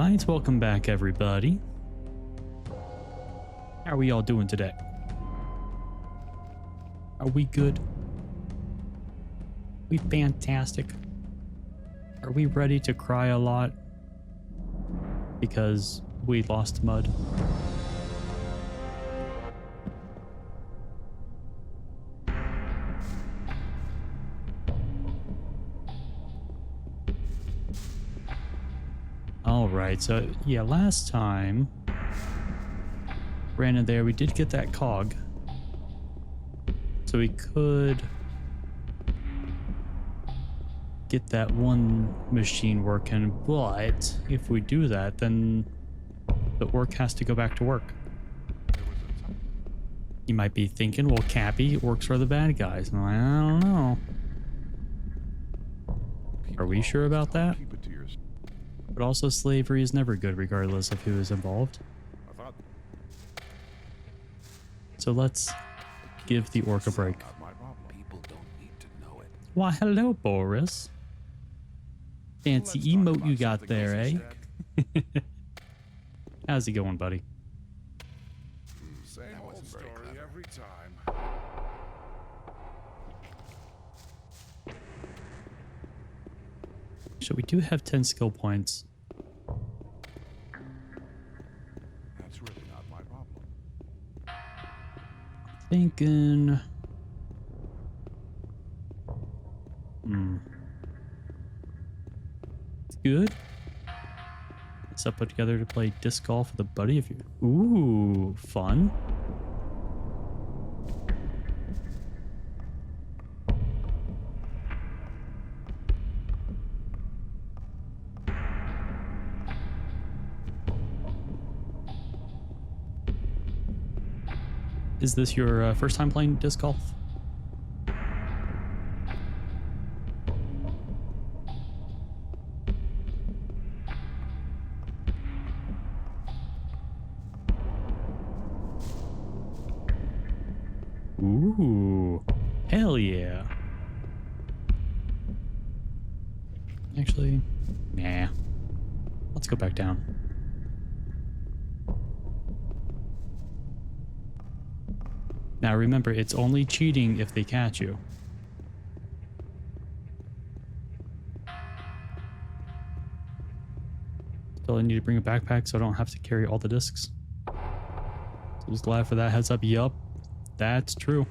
Alright, welcome back everybody. How are we all doing today? Are we good? We fantastic? Are we ready to cry a lot? Because we lost mud. Alright, so yeah, last time ran in there, we did get that cog. So we could get that one machine working, but if we do that, then the orc has to go back to work. You might be thinking, well, Cappy, orcs are the bad guys. I'm like, I don't know. Are we sure about that? But also slavery is never good regardless of who is involved. So let's give the orc a break. Why, hello, Boris. Fancy emote you got there, eh? How's it going, buddy? Same old story every time. So we do have 10 skill points. That's really not my problem. Thinking... It's good. Let's put together to play disc golf with a buddy of you. Ooh, fun. Is this your first time playing disc golf? Ooh, hell yeah. Actually, nah. Let's go back down. Now remember, it's only cheating if they catch you. Still, I need to bring a backpack so I don't have to carry all the discs. So I was glad for that heads up. Yup, that's true.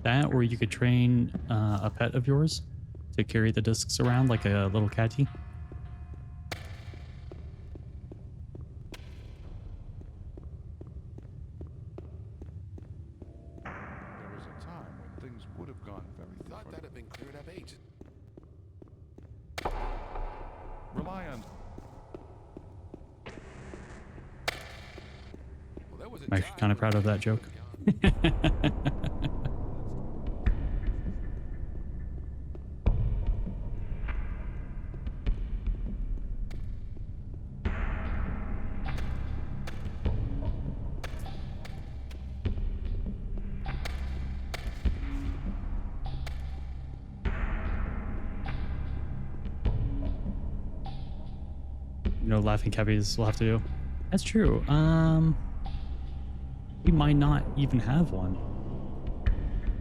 That, or you could train a pet of yours to carry the discs around like a little catty. Things would have gone very different. Thought that had been cleared up ages. Rely on. Well, there was a I'm actually kind of proud of that joke. You know, laughing cabbies will have to do. That's true. We might not even have one.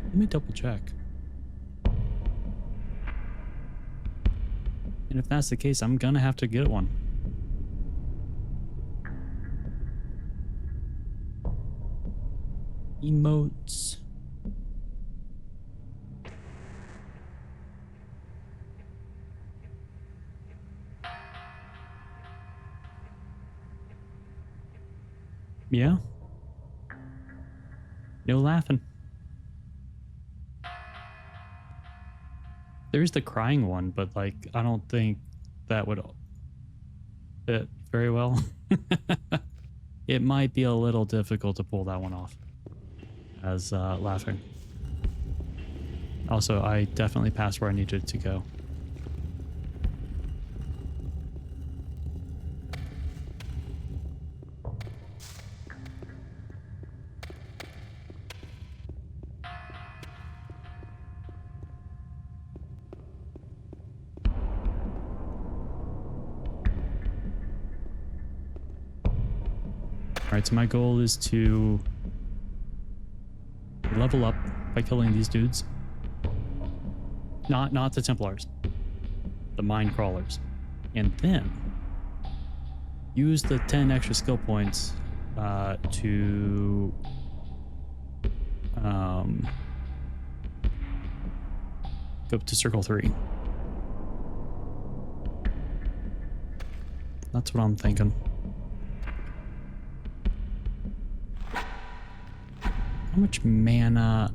Let me double check. And if that's the case, I'm gonna have to get one. Emotes. Yeah. No laughing. There's the crying one, but like, I don't think that would fit very well. It might be a little difficult to pull that one off as laughing. Also, I definitely passed where I needed to go. Alright, so my goal is to level up by killing these dudes. Not the Templars. The mine crawlers. And then use the 10 extra skill points to go to circle 3. That's what I'm thinking. How much mana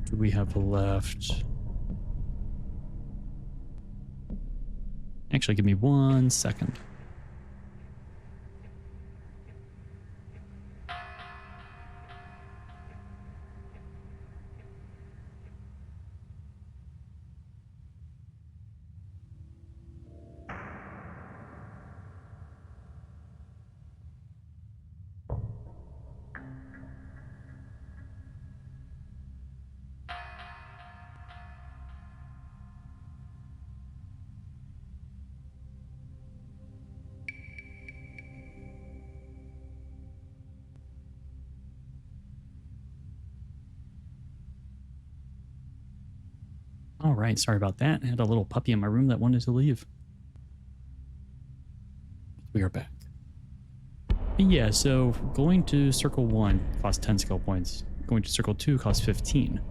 do we have left? Actually, give me 1 second. All right, sorry about that. I had a little puppy in my room that wanted to leave. We are back. Yeah, so going to circle 1 costs 10 skill points. Going to circle 2 costs 15.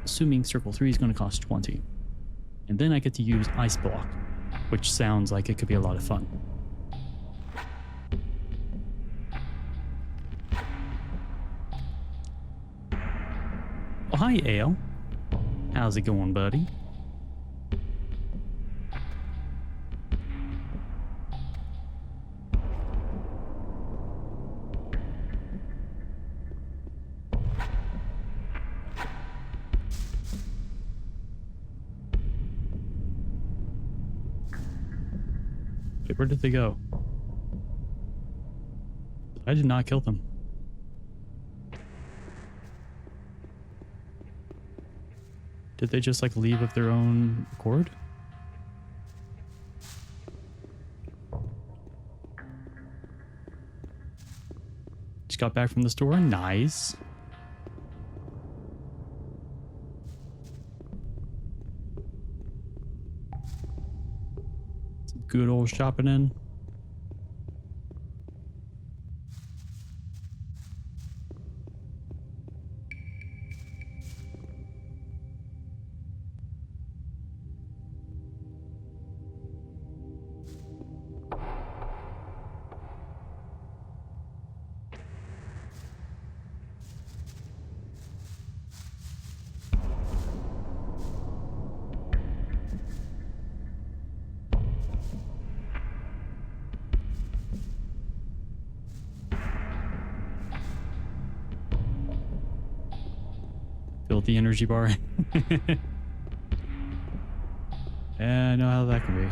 Assuming circle 3 is going to cost 20. And then I get to use Ice Block, which sounds like it could be a lot of fun. Oh, hi, Ale. How's it going, buddy? Wait, where did they go? I did not kill them. Did they just like leave of their own accord? Just got back from the store. Nice. Some good old shopping in. Build the energy bar. Yeah, I know how that can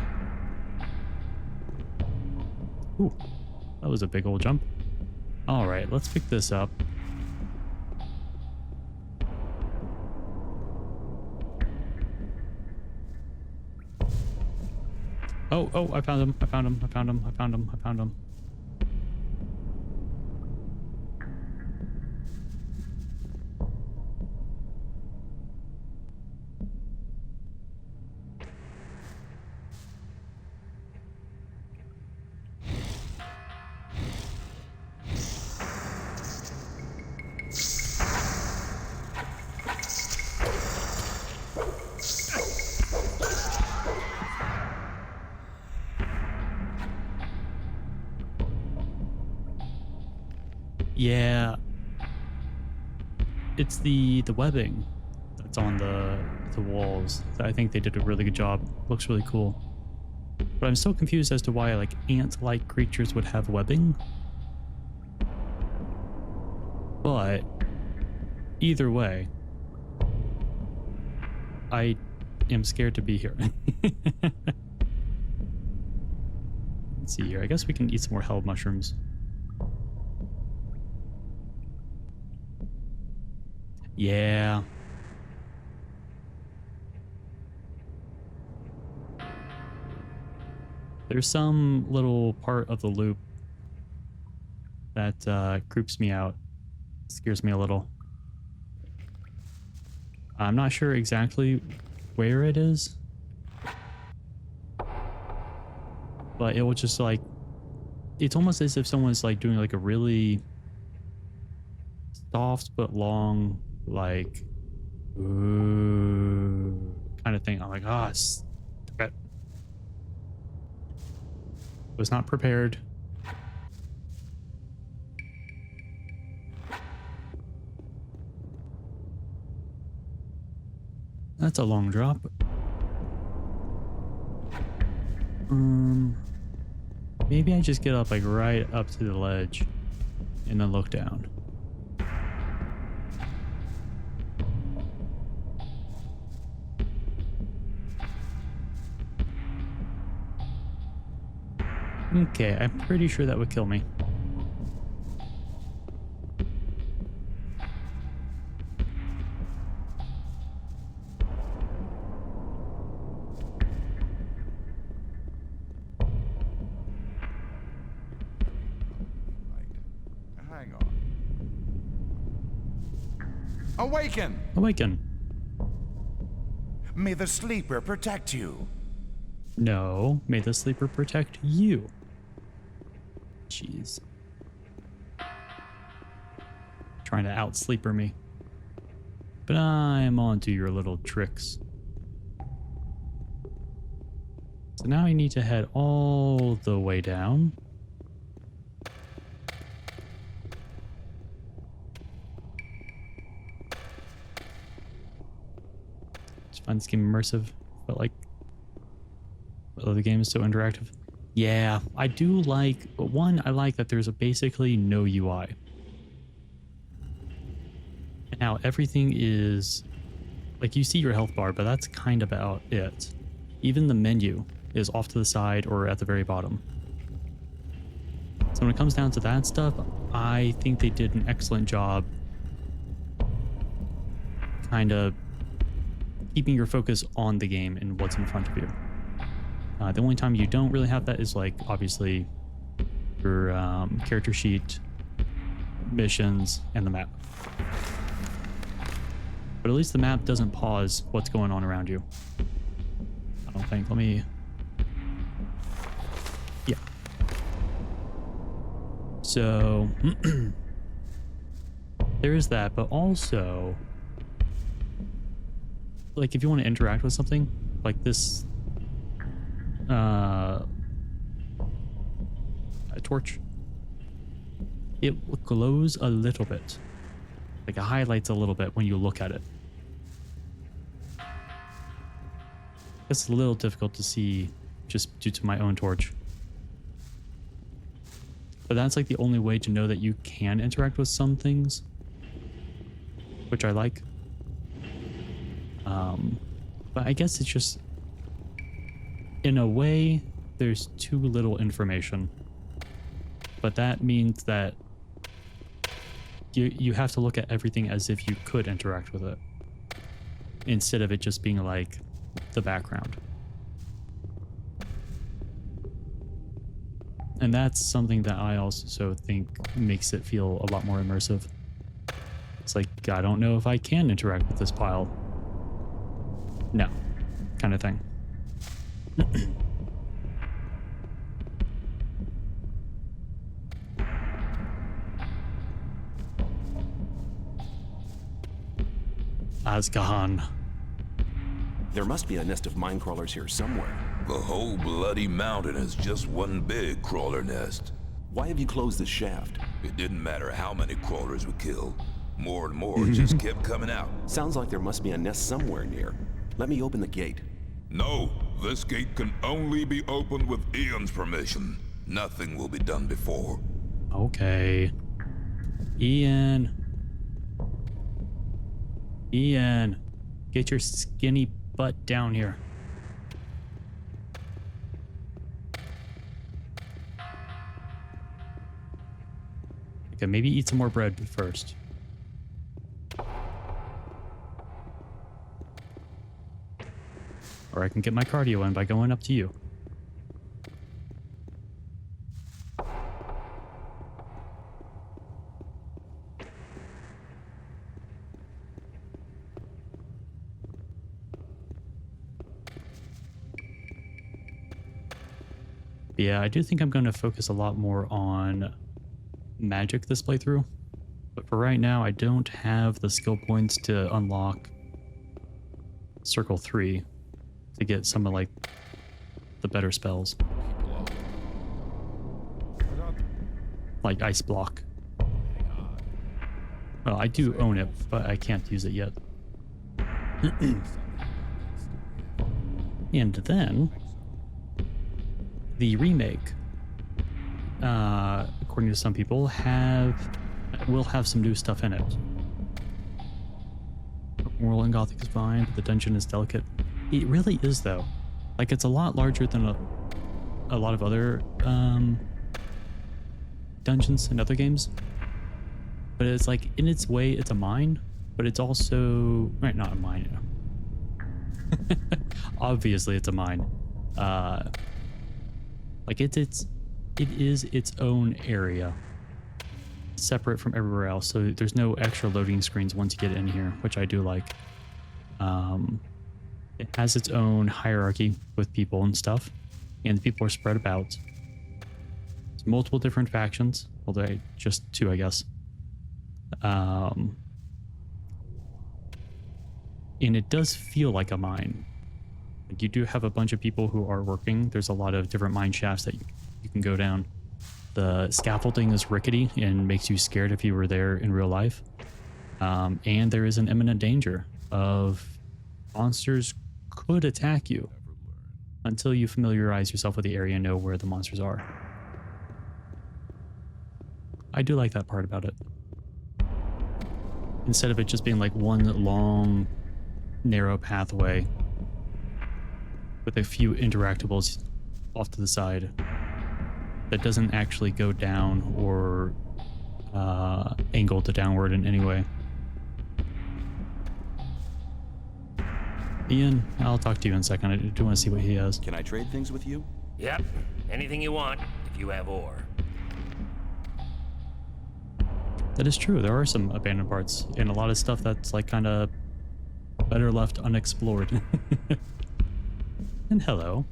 be. Ooh, that was a big old jump. All right, let's pick this up. Oh, I found him. I found him. I found him. I found him. I found him. Yeah, it's the webbing that's on the walls. I think they did a really good job. Looks really cool. But I'm still confused as to why like ant-like creatures would have webbing. But either way, I am scared to be here. Let's see here. I guess we can eat some more hell mushrooms. Yeah. There's some little part of the loop That creeps me out. Scares me a little. I'm not sure exactly where it is, but it will just like, it's almost as if someone's like doing like a really soft but long, like, ooh, kind of thing. I'm like, ah, oh, was not prepared. That's a long drop. Maybe I just get up like right up to the ledge and then look down. Okay, I'm pretty sure that would kill me. Right. Hang on. Awaken! Awaken. May the sleeper protect you. No, may the sleeper protect you. Jeez. Trying to out-sleeper me. But I'm on to your little tricks. So now I need to head all the way down. Just find this game immersive, but like, well, the game is so interactive. Yeah, I do like, one, I like that there's basically no UI. And now everything is, like, you see your health bar, but that's kind of about it. Even the menu is off to the side or at the very bottom. So when it comes down to that stuff, I think they did an excellent job kind of keeping your focus on the game and what's in front of you. The only time you don't really have that is like obviously your character sheet, missions, and the map. But at least the map doesn't pause what's going on around you. I don't think. Let me... Yeah. So... there is that, but also... like if you want to interact with something, like this... a torch, it glows a little bit, like it highlights a little bit when you look at it. It's a little difficult to see just due to my own torch, but that's like the only way to know that you can interact with some things, which I like. But I guess it's just, in a way, there's too little information. But that means that you have to look at everything as if you could interact with it, instead of it just being like the background. And that's something that I also think makes it feel a lot more immersive. It's like, I don't know if I can interact with this pile. No, kind of thing. Azkaban. There must be a nest of mine crawlers here somewhere. The whole bloody mountain is just one big crawler nest. Why have you closed this shaft? It didn't matter how many crawlers we killed. More and more just kept coming out. Sounds like there must be a nest somewhere near. Let me open the gate. No, this gate can only be opened with Ian's permission. Nothing will be done before. Okay. Ian. Ian. Get your skinny butt down here. Okay, maybe eat some more bread first. Or I can get my cardio in by going up to you. Yeah, I do think I'm going to focus a lot more on magic this playthrough. But for right now, I don't have the skill points to unlock Circle 3 to get some of like the better spells. Like Ice Block. Well, I do own it, but I can't use it yet. And then the remake, according to some people, will have some new stuff in it. World in Gothic is fine, but the dungeon is delicate. It really is, though. Like, it's a lot larger than a lot of other dungeons in other games. But it's like, in its way, it's a mine, but it's also... Right, not a mine. Obviously, it's a mine. Like, it is its own area, separate from everywhere else. So there's no extra loading screens once you get in here, which I do like. It has its own hierarchy with people and stuff, and the people are spread about. There's multiple different factions, although just 2, I guess. And it does feel like a mine. Like, you do have a bunch of people who are working. There's a lot of different mine shafts that you can go down. The scaffolding is rickety and makes you scared if you were there in real life. And there is an imminent danger of monsters could attack you until you familiarize yourself with the area and know where the monsters are. I do like that part about it. Instead of it just being like one long, narrow pathway with a few interactables off to the side that doesn't actually go down or angle to downward in any way. Ian, I'll talk to you in a second. I do want to see what he has. Can I trade things with you? Yep, anything you want, if you have ore. That is true. There are some abandoned parts and a lot of stuff that's like kind of better left unexplored. And hello.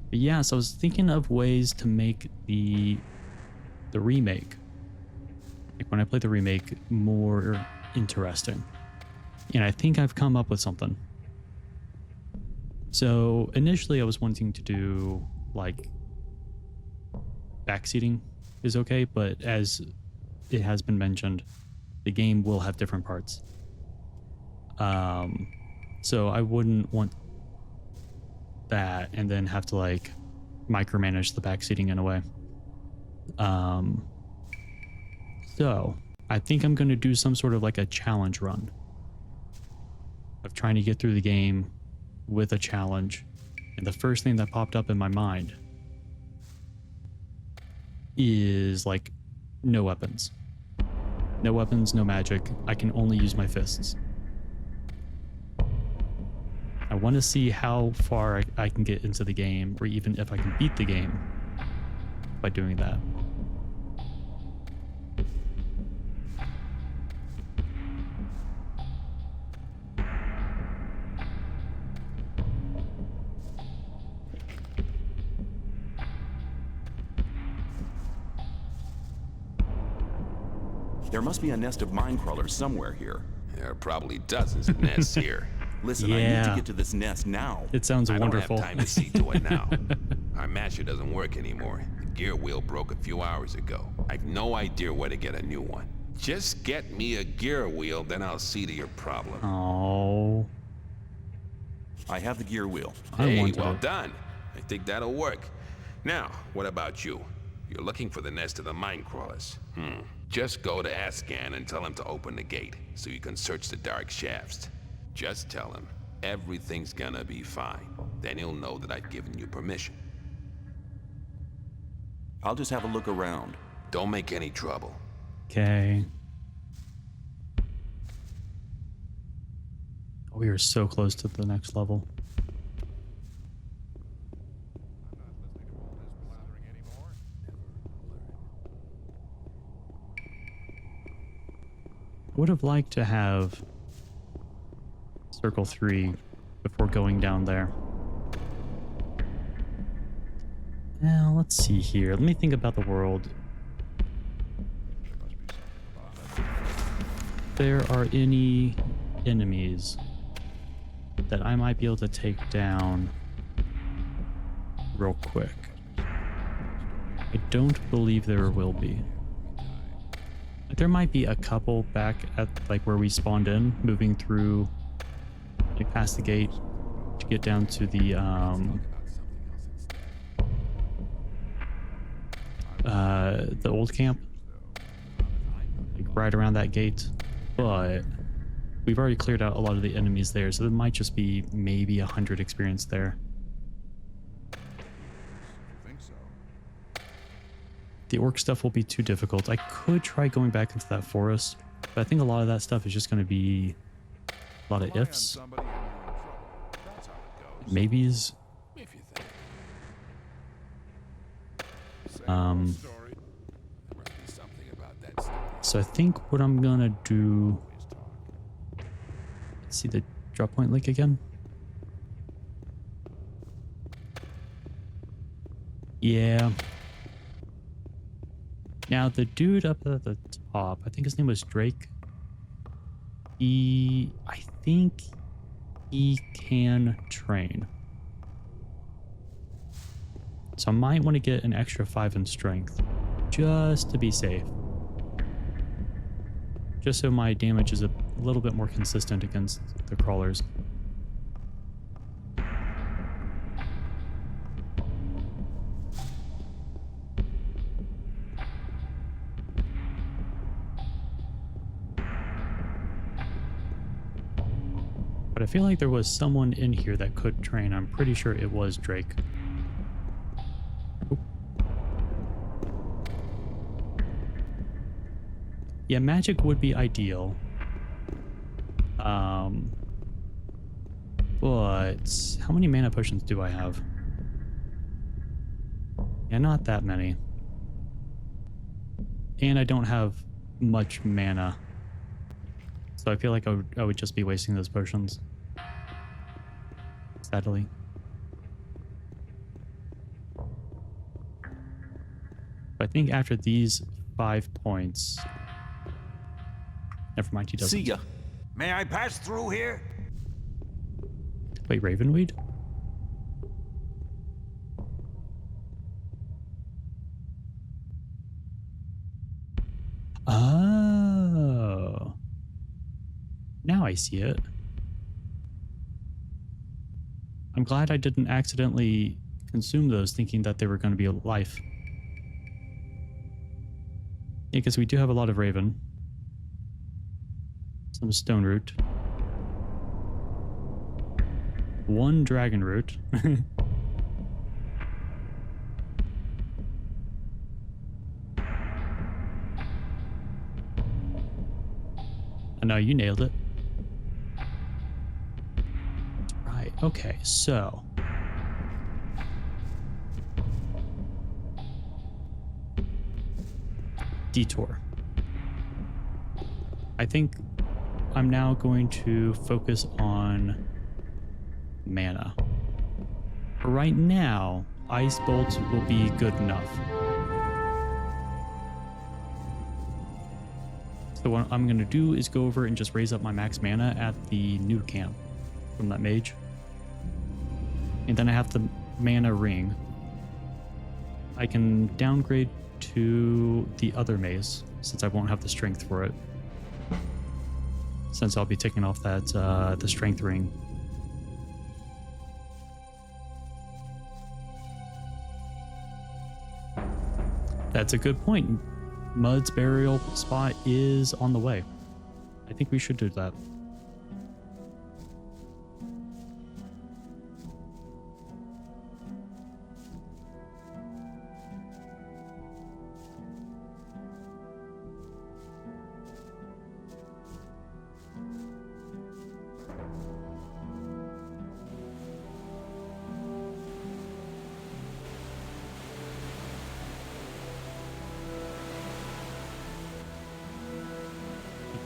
But yeah, so I was thinking of ways to make the remake, like when I play the remake, more interesting. And I think I've come up with something. So initially I was wanting to do like backseating is okay, but as it has been mentioned, the game will have different parts. So I wouldn't want that and then have to like micromanage the backseating in a way. So I think I'm going to do some sort of like a challenge run of trying to get through the game with a challenge. And the first thing that popped up in my mind is like no weapons. No weapons, no magic. I can only use my fists. I want to see how far I can get into the game, or even if I can beat the game by doing that. There must be a nest of mine crawlers somewhere here. There are probably dozens of nests here. Listen, I need Yeah. to get to this nest now. It sounds I wonderful. don't have time to see to it now. Our masher doesn't work anymore. The gear wheel broke a few hours ago. I've no idea where to get a new one. Just get me a gear wheel, then I'll see to your problem. Oh, I have the gear wheel. I Hey, wanted well it. done. I think that'll work. Now, what about you? You're looking for the nest of the mine crawlers. Just go to Ascan and tell him to open the gate so you can search the dark shafts. Just tell him everything's gonna be fine. Then he'll know that I've given you permission. I'll just have a look around. Don't make any trouble. Okay. Oh, we are so close to the next level. I would have liked to have circle 3 before going down there. Now, let's see here. Let me think about the world. There are any enemies that I might be able to take down real quick. I don't believe there will be. There might be a couple back at like where we spawned in, moving through like past the gate to get down to the old camp, like right around that gate. But we've already cleared out a lot of the enemies there, so there might just be maybe 100 experience there. The orc stuff will be too difficult. I could try going back into that forest, but I think a lot of that stuff is just going to be a lot of ifs, maybes. So I think what I'm gonna do, let's see the drop point link again. Yeah. Now the dude up at the top, I think his name was Drake. I think he can train. So I might want to get an extra 5 in strength, just to be safe. Just so my damage is a little bit more consistent against the crawlers. But I feel like there was someone in here that could train. I'm pretty sure it was Drake. Yeah, magic would be ideal. But how many mana potions do I have? Yeah, not that many. And I don't have much mana. So I feel like I would just be wasting those potions. Sadly. But I think after these 5 points... Never mind, he doesn't. See ya. May I pass through here? Wait, Ravenweed? Oh. Now I see it. I'm glad I didn't accidentally consume those thinking that they were going to be a life. Yeah, because we do have a lot of Raven. Some stone root. 1 dragon root. I know you nailed it. Right, okay, so. Detour. I think I'm now going to focus on mana. For right now, Ice Bolt will be good enough. So what I'm going to do is go over and just raise up my max mana at the new camp from that mage. And then I have the mana ring. I can downgrade to the other maze since I won't have the strength for it. Since I'll be taking off that the strength ring. That's a good point. Mud's burial spot is on the way. I think we should do that.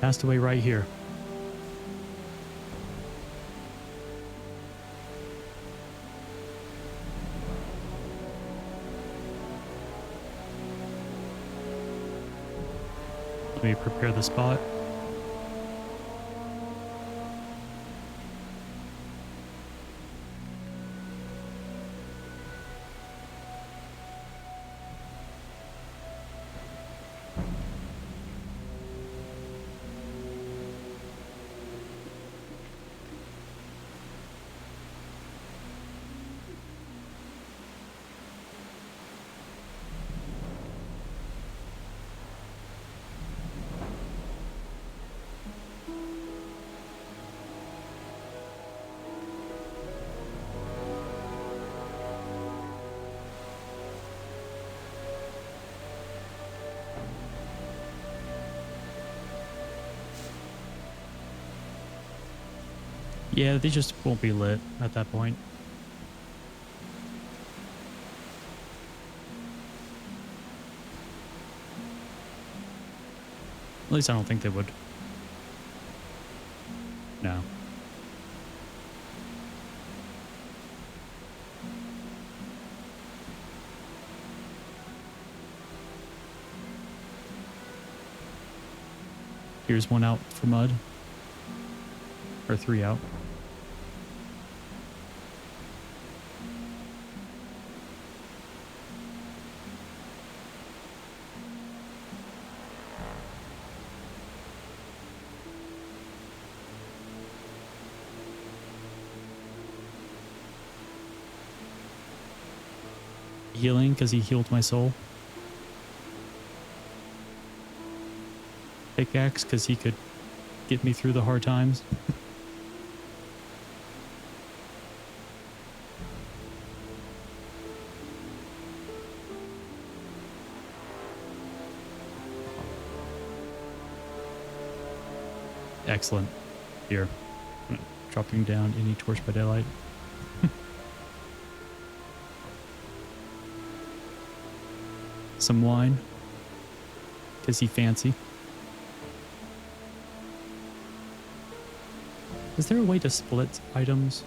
Passed away right here. me prepare the spot. Yeah, they just won't be lit at that point. At least I don't think they would. No. Here's one out for mud. Or 3 out. Healing because he healed my soul. Pickaxe because he could get me through the hard times. Excellent. Here. Dropping down any torch by daylight. Some wine. Because he fancy. Is there a way to split items?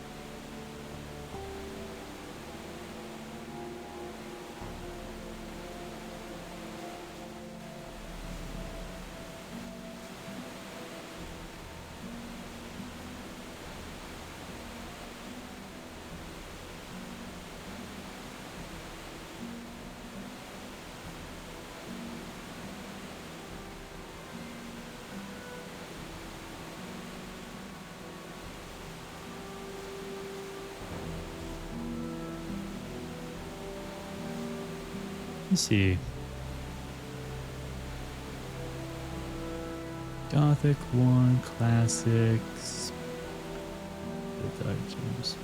Let's see. Gothic 1, classics. Split items.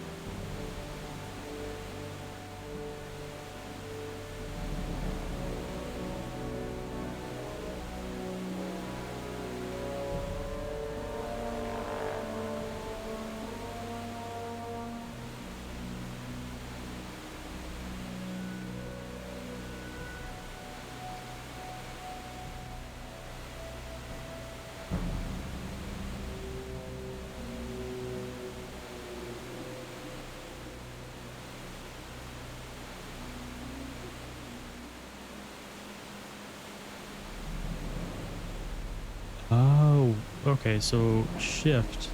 Oh, okay, so shift.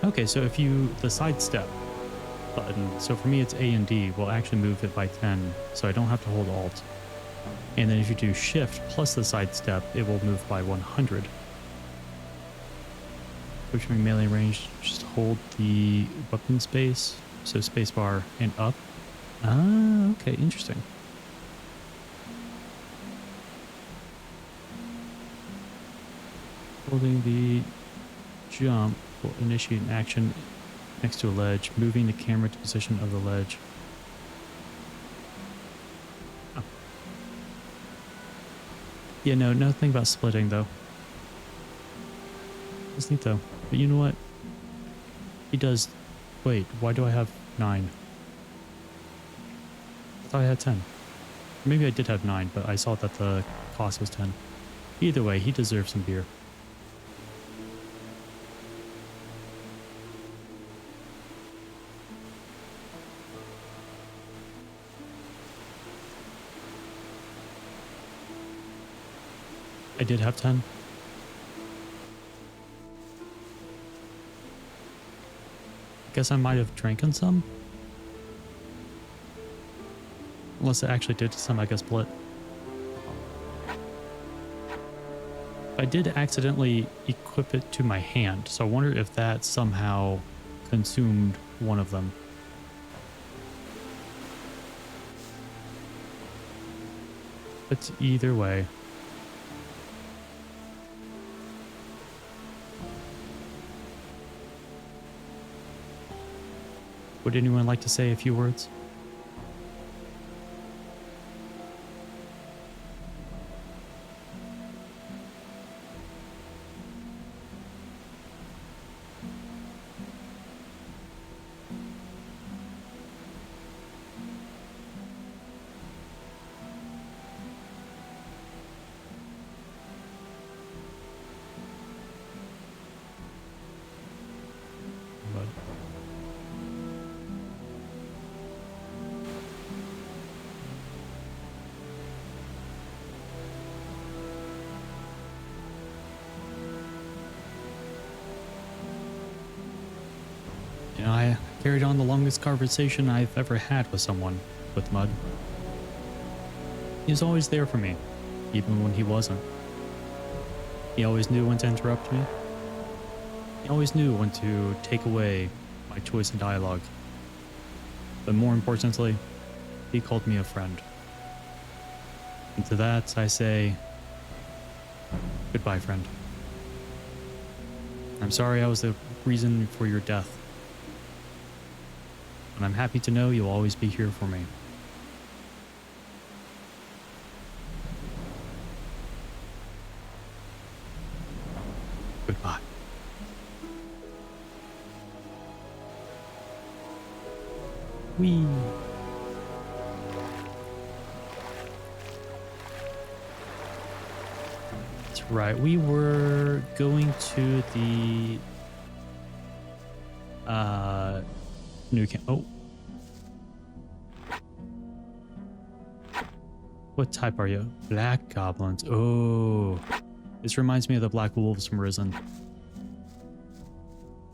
Okay, so if you, the sidestep button, so for me it's A and D, will actually move it by 10, so I don't have to hold Alt. And then if you do shift plus the sidestep, it will move by 100. Which means melee range, just hold the weapon space, so spacebar and up. Ah, okay, interesting. Holding the jump will initiate an action next to a ledge, moving the camera to position of the ledge. Oh. Yeah, no, nothing about splitting though. That's neat though. But you know what? He does... Wait, why do I have 9? I thought I had 10. Maybe I did have 9, but I saw that the cost was 10. Either way, he deserves some beer. I did have 10. I guess I might have drank some. Unless I actually did some, I guess, split. I did accidentally equip it to my hand, so I wonder if that somehow consumed one of them. But either way. Would anyone like to say a few words? But you know, I carried on the longest conversation I've ever had with someone with Mud. He was always there for me, even when he wasn't. He always knew when to interrupt me. He always knew when to take away my choice in dialogue. But more importantly, he called me a friend. And to that, I say, goodbye, friend. I'm sorry I was the reason for your death. And I'm happy to know you'll always be here for me. Goodbye. Whee! That's right. We were going to the new camp. Oh. What type are you? Black goblins. Oh. This reminds me of the black wolves from Risen.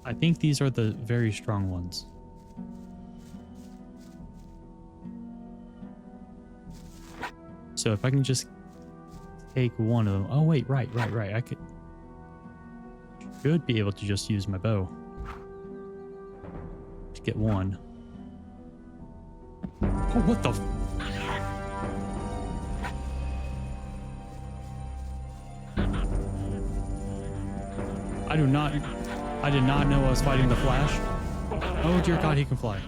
I think these are the very strong ones. So if I can just take one of them. Oh wait, right. I should be able to just use my bow to get one. Oh, what the? I did not know I was fighting the Flash. Oh dear God, he can fly.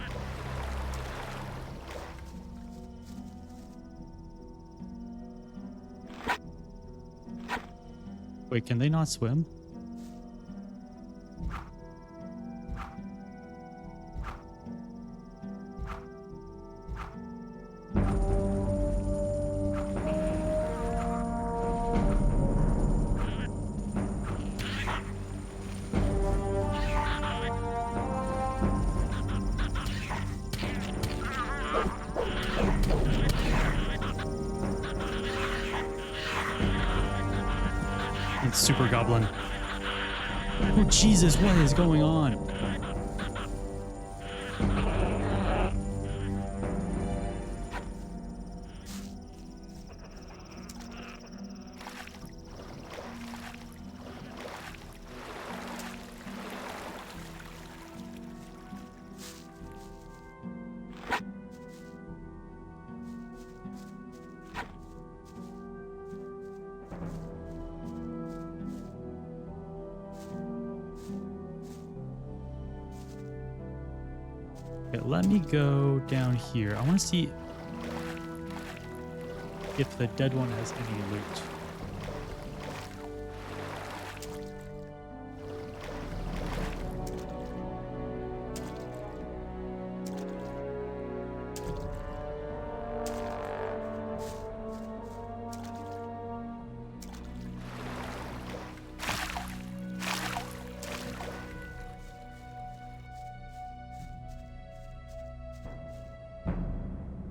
Wait, can they not swim? It's Super Goblin. Oh Jesus, what is going on? Okay, let me go down here. I want to see if the dead one has any loot.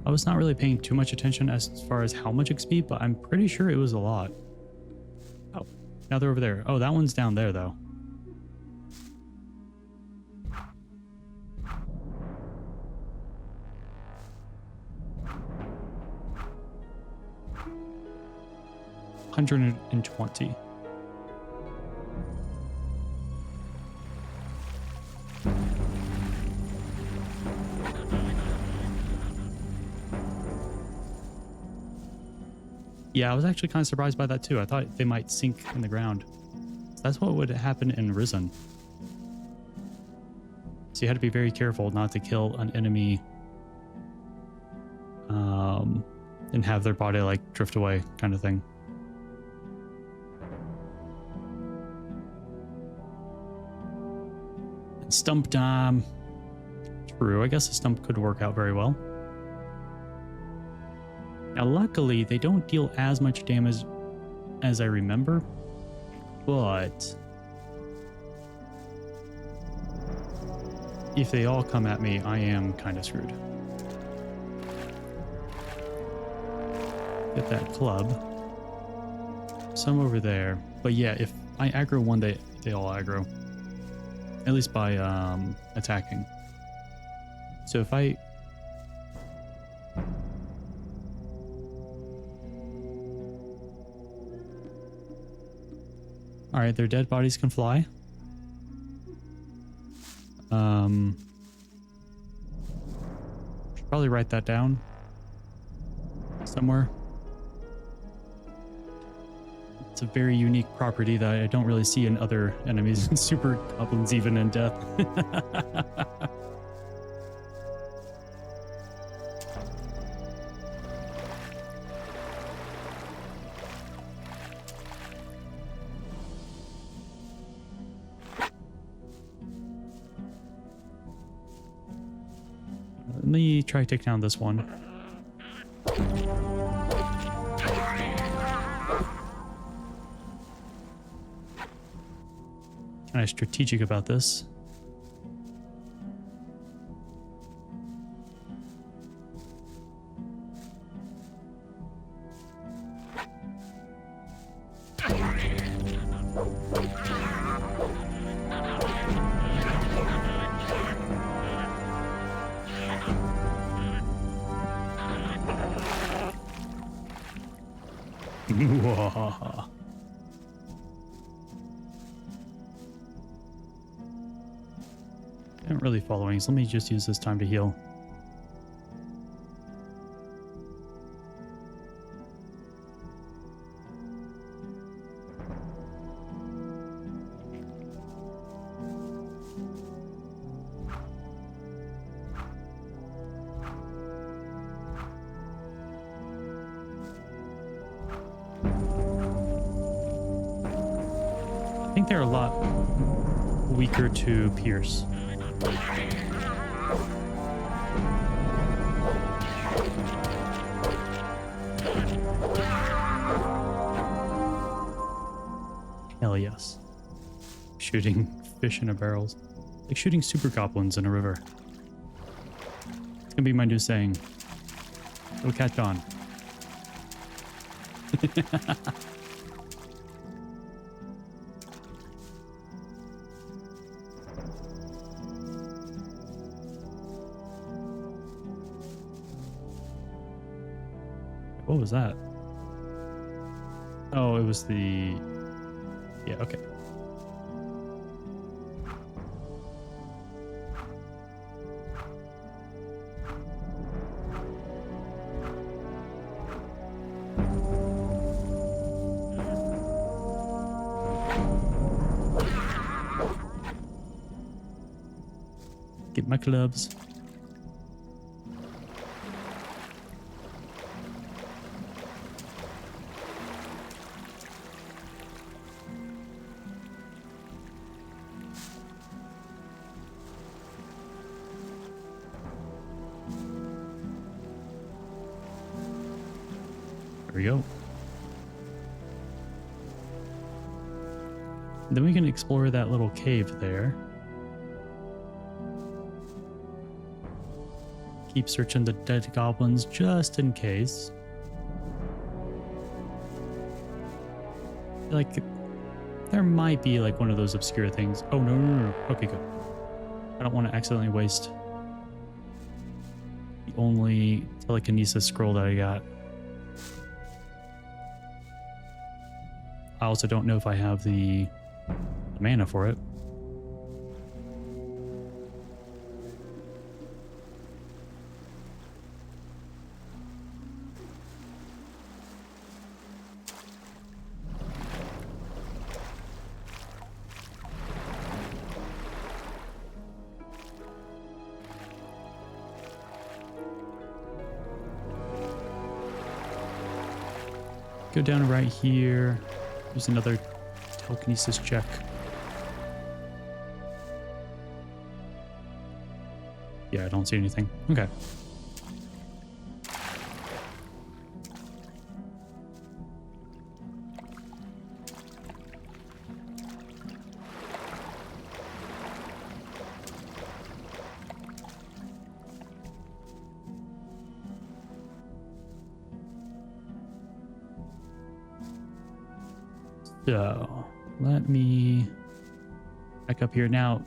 I was not really paying too much attention as far as how much XP, but I'm pretty sure it was a lot. Now they're over there. Oh, that one's down there, though. $120. Yeah, I was actually kind of surprised by that too. I thought they might sink in the ground. That's what would happen in Risen. So you had to be very careful not to kill an enemy and have their body like drift away kind of thing. And stump time. True, I guess the stump could work out very well. Now, luckily, they don't deal as much damage as I remember, but if they all come at me, I am kind of screwed. Get that club. Some over there. But yeah, if I aggro one, they all aggro. At least by attacking. So if I... Alright, their dead bodies can fly. Should probably write that down somewhere. It's a very unique property that I don't really see in other enemies, super goblins even in death. Let me try to take down this one. Kind of strategic about this. I'm not really following, so let me just use this time to heal. I think they're a lot weaker to pierce. Hell yes. Shooting fish in a barrels. Like shooting super goblins in a river. It's gonna be my new saying. It'll catch on. What was that? Oh, it was the... Yeah, okay. Get my clubs. There we go. Then we can explore that little cave there. Keep searching the dead goblins just in case. Like, There might be like one of those obscure things. Oh, no, no, no, no. Okay, good. I don't want to accidentally waste the only telekinesis scroll that I got. I also don't know if I have the mana for it. Go down right here. There's another telekinesis check. Yeah, I don't see anything. Okay. So let me back up here. Now,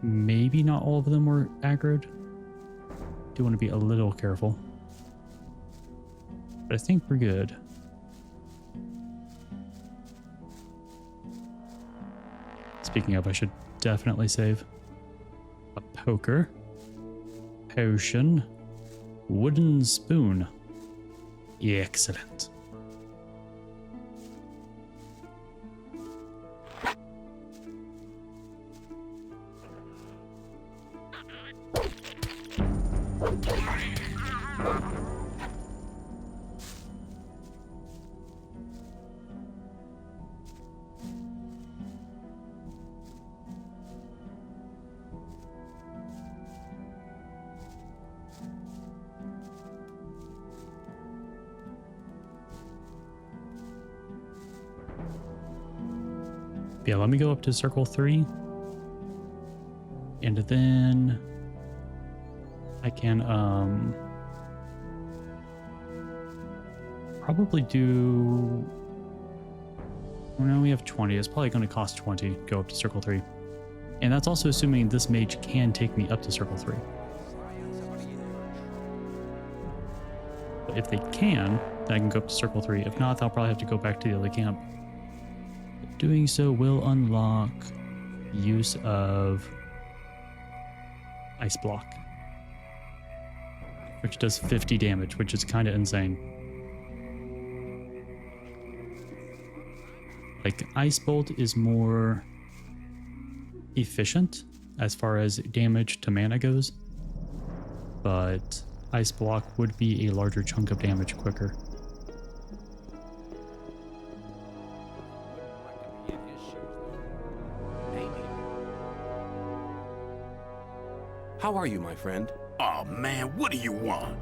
maybe not all of them were aggroed. Do want to be a little careful. But I think we're good. Speaking of, I should definitely save. A poker. Potion. Wooden spoon. Excellent. Yeah, let me go up to circle 3. And then I can probably do, well, now we have 20. It's probably going to cost 20 to go up to circle 3. And that's also assuming this mage can take me up to circle 3. But if they can, then I can go up to circle 3. If not, I'll probably have to go back to the other camp. Doing so will unlock use of Ice Block, which does 50 damage, which is kind of insane. Like, Ice Bolt is more efficient as far as damage to mana goes, but Ice Block would be a larger chunk of damage quicker. How are you, my friend? Oh man, what do you want?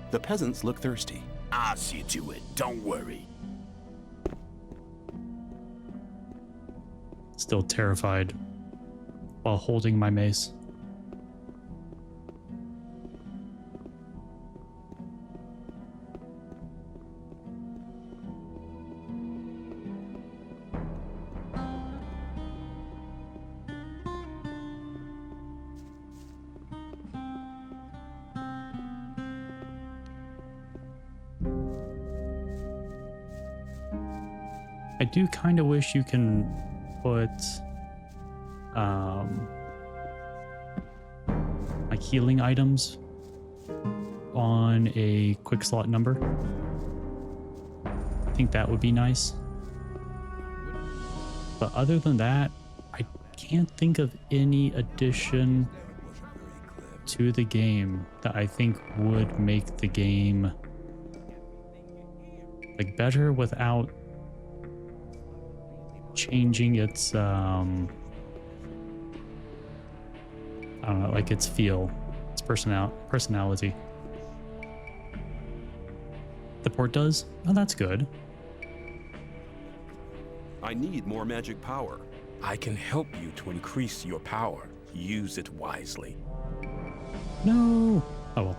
The peasants look thirsty. I'll see to it, don't worry. Still terrified while holding my mace. I do kind of wish you can put like healing items on a quick slot number. I think that would be nice. But other than that, I can't think of any addition to the game that I think would make the game like better without changing its I don't know, like its feel, its personality. The port does? Oh, that's good. I need more magic power. I can help you to increase your power. Use it wisely. No. Oh well.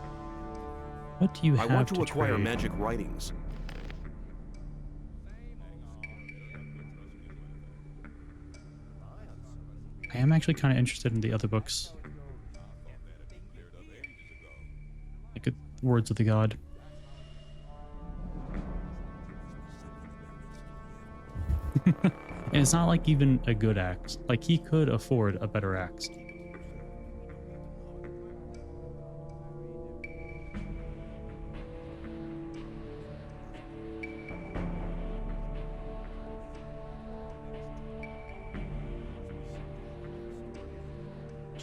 What do you have I want to acquire trade? magic writings. I am actually kind of interested in the other books. Like Words of the God. And it's not like even a good axe. Like he could afford a better axe.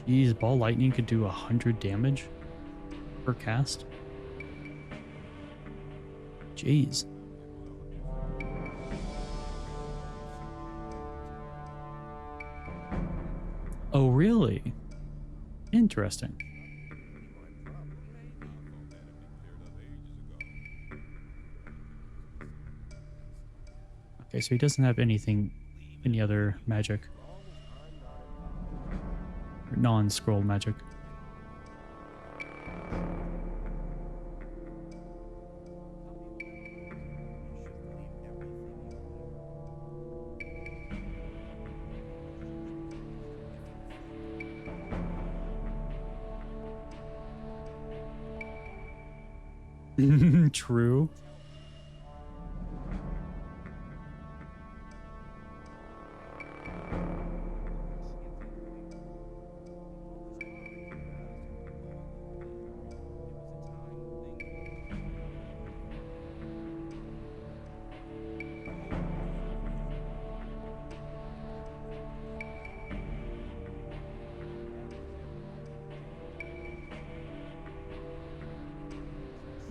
Jeez, ball lightning could do 100 damage per cast. Jeez. Oh, really? Interesting. Okay, so he doesn't have any other magic. Or non-scroll magic. True.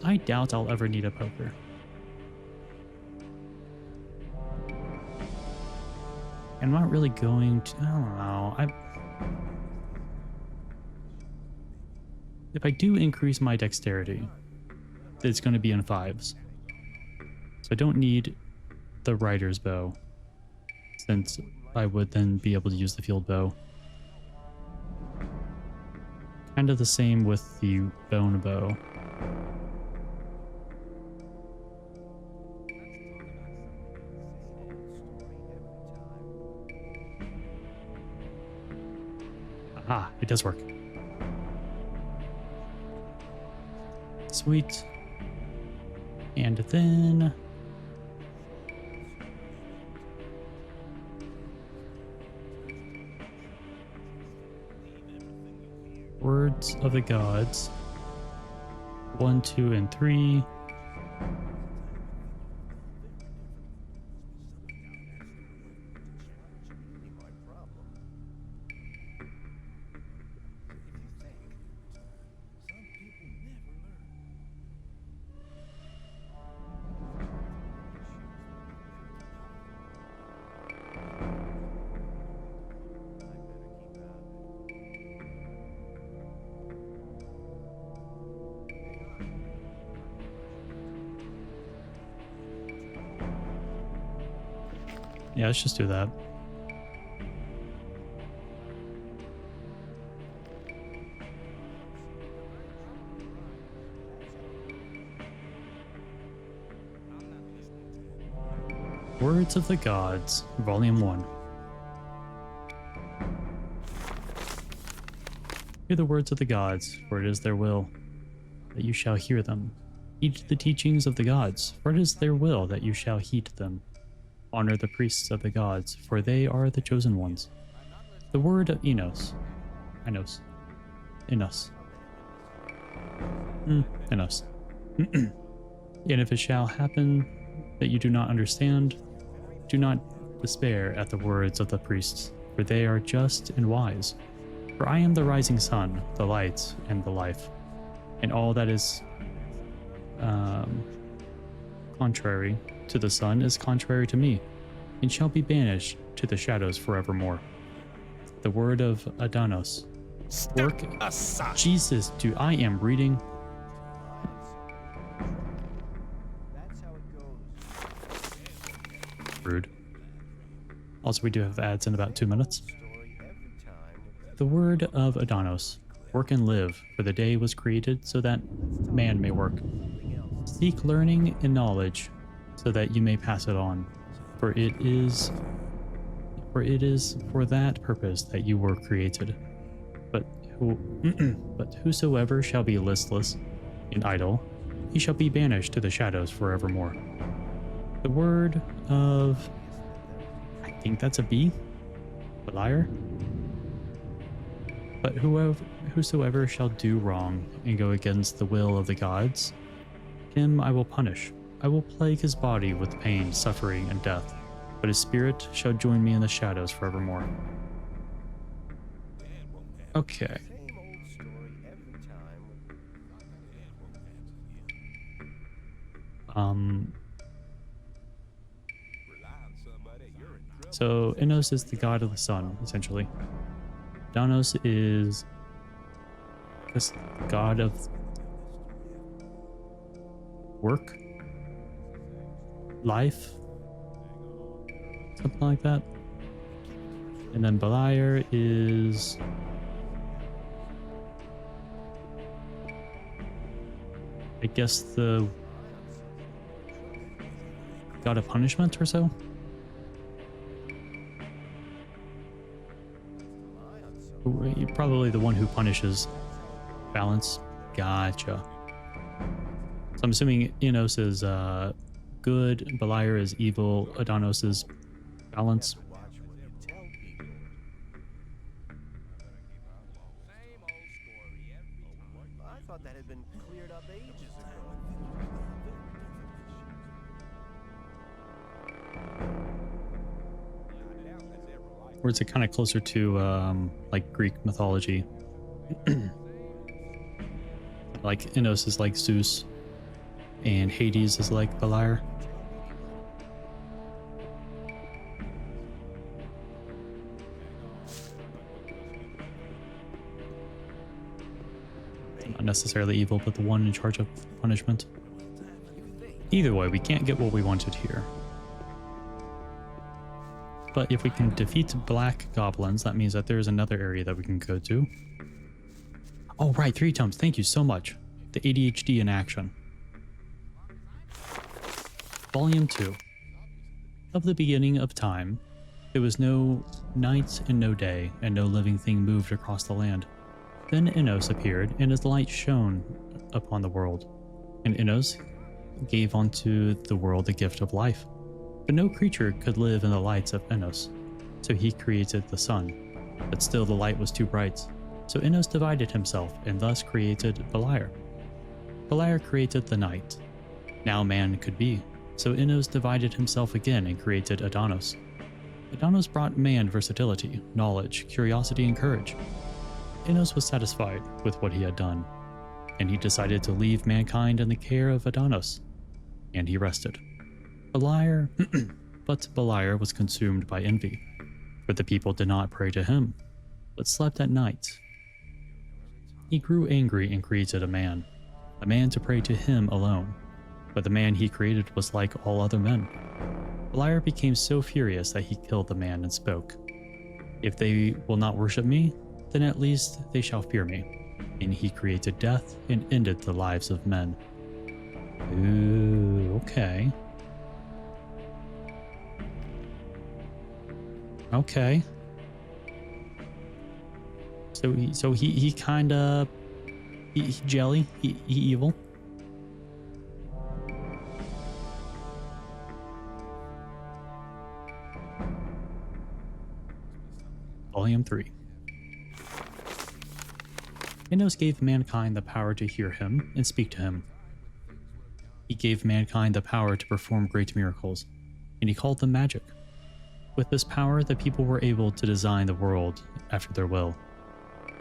I doubt I'll ever need a poker. I'm not really going to... I don't know. If I do increase my dexterity, it's going to be in 5s. So I don't need the rider's bow, since I would then be able to use the field bow. Kind of the same with the bone bow. Ah, it does work. Sweet. And then... Words of the Gods. 1, 2, and 3. Yeah, let's just do that. Words of the Gods, Volume 1. Hear the words of the gods, for it is their will that you shall hear them. Heed the teachings of the gods, for it is their will that you shall heed them. Honor the priests of the gods, for they are the chosen ones. The word of Enos. And if it shall happen that you do not understand, do not despair at the words of the priests, for they are just and wise. For I am the rising sun, the light, and the life, and all that is contrary to the sun is contrary to me, and shall be banished to the shadows forevermore. The word of Adanos. Work aside. Jesus, dude, I am reading. Rude. Also, we do have ads in about 2 minutes. The word of Adanos. Work and live, for the day was created so that man may work. Seek learning and knowledge, so that you may pass it on. For it is for it is for that purpose that you were created. But but whosoever shall be listless and idle, he shall be banished to the shadows forevermore. The word of, I think that's a B, Beliar. But whosoever shall do wrong and go against the will of the gods, him I will punish. I will plague his body with pain, suffering, and death, but his spirit shall join me in the shadows forevermore. Okay. So Innos is the god of the sun, essentially. Danos is just god of work, life, something like that. And then Beliar is I guess the god of punishment or so. Probably the one who punishes. Balance. Gotcha. So I'm assuming Innos is good, Beliar is evil, Adanos is balance. I thought that had been cleared up ages ago. Or is it kind of closer to like Greek mythology? Like Innos is like Zeus, and Hades is like Beliar. Not necessarily evil, but the one in charge of punishment. Either way, we can't get what we wanted here. But if we can defeat black goblins, that means that there's another area that we can go to. Oh, right, 3 tomes. Thank you so much. The ADHD in action. Volume 2. Of the beginning of time, there was no night and no day, and no living thing moved across the land. Then Innos appeared, and his light shone upon the world. And Innos gave unto the world the gift of life. But no creature could live in the lights of Innos, so he created the sun. But still the light was too bright. So Innos divided himself, and thus created Beliar. Beliar created the night. Now man could be. So Innos divided himself again and created Adanos. Adanos brought man versatility, knowledge, curiosity, and courage. Innos was satisfied with what he had done, and he decided to leave mankind in the care of Adanos, and he rested. Beliar, but Beliar was consumed by envy, for the people did not pray to him, but slept at night. He grew angry and created a man to pray to him alone, but the man he created was like all other men. Beliar became so furious that he killed the man and spoke, "If they will not worship me, then at least they shall fear me." And he created death and ended the lives of men. Ooh, okay. Okay. So he kinda he jelly, he evil. Volume 3. Innos gave mankind the power to hear him and speak to him. He gave mankind the power to perform great miracles, and he called them magic. With this power, the people were able to design the world after their will.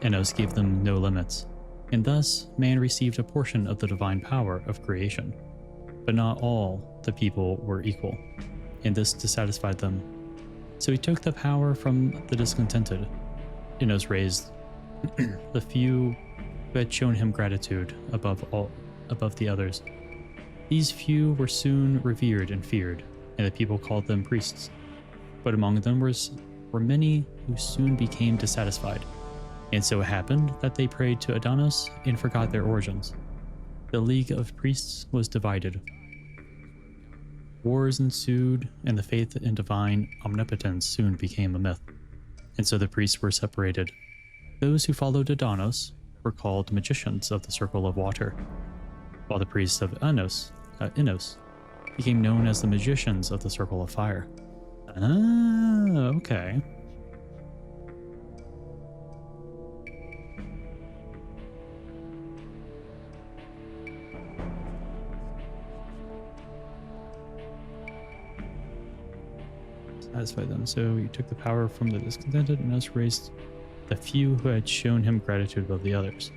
Innos gave them no limits, and thus man received a portion of the divine power of creation. But not all the people were equal, and this dissatisfied them. So he took the power from the discontented. Innos raised the few who had shown him gratitude above the others. These few were soon revered and feared, and the people called them priests. But among them were many who soon became dissatisfied, and so it happened that they prayed to Adanos and forgot their origins. The league of priests was divided. Wars ensued, and the faith in divine omnipotence soon became a myth, and so the priests were separated. Those who followed Adonis were called magicians of the Circle of Water, while the priests of Innos became known as the magicians of the Circle of Fire. Ah, okay. Satisfy them. So he took the power from the discontented and thus raised the few who had shown him gratitude above the others.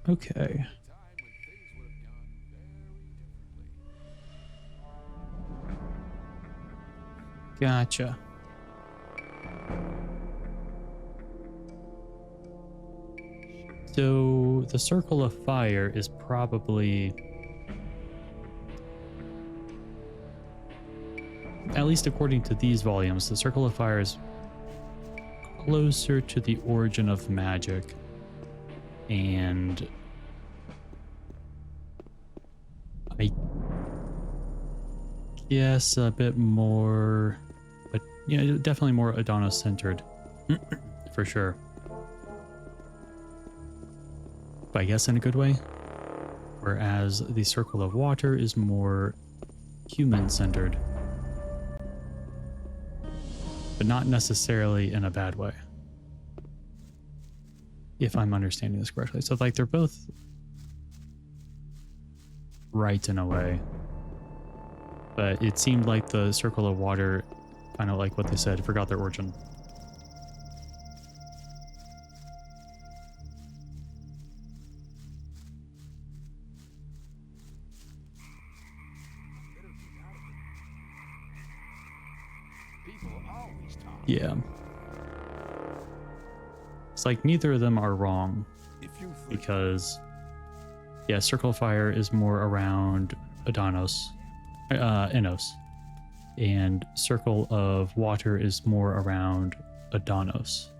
Okay. Gotcha. So the Circle of Fire is probably, at least according to these volumes, the Circle of Fire is closer to the origin of magic and I guess a bit more, but you know, definitely more Adonis centered for sure. But I guess in a good way. Whereas the Circle of Water is more human centered, but not necessarily in a bad way, if I'm understanding this correctly. So like they're both right in a way, but it seemed like the Circle of Water, kind of like what they said, forgot their origin. Yeah. It's like neither of them are wrong, because yeah, Circle of Fire is more around Innos, and Circle of Water is more around Adonis,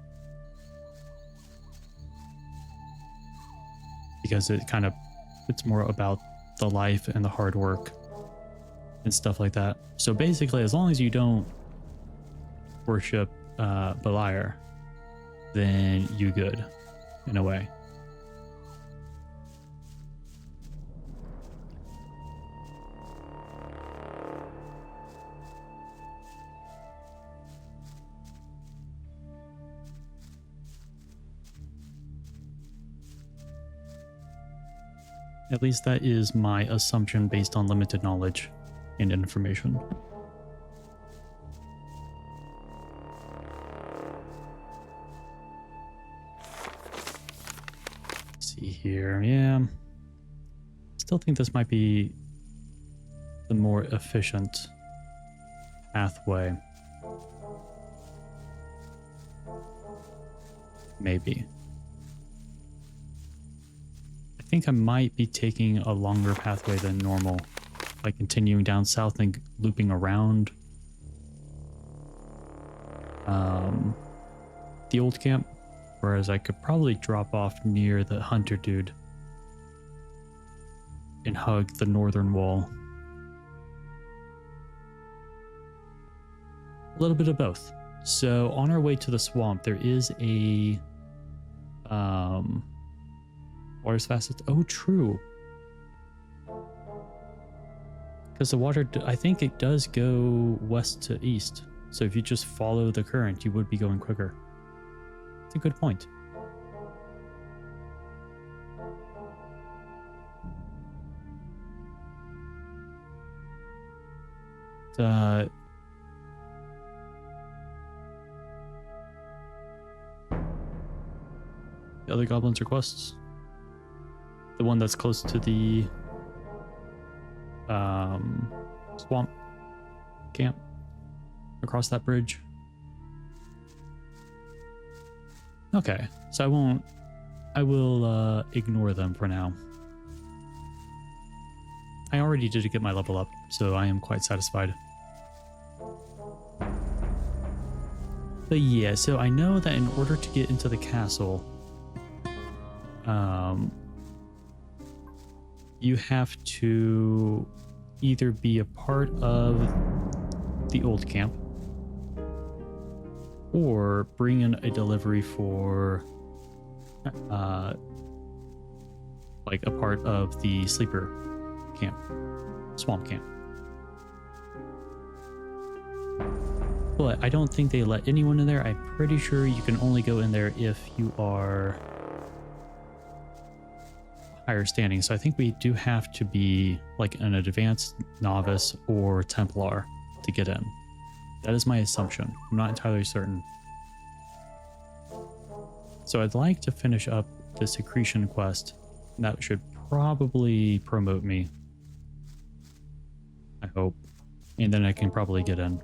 because it's more about the life and the hard work and stuff like that. So basically, as long as you don't worship Beliar, then you good in a way. At least that is my assumption based on limited knowledge and information. Here, yeah. Still think this might be the more efficient pathway. Maybe. I think I might be taking a longer pathway than normal, like continuing down south and looping around the old camp. Whereas I could probably drop off near the hunter dude and hug the northern wall. A little bit of both. So on our way to the swamp, there is a water's fastest. Oh, true. Because the water, I think it does go west to east. So if you just follow the current, you would be going quicker. That's a good point. The other goblin's requests. The one that's close to the swamp camp across that bridge. Okay, so I will ignore them for now. I already did get my level up, so I am quite satisfied. But yeah, so I know that in order to get into the castle, you have to either be a part of the old camp or bring in a delivery for like a part of the sleeper camp, swamp camp. But I don't think they let anyone in there. I'm pretty sure you can only go in there if you are higher standing. So I think we do have to be like an advanced novice or Templar to get in. That is my assumption. I'm not entirely certain. So I'd like to finish up the secretion quest. That should probably promote me, I hope. And then I can probably get in.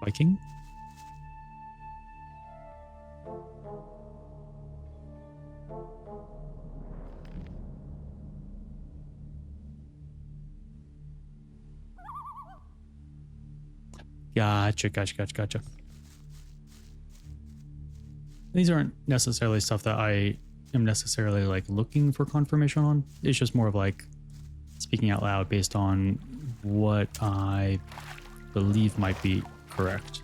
Viking? Gotcha. These aren't necessarily stuff that I am necessarily like looking for confirmation on. It's just more of like speaking out loud based on what I believe might be correct.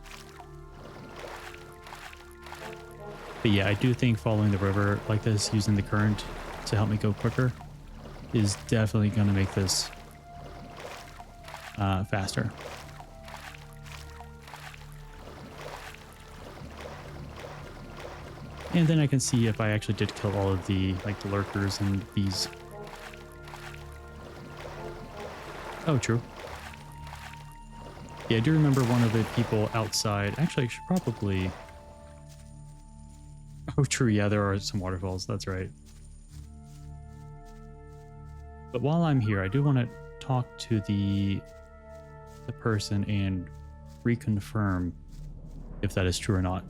But yeah, I do think following the river like this, using the current to help me go quicker, is definitely going to make this faster. And then I can see if I actually did kill all of the like the lurkers and these. Oh, true. Yeah, I do remember one of the people outside. Actually, I should probably... Oh, true. Yeah, there are some waterfalls. That's right. But while I'm here, I do want to talk to the person and reconfirm if that is true or not.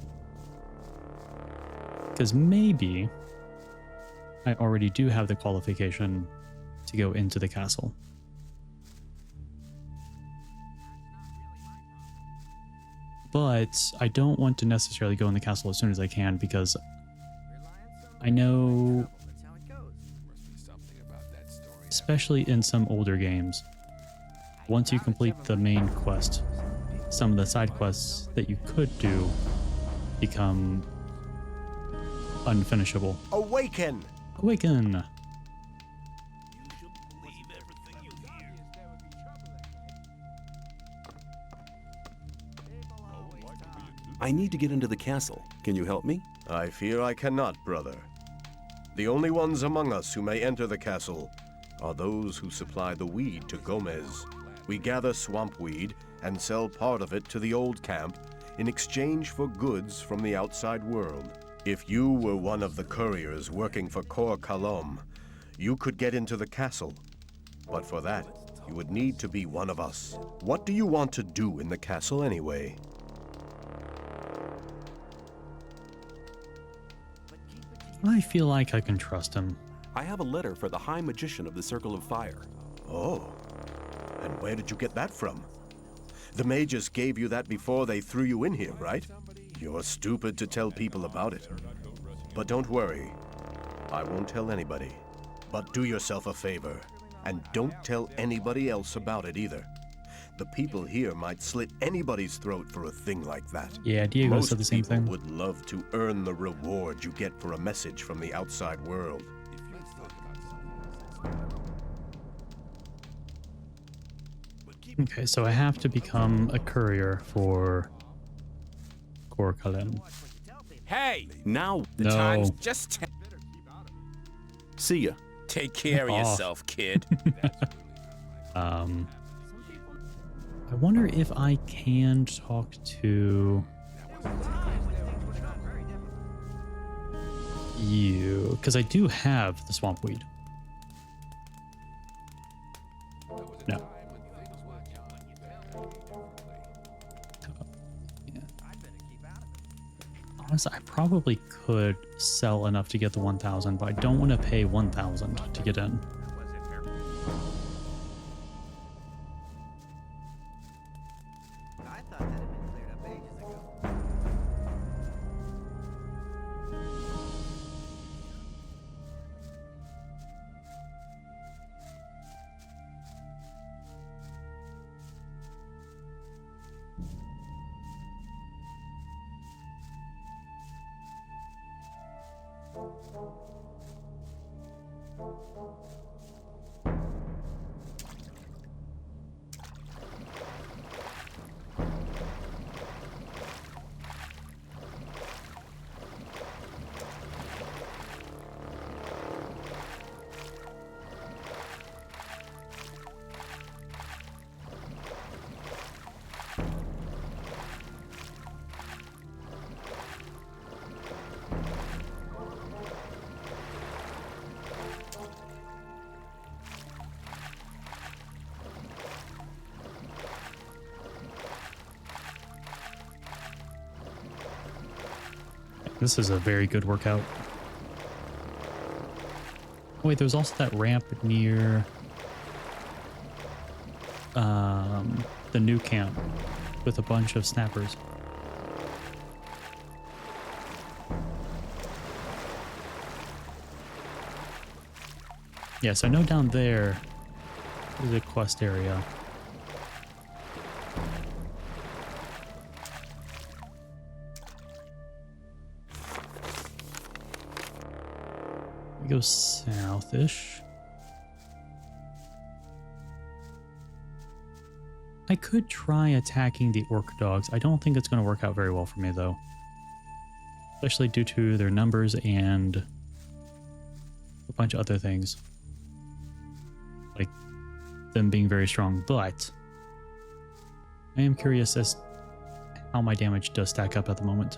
Because maybe I already do have the qualification to go into the castle. But I don't want to necessarily go in the castle as soon as I can, because I know, especially in some older games, once you complete the main quest, some of the side quests that you could do become unfinishable. Awaken! Awaken! I need to get into the castle. Can you help me? I fear I cannot, brother. The only ones among us who may enter the castle are those who supply the weed to Gomez. We gather swamp weed and sell part of it to the old camp in exchange for goods from the outside world. If you were one of the couriers working for Kor Kalom, you could get into the castle. But for that, you would need to be one of us. What do you want to do in the castle anyway? I feel like I can trust him. I have a letter for the High Magician of the Circle of Fire. Oh, and where did you get that from? The mages gave you that before they threw you in here, right? You're stupid to tell people about it. But don't worry, I won't tell anybody. But do yourself a favor, and don't tell anybody else about it either. The people here might slit anybody's throat for a thing like that. Yeah, Diego Most said the same people thing. would love to earn the reward you get for a message from the outside world. Okay, so I have to become a courier for Kor Kalom. Hey, Now, the No. time's just see ya. take care of Off. yourself, kid. I wonder if I can talk to you, because I do have the swamp weed. No. Yeah. Honestly, I probably could sell enough to get the 1,000, but I don't want to pay 1,000 to get in. This is a very good workout. Oh, wait, there's also that ramp near the new camp with a bunch of snappers. Yes, I know down there is a quest area. We go south-ish. I could try attacking the orc dogs. I don't think it's going to work out very well for me, though. Especially due to their numbers and a bunch of other things. Like them being very strong. But I am curious as how my damage does stack up at the moment.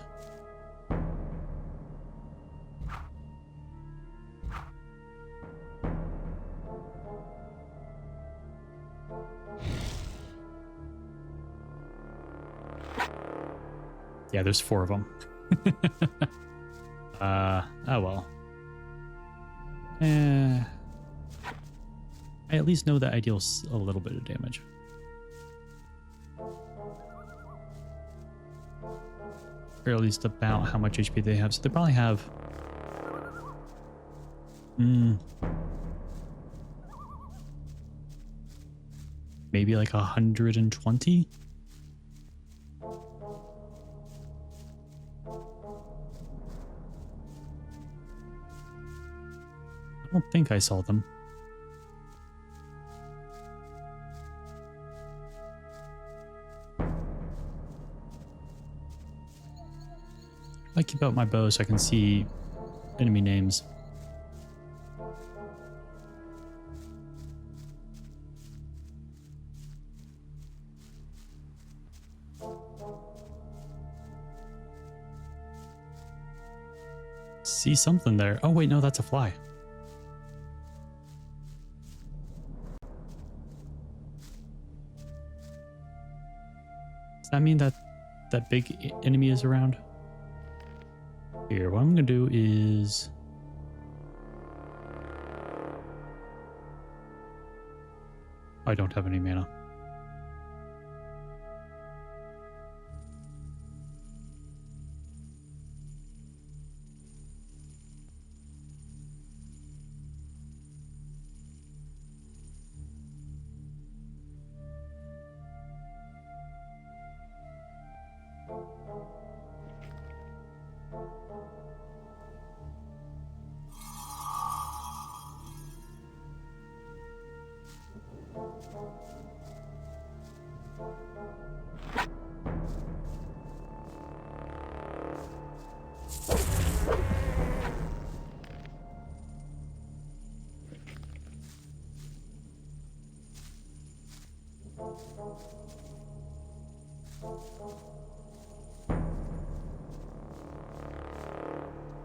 Yeah, there's 4 of them. Oh well. I at least know that I deal a little bit of damage. Or at least about how much HP they have. So they probably have... maybe like 120? I don't think I saw them. I keep out my bow so I can see enemy names. See something there. Oh wait, no, that's a fly. Does that mean that that big enemy is around? Here, what I'm gonna do is... I don't have any mana.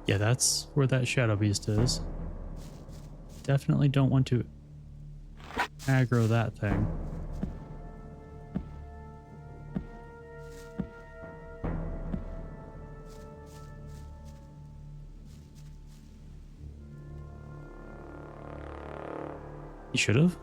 Yeah, that's where that shadow beast is. Definitely don't want to aggro that thing. You should have.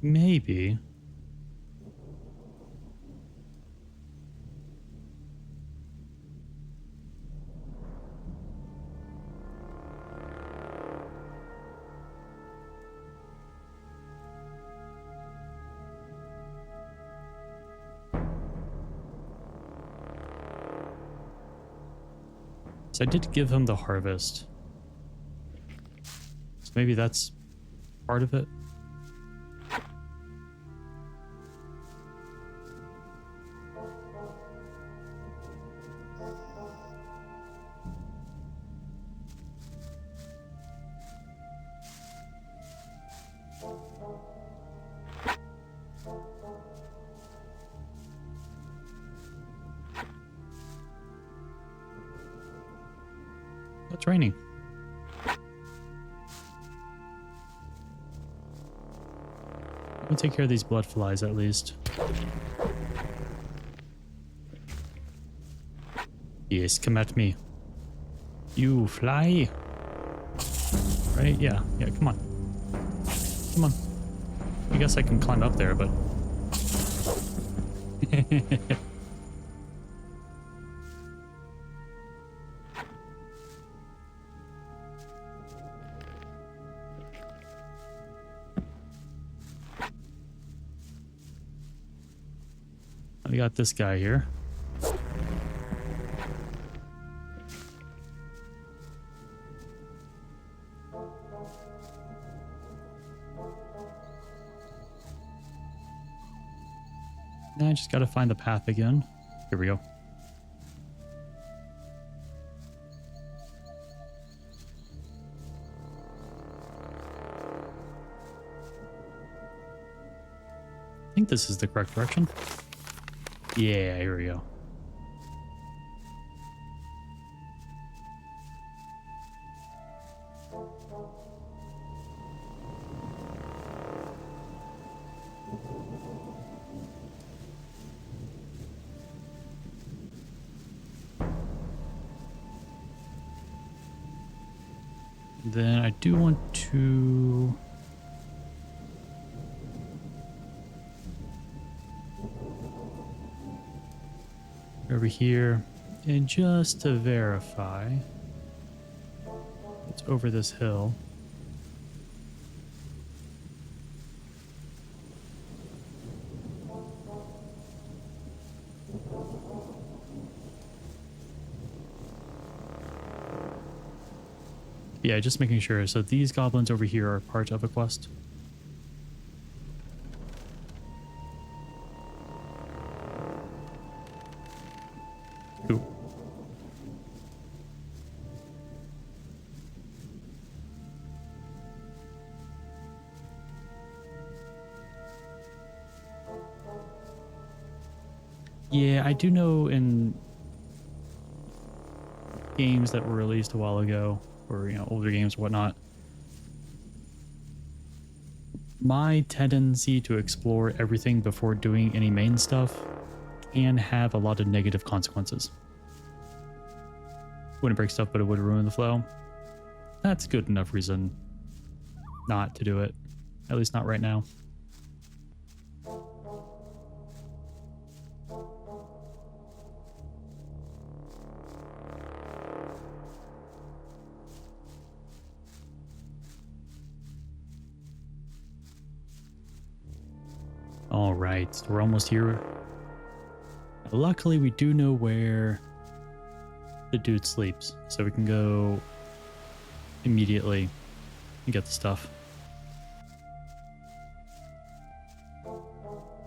Maybe. So I did give him the harvest. So maybe that's part of it. It's raining. Let me take care of these blood flies at least. Yes, come at me. You fly. Right? Yeah. Yeah, come on. Come on. I guess I can climb up there, but... We got this guy here. Now I just gotta find the path again. Here we go. I think this is the correct direction. Yeah, here we go. Then I do want to... over here, and just to verify, it's over this hill. Yeah, just making sure. So these goblins over here are part of a quest. Cool. Yeah, I do know in games that were released a while ago, or older games, whatnot, my tendency to explore everything before doing any main stuff can have a lot of negative consequences. Wouldn't break stuff, but it would ruin the flow. That's good enough reason not to do it, at least not right now. All right, so we're almost here. Luckily, we do know where the dude sleeps, so we can go immediately and get the stuff.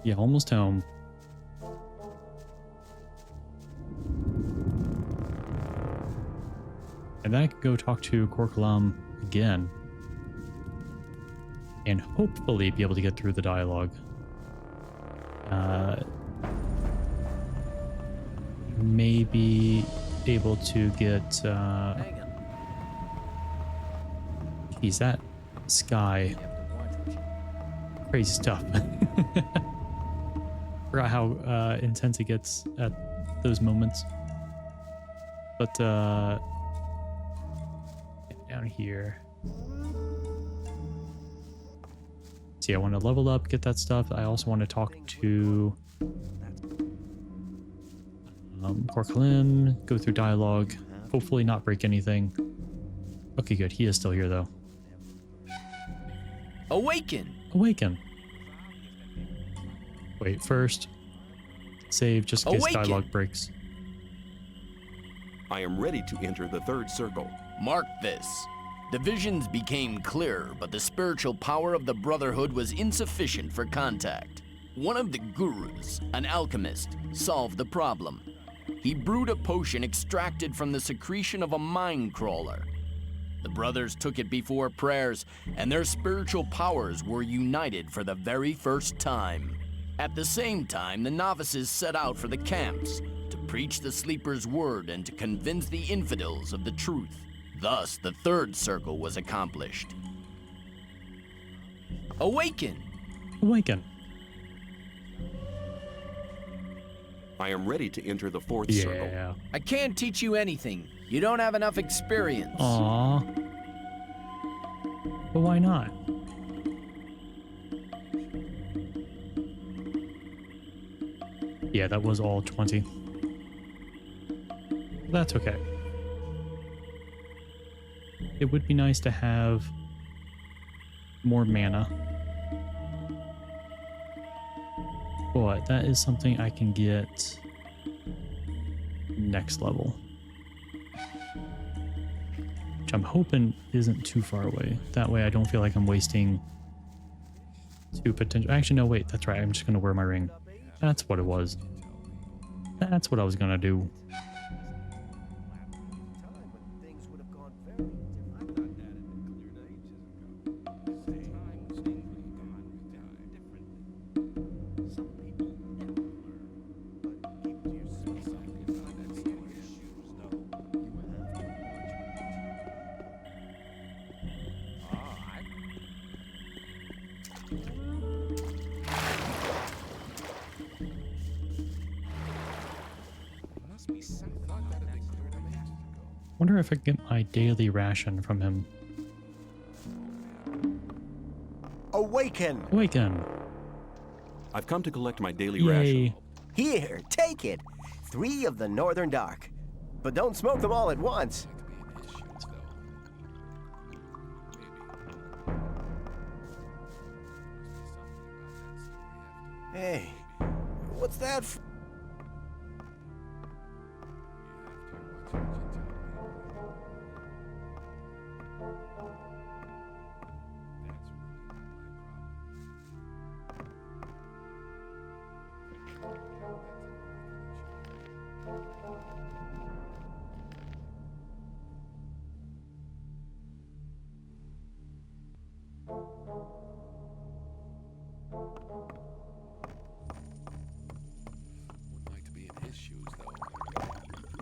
Yeah, almost home. And then I can go talk to Korkalam again. And hopefully be able to get through the dialogue. Maybe able to get... geez, that sky... Crazy stuff. Forgot how intense it gets at those moments. But down here. See, I want to level up, get that stuff. I also want to talk to Korkalim, go through dialogue, hopefully not break anything. Okay, good. He is still here though. Awaken! Awaken. Wait, first save just in case Awaken. dialogue breaks. I am ready to enter the third circle. Mark this. The visions became clearer, but the spiritual power of the Brotherhood was insufficient for contact. One of the gurus, an alchemist, solved the problem. He brewed a potion extracted from the secretion of a mind crawler. The brothers took it before prayers, and their spiritual powers were united for the very first time. At the same time, the novices set out for the camps to preach the sleeper's word and to convince the infidels of the truth. Thus, the third circle was accomplished. Awaken! Awaken. I am ready to enter the fourth circle. Yeah. I can't teach you anything. You don't have enough experience. Aww. But why not? Yeah, that was all 20. That's okay. It would be nice to have more mana. But that is something I can get next level. Which I'm hoping isn't too far away. That way I don't feel like I'm wasting two potential... Actually, no, wait. That's right. I'm just going to wear my ring. That's what it was. That's what I was going to do. Wonder if I can get my daily ration from him. Awaken! Awaken! I've come to collect my daily Yay. ration. Here, take it. 3 of the Northern Dark. But don't smoke them all at once. Hey, what's that for?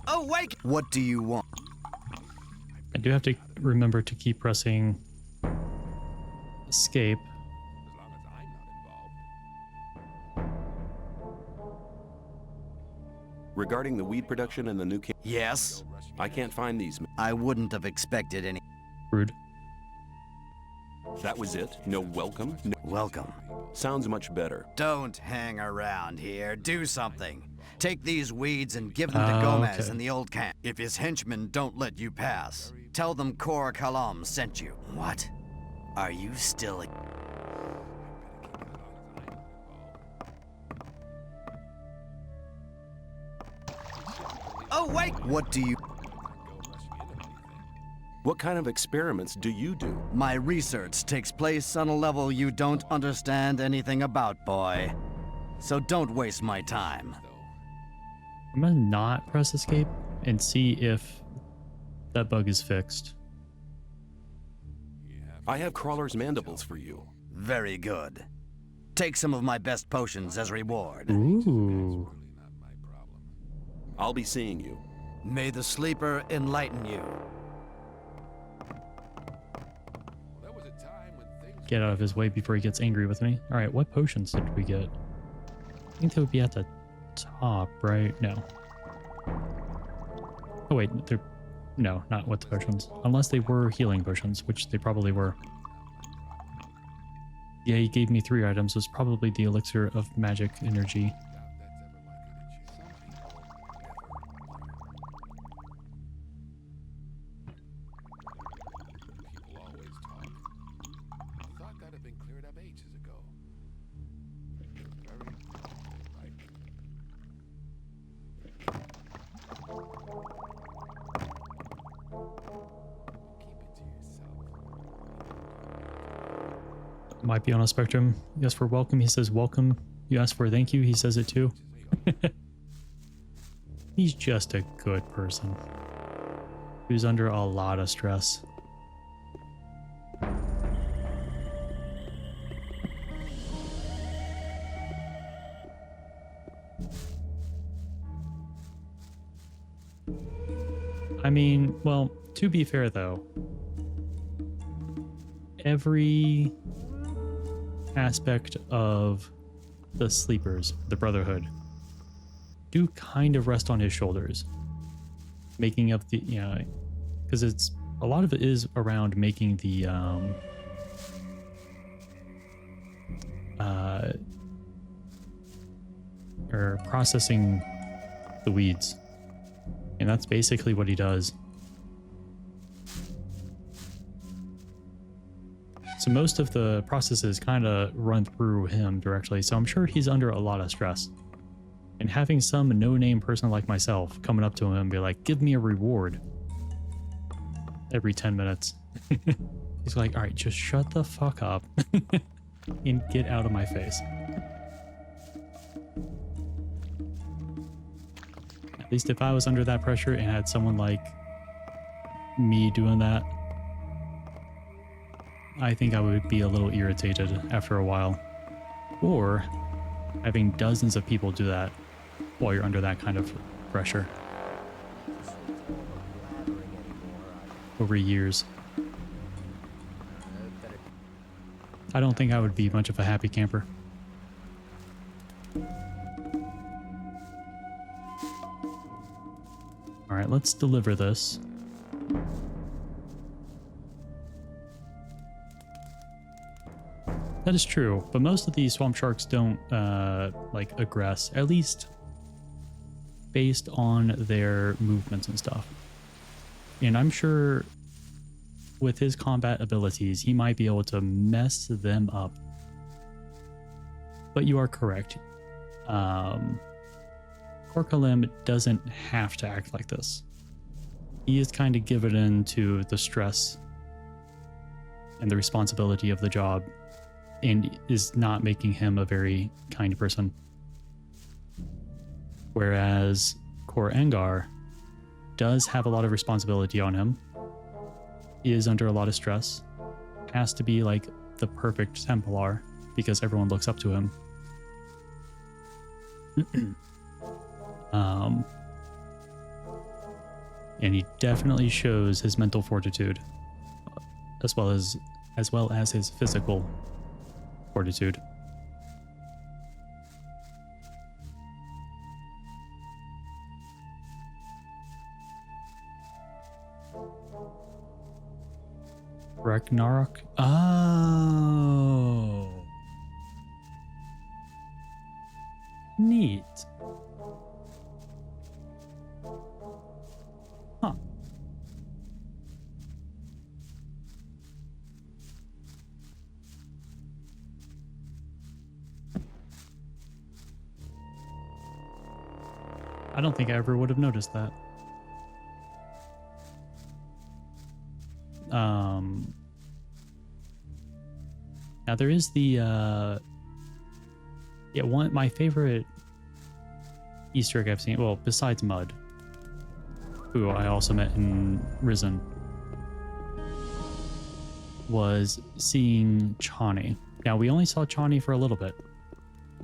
Awake! What do you want? I do have to remember to keep pressing escape. Regarding the weed production and the new camp, Yes? I can't find these. I wouldn't have expected any. Rude. That was it? No welcome? No. Welcome. Sounds much better. Don't hang around here. Do something. Take these weeds and give them to Oh, Gomez okay. in the old camp. If his henchmen don't let you pass, tell them Kor Kalam sent you. What? Are you still... Awake! What do you... What kind of experiments do you do? My research takes place on a level you don't understand anything about, boy. So don't waste my time. I'm gonna not press escape and see if that bug is fixed. I have Crawler's mandibles for you. Very good. Take some of my best potions as reward. Ooh. I'll be seeing you. May the sleeper enlighten you. Get out of his way before he gets angry with me. All right, what potions did we get? I think they would be at the top, right? No. Oh wait, they're no, not with the potions. Unless they were healing potions, which they probably were. Yeah, he gave me 3 items. It was probably the elixir of magic energy. Might be on a spectrum. You ask for welcome, he says welcome. You ask for thank you, he says it too. He's just a good person who's under a lot of stress. I mean, well, to be fair though, every aspect of the sleepers, the Brotherhood, do kind of rest on his shoulders, making up the, you know, because it's a lot of it is around making the or processing the weeds, and that's basically what he does. So most of the processes kind of run through him directly, so I'm sure he's under a lot of stress. And having some no-name person like myself coming up to him and be like, give me a reward every 10 minutes. He's like, all right, just shut the fuck up and get out of my face. At least if I was under that pressure and had someone like me doing that, I think I would be a little irritated after a while. Or having dozens of people do that while you're under that kind of pressure over years. I don't think I would be much of a happy camper. All right, let's deliver this. That is true, but most of these swamp sharks don't like aggress, at least based on their movements and stuff. And I'm sure with his combat abilities, he might be able to mess them up. But you are correct. Korkalim doesn't have to act like this. He is kind of given into the stress and the responsibility of the job, and is not making him a very kind person. Whereas Kor Engar does have a lot of responsibility on him, is under a lot of stress, has to be like the perfect Templar because everyone looks up to him. And he definitely shows his mental fortitude as well as his physical fortitude. Ragnarok? Oh. Neat. Huh. I don't think I ever would have noticed that. Now there is the my favorite Easter egg I've seen, well, besides Mud, who I also met in Risen, was seeing Chani. Now we only saw Chani for a little bit.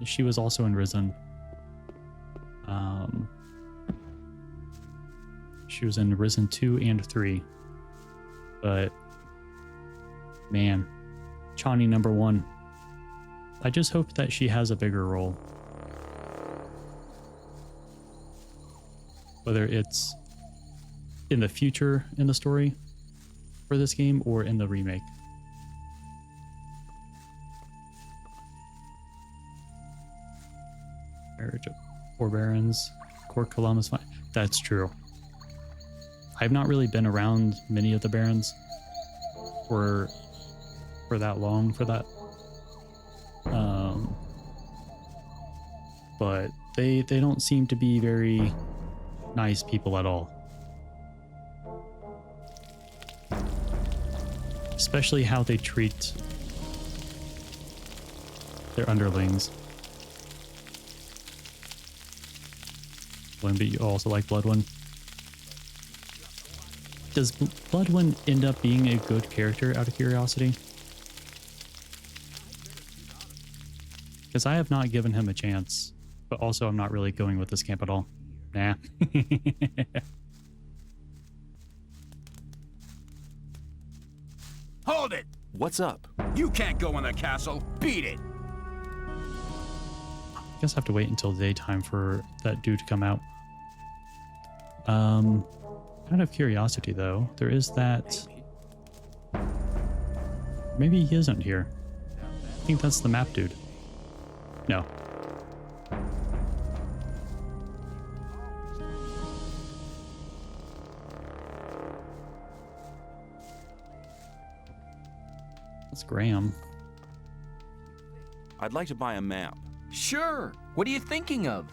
She was also in Risen. She was in Risen 2 and 3. But man, Chani #1. I just hope that she has a bigger role. Whether it's in the future in the story for this game or in the remake. Marriage of Four Barons, Court Colum is fine. That's true. I've not really been around many of the barons for that long for that. But they don't seem to be very nice people at all. Especially how they treat their underlings. But you also like Bloodwind. Does Bloodwind end up being a good character out of curiosity? Because I have not given him a chance, but also I'm not really going with this camp at all. Nah. Hold it! What's up? You can't go in the castle. Beat it! I guess I have to wait until daytime for that dude to come out. Out of curiosity though, there is that... Maybe he isn't here. I think that's the map dude. No. That's Graham. I'd like to buy a map. Sure. What are you thinking of?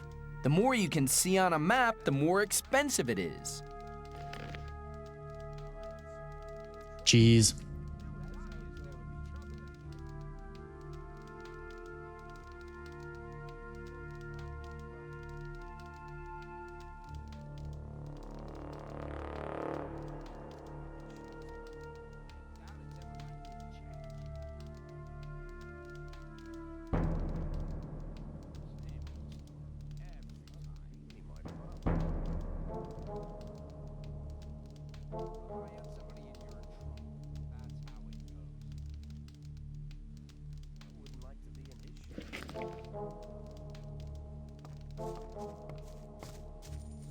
The more you can see on a map, the more expensive it is. Jeez.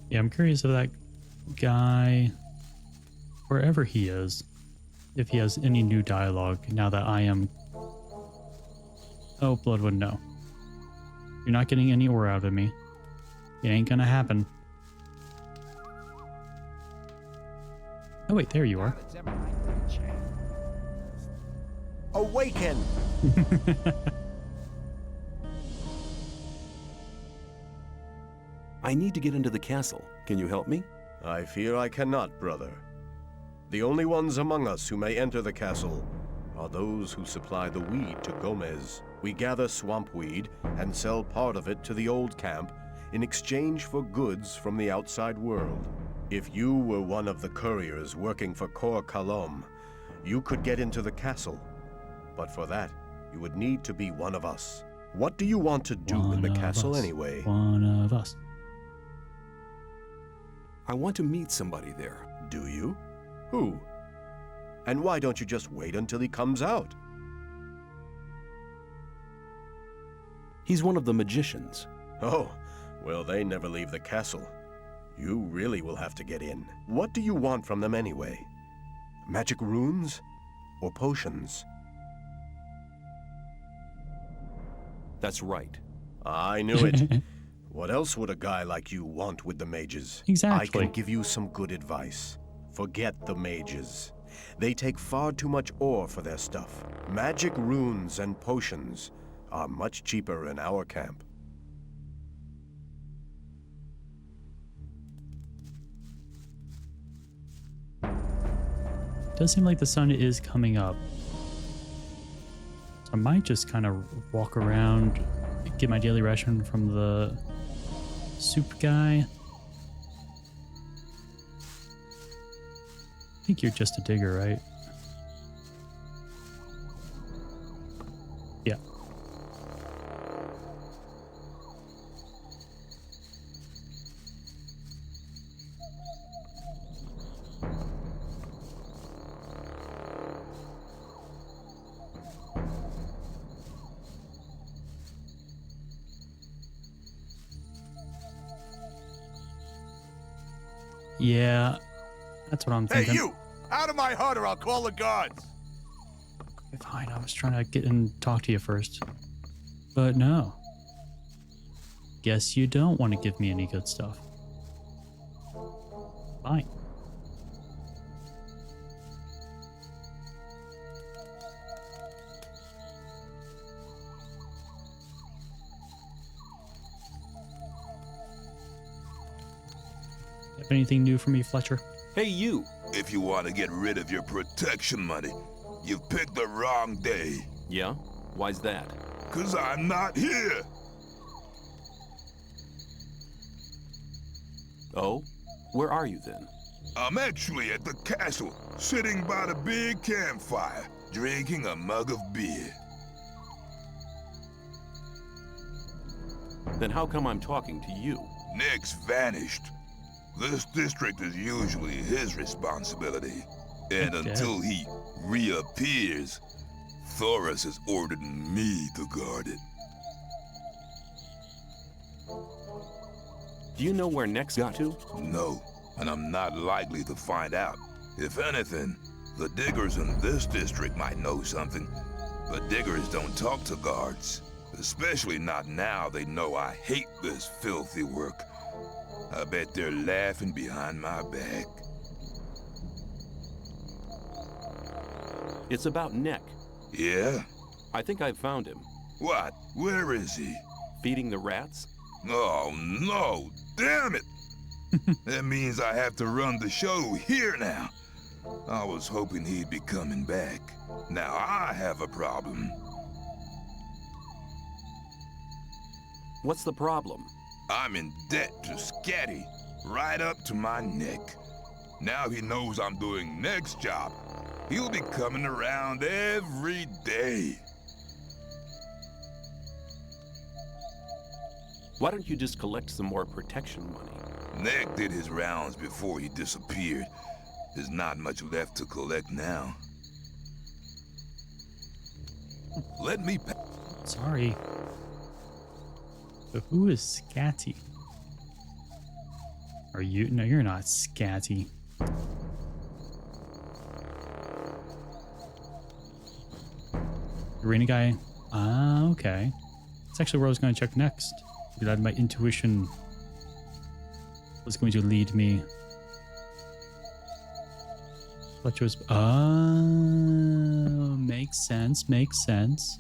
Yeah, I'm curious if that guy, wherever he is, if he has any new dialogue now that I am... Oh, Bloodwood, no. You're not getting any ore out of me. It ain't gonna happen. Oh wait, there you are. Awaken! I need to get into the castle. Can you help me? I fear I cannot, brother. The only ones among us who may enter the castle are those who supply the weed to Gomez. We gather swamp weed and sell part of it to the old camp in exchange for goods from the outside world. If you were one of the couriers working for Court Colum, you could get into the castle. But for that, you would need to be one of us. What do you want to do in the castle anyway? One of us. I want to meet somebody there. Do you? Who? And why don't you just wait until he comes out? He's one of the magicians. Oh, well, they never leave the castle. You really will have to get in. What do you want from them anyway? Magic runes? Or potions? That's right. I knew it. What else would a guy like you want with the mages? Exactly. I can give you some good advice. Forget the mages. They take far too much ore for their stuff. Magic runes and potions are much cheaper in our camp. Does seem like the sun is coming up. I might just kind of walk around, get my daily ration from the soup guy. I think you're just a digger, right? Yeah. Yeah, that's what I'm thinking. Hey, you! Out of my hut or I'll call the guards! Okay, fine, I was trying to get and talk to you first. But no. Guess you don't want to give me any good stuff. Fine. Have anything new for me, Fletcher? Hey, you! If you want to get rid of your protection money, you've picked the wrong day. Yeah? Why's that? 'Cause I'm not here! Oh? Where are you then? I'm actually at the castle, sitting by the big campfire, drinking a mug of beer. Then how come I'm talking to you? Nick's vanished. This district is usually his responsibility. And Okay. until he reappears, Thoris has ordered me to guard it. Do you know where Nex got to? No, and I'm not likely to find out. If anything, the diggers in this district might know something, but diggers don't talk to guards. Especially not now they know I hate this filthy work. I bet they're laughing behind my back. It's about Neck. Yeah? I think I've found him. What? Where is he? Feeding the rats? Oh no, damn it! That means I have to run the show here now. I was hoping he'd be coming back. Now I have a problem. What's the problem? I'm in debt to Scatty, right up to my neck. Now he knows I'm doing Neck's job. He'll be coming around every day. Why don't you just collect some more protection money? Neck did his rounds before he disappeared. There's not much left to collect now. Let me Sorry. So who is Scatty? Are you? No, you're not Scatty. Arena guy? Ah, okay. That's actually where I was going to check next. Glad my intuition was going to lead me. Fletcher's. Oh, makes sense. Makes sense.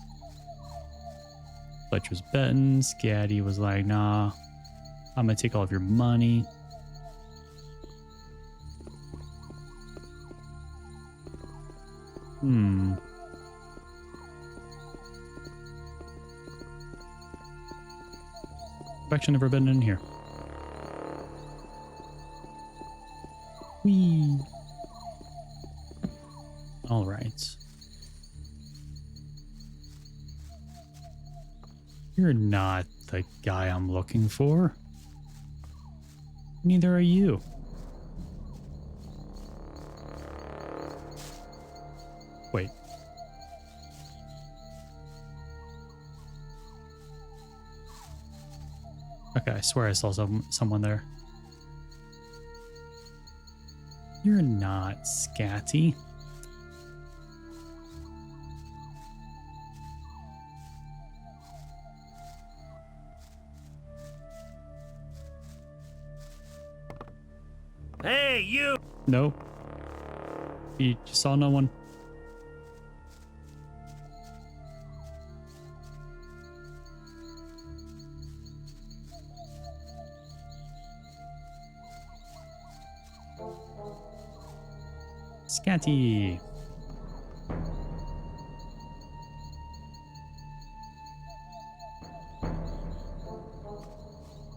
Fletcher's betting. Scatty was like, nah, I'm gonna take all of your money. I've actually never been in here. Whee! All right. You're not the guy I'm looking for. Neither are you. Wait. Okay, I swear I saw someone there. You're not Scatty. Hey, you! No. You saw no one? Scatty.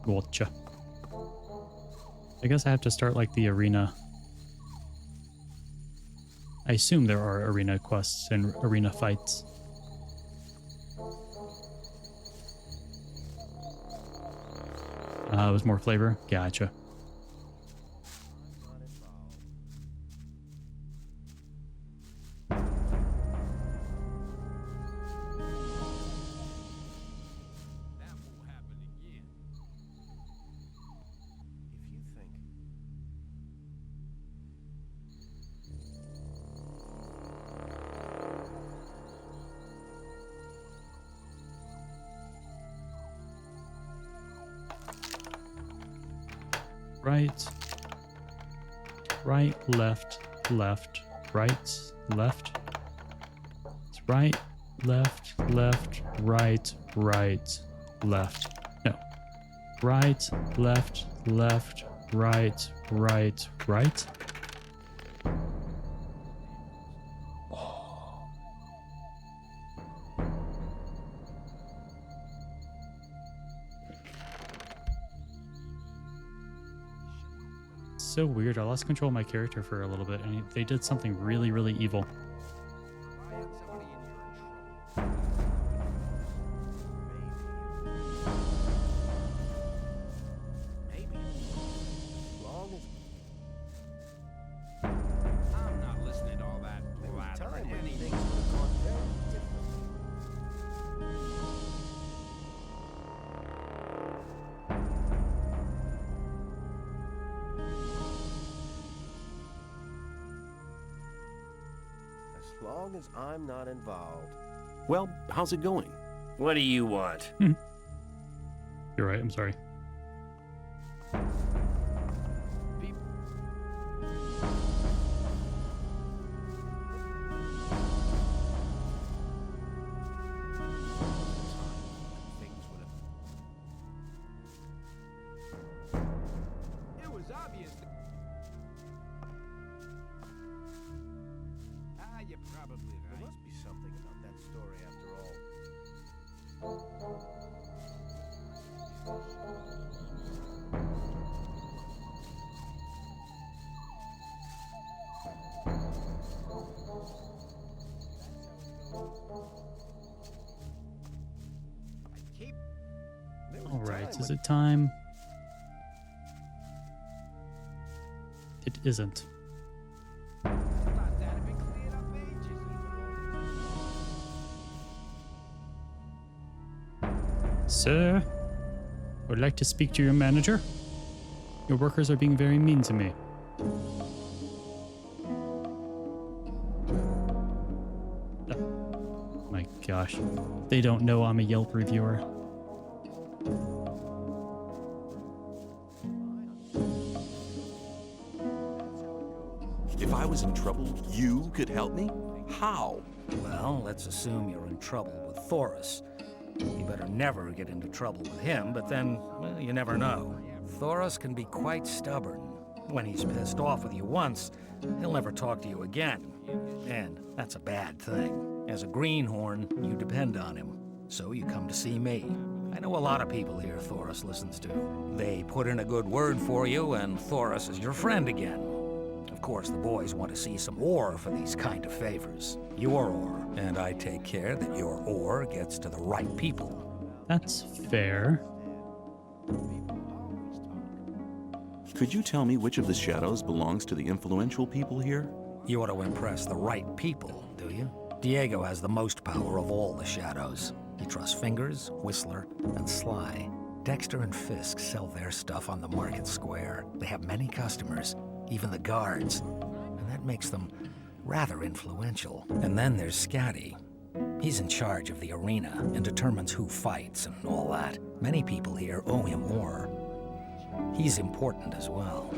Gotcha. I guess I have to start like the arena. I assume there are arena quests and arena fights. It was more flavor? Gotcha. Right, left, left, right, left. It's right, left, left, right, right, left. No. Right, left, left, right, right, right. So weird. I lost control of my character for a little bit, and they did something really, really evil. I'm not listening to all that blather anymore. As long as I'm not involved. Well, how's it going? What do you want? You're right. I'm sorry. It was obvious. You're probably There right. must be something about that story after all. All right. Is it time? It isn't. Thought that had been cleared up ages ago. Sir, I would like to speak to your manager. Your workers are being very mean to me. Oh, my gosh. They don't know I'm a Yelp reviewer. If I was in trouble, you could help me? How? Well, let's assume you're in trouble with Thoris. You better never get into trouble with him, but then, well, you never know. Thoris can be quite stubborn. When he's pissed off with you once, he'll never talk to you again. And that's a bad thing. As a greenhorn, you depend on him. So you come to see me. I know a lot of people here Thoris listens to. They put in a good word for you, and Thoris is your friend again. Of course, the boys want to see some ore for these kind of favors. Your ore. And I take care that your ore gets to the right people. That's fair. Could you tell me which of the shadows belongs to the influential people here? You ought to impress the right people, do you? Diego has the most power of all the shadows. He trusts Fingers, Whistler, and Sly. Dexter and Fisk sell their stuff on the market square. They have many customers, even the guards, and that makes them rather influential. And then there's Scatty. He's in charge of the arena and determines who fights and all that. Many people here owe him more. He's important as well.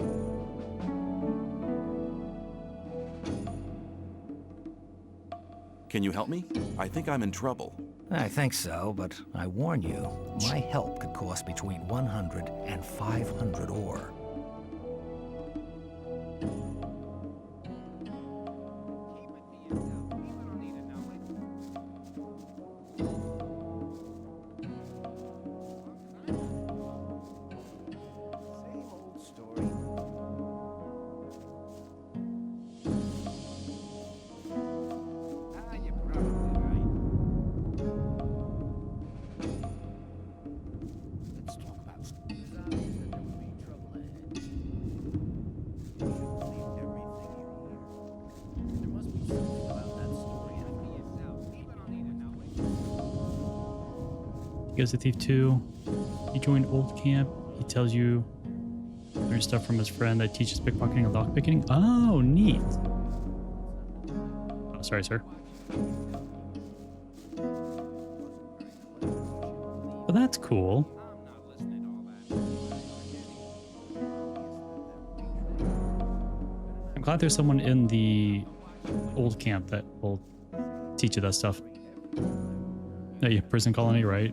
Can you help me? I think I'm in trouble. I think so, but I warn you, my help could cost between 100 and 500 ore. He goes to Thief 2. He joined Old Camp. He tells you learn stuff from his friend that teaches pickpocketing and lockpicking. Oh, neat. Oh, sorry, sir. Well, that's cool. I'm glad there's someone in the Old Camp that will teach you that stuff. Yeah, prison colony, right?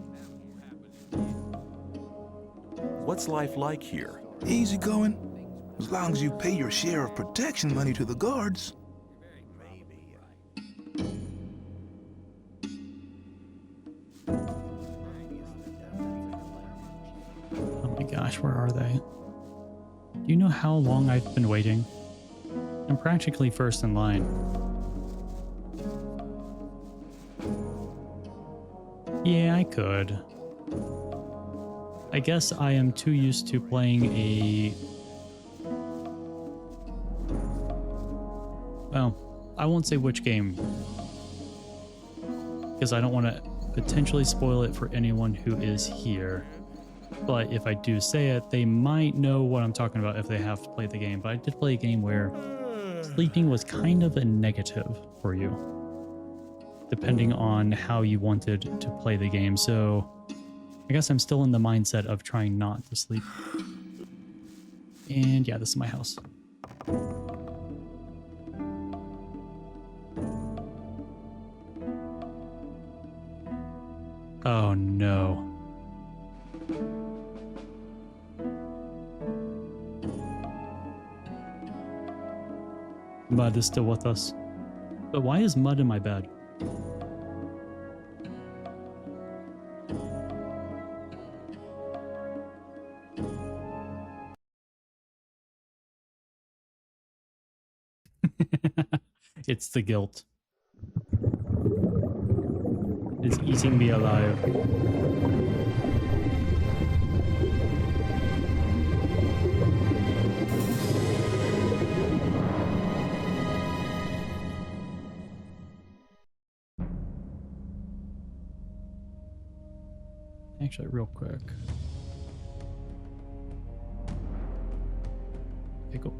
What's life like here? Easy going, as long as you pay your share of protection money to the guards. Oh my gosh, where are they? Do you know how long I've been waiting? I'm practically first in line. Yeah, I could. I guess I am too used to playing a... Well, I won't say which game, because I don't want to potentially spoil it for anyone who is here. But if I do say it, they might know what I'm talking about if they have played the game. But I did play a game where sleeping was kind of a negative for you, depending on how you wanted to play the game. So I guess I'm still in the mindset of trying not to sleep. And yeah, this is my house. Oh no. Mud is still with us. But why is mud in my bed? It's the guilt. It's eating me alive. Actually, real quick. Okay, cool.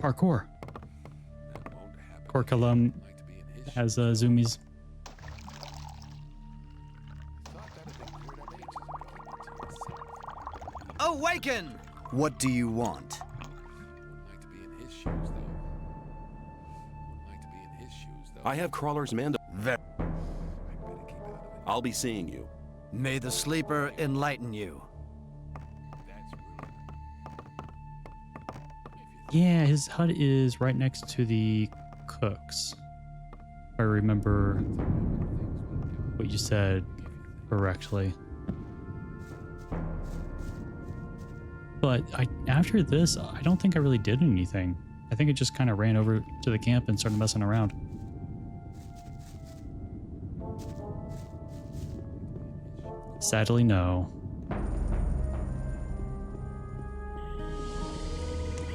Parkour. Curriculum has zoomies. Awaken! What do you want? I have Crawler's Mando. I'll be seeing you. May the sleeper enlighten you. Yeah, his hut is right next to the cook's. If I remember what you said correctly. But after this, I don't think I really did anything. I think I just kind of ran over to the camp and started messing around. Sadly, no.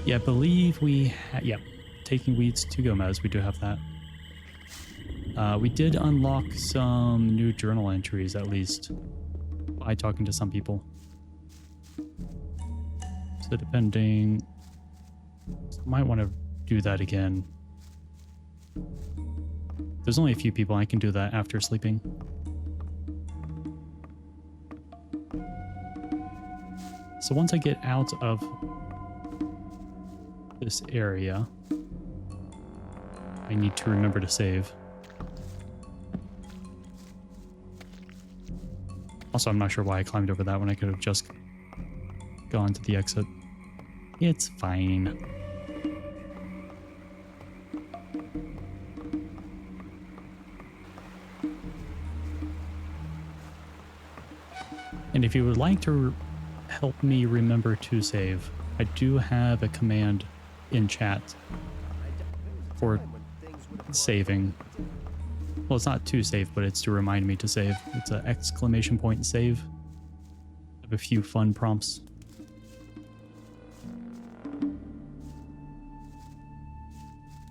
Yeah, I believe we yep, taking weeds to Gomez, we do have that. We did unlock some new journal entries, at least, by talking to some people. So depending, might want to do that again. There's only a few people, I can do that after sleeping. So once I get out of this area, I need to remember to save. Also, I'm not sure why I climbed over that when I could have just gone to the exit. It's fine. And if you would like to help me remember to save, I do have a command in chat for saving. Well, it's not to save, but it's to remind me to save. It's an exclamation point save. have a few fun prompts.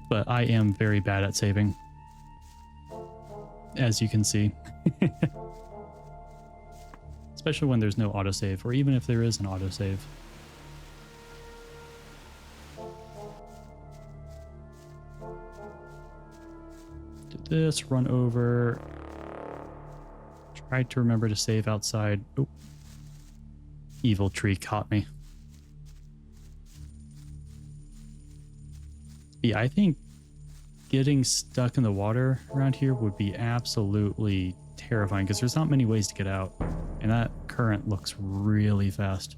But I am very bad at saving, as you can see. Especially when there's no autosave, or even if there is an autosave. Did this, run over. Tried to remember to save outside. Oh. Evil tree caught me. Yeah, I think getting stuck in the water around here would be absolutely terrifying because there's not many ways to get out. And that current looks really fast.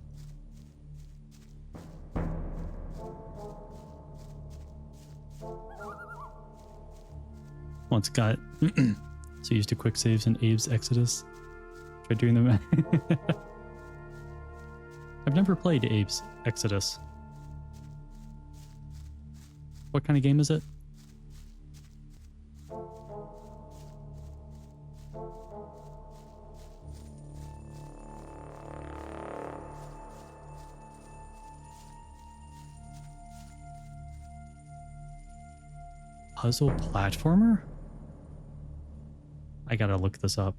Once got so used to quick saves in Abe's Exodus. Try doing them. I've never played Abe's Exodus. What kind of game is it? Puzzle platformer? I gotta look this up.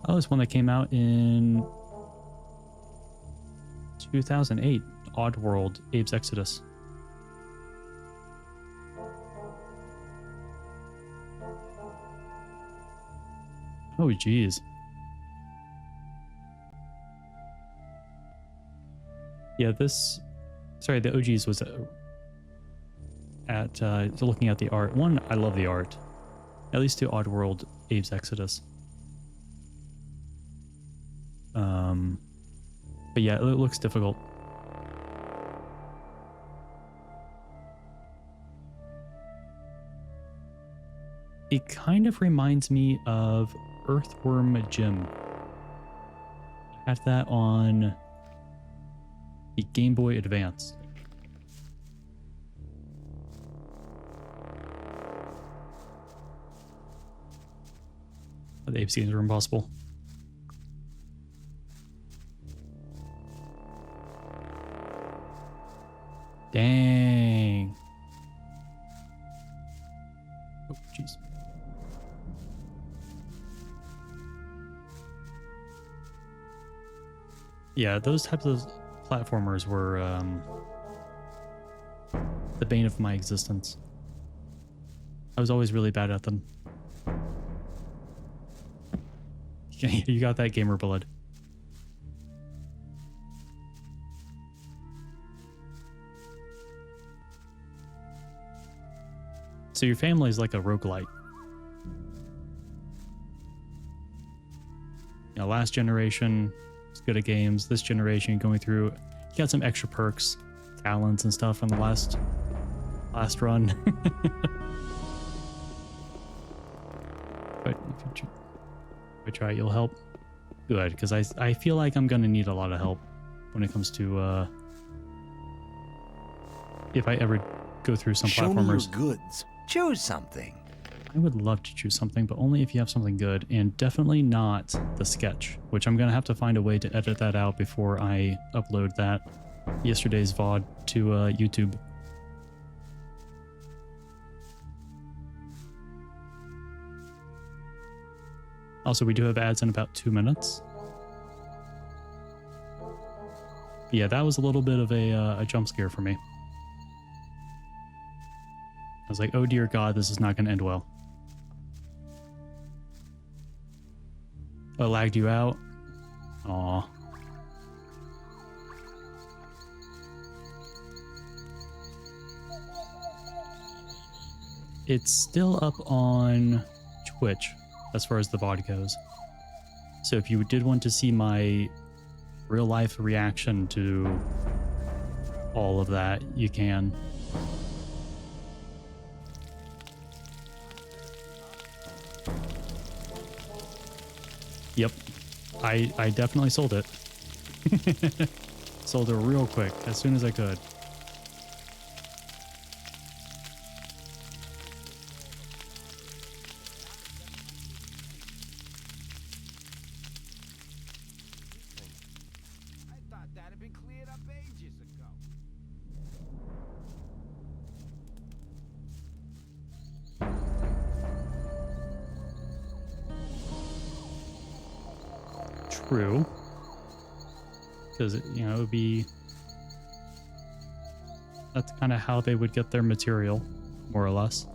Oh, it's one that came out in 2008. Oddworld, Abe's Exodus. Oh, geez. Yeah, this... Sorry, the OGs was looking at the art. One, I love the art. At least to Oddworld, Abe's Exodus. But yeah, it looks difficult. It kind of reminds me of Earthworm Jim. I had that on the Game Boy Advance. The Ape games are impossible. Dang. Oh, jeez. Yeah, those types of platformers were the bane of my existence. I was always really bad at them. You got that, gamer blood. So your family is like a roguelite. You know, last generation was good at games. This generation going through, you got some extra perks, talents and stuff from the last run. But if I try it, you'll help. Good, because I feel like I'm gonna need a lot of help when it comes to if I ever go through some platformers. Show me your goods. Choose something. I would love to choose something, but only if you have something good, and definitely not the sketch, which I'm gonna have to find a way to edit that out before I upload that yesterday's VOD to YouTube. Also, we do have ads in about 2 minutes. But yeah, that was a little bit of a jump scare for me. I was like, oh dear God, this is not going to end well. Oh, lagged you out? Aw. It's still up on Twitch as far as the VOD goes. So if you did want to see my real life reaction to all of that, you can. Yep. I definitely sold it. Sold it real quick, as soon as I could. I thought that had been cleared up ages ago. True. Because, you know, it would be... That's kind of how they would get their material, more or less.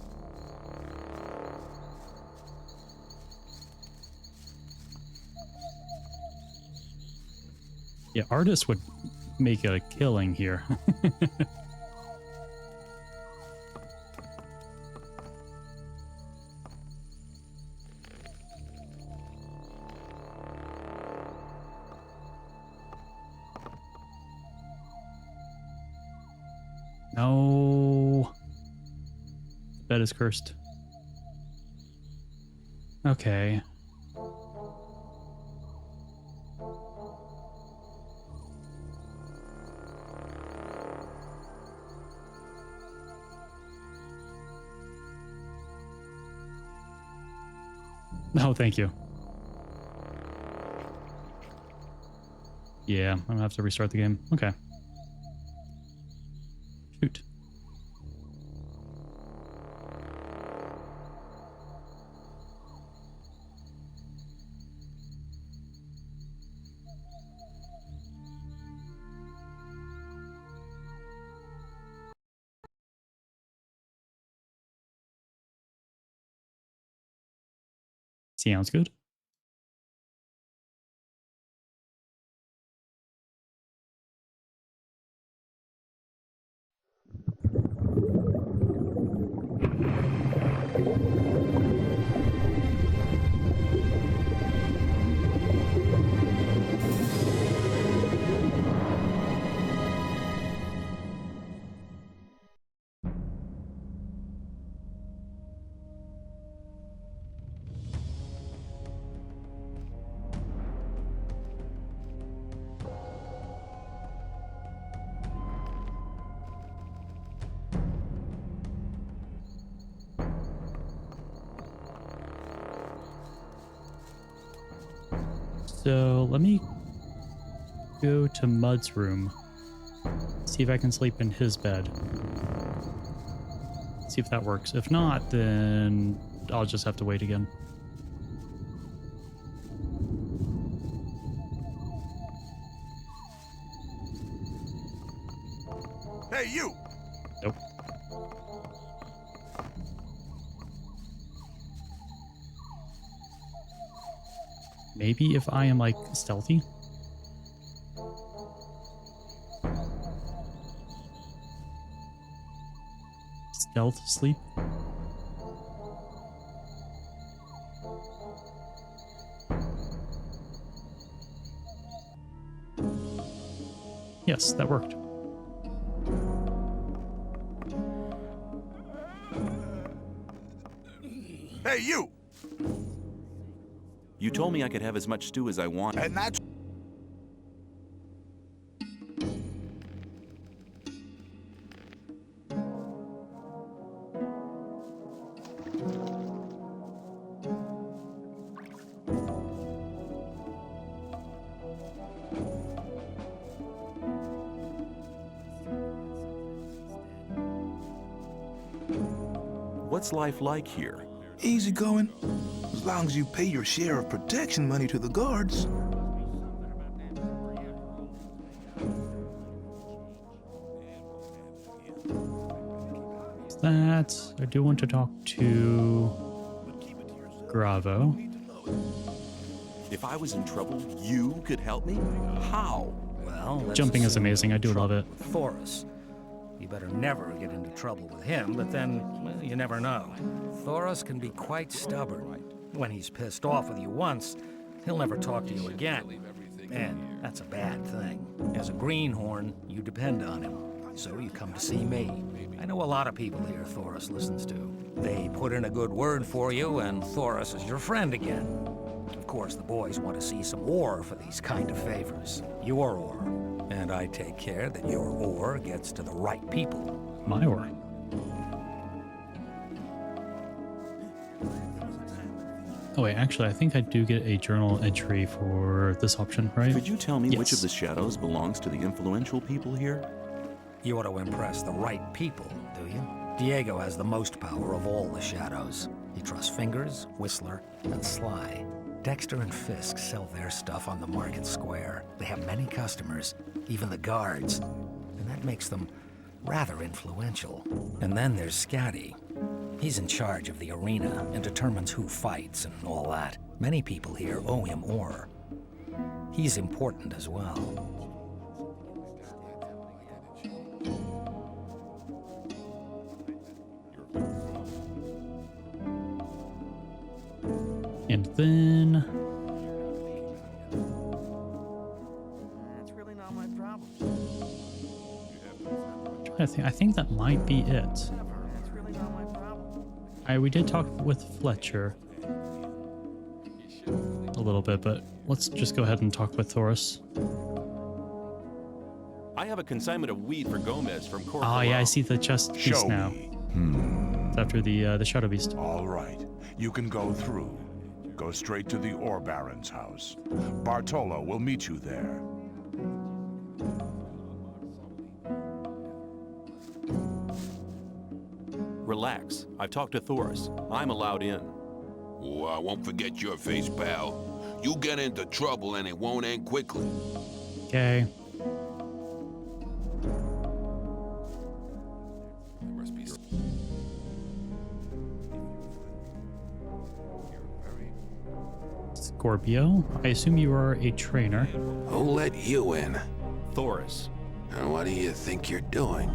Yeah, artists would make a killing here. No. The bed is cursed. Okay. No, thank you. Yeah, I'm gonna have to restart the game. Okay. Shoot. Sounds good. So let me go to Mud's room. See if I can sleep in his bed. See if that works. If not, then I'll just have to wait again. Hey, you! Nope. Maybe if I am, like, stealthy? Stealth sleep? Yes, that worked. Hey, you! You told me I could have as much stew as I want. And that's... What's life like here? Easy going. As long as you pay your share of protection money to the guards. That I do want to talk to Gravo. If I was in trouble, you could help me? How? Well, let's Jumping is assume amazing. you're I in do love trouble it. with Thoris. You better never get into trouble with him, but then, well, you never know. Thoris can be quite stubborn. When he's pissed off with you once, he'll never talk to you again. And that's a bad thing. As a greenhorn, you depend on him. So you come to see me. I know a lot of people here Thoris listens to. They put in a good word for you, and Thoris is your friend again. Of course, the boys want to see some ore for these kind of favors. Your ore. And I take care that your ore gets to the right people. My ore. Oh wait, actually, I think I do get a journal entry for this option, right? Could you tell me which of Yes. the shadows belongs to the influential people here? You want to impress the right people, do you? Diego has the most power of all the shadows. He trusts Fingers, Whistler, and Sly. Dexter and Fisk sell their stuff on the market square. They have many customers, even the guards. And that makes them rather influential. And then there's Scatty. He's in charge of the arena and determines who fights and all that. Many people here owe him ore. He's important as well. And then That's really not my problem. I think that might be it. That's really not my problem. We did talk with Fletcher a little bit, but let's just go ahead and talk with Thoris. I have a consignment of weed for Gomez from Corporal. Oh yeah, I see the chest piece now. It's after the Shadow Beast. All right, you can go through. Go straight to the Ore Baron's house. Bartolo will meet you there. Relax. I've talked to Thoris. I'm allowed in. Oh, I won't forget your face, pal. You get into trouble and it won't end quickly. Okay. There must be Scorpio, I assume you are a trainer. Who let you in? Thoris. And what do you think you're doing?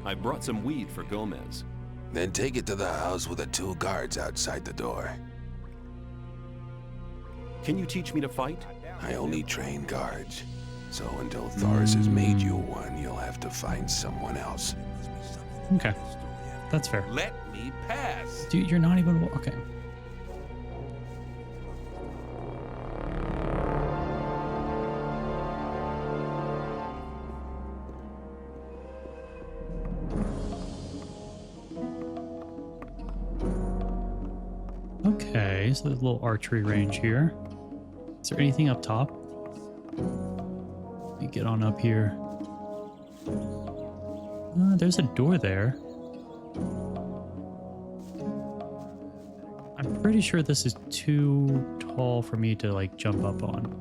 I brought some weed for Gomez. Then take it to the house with the 2 guards outside the door. Can you teach me to fight? I only train guards. So until Thoris has made you one, you'll have to find someone else. Okay, that's fair. Let me pass. Dude, you're not even okay. Okay, so there's a little archery range here. Is there anything up top? Let me get on up here. There's a door there. I'm pretty sure this is too tall for me to like jump up on.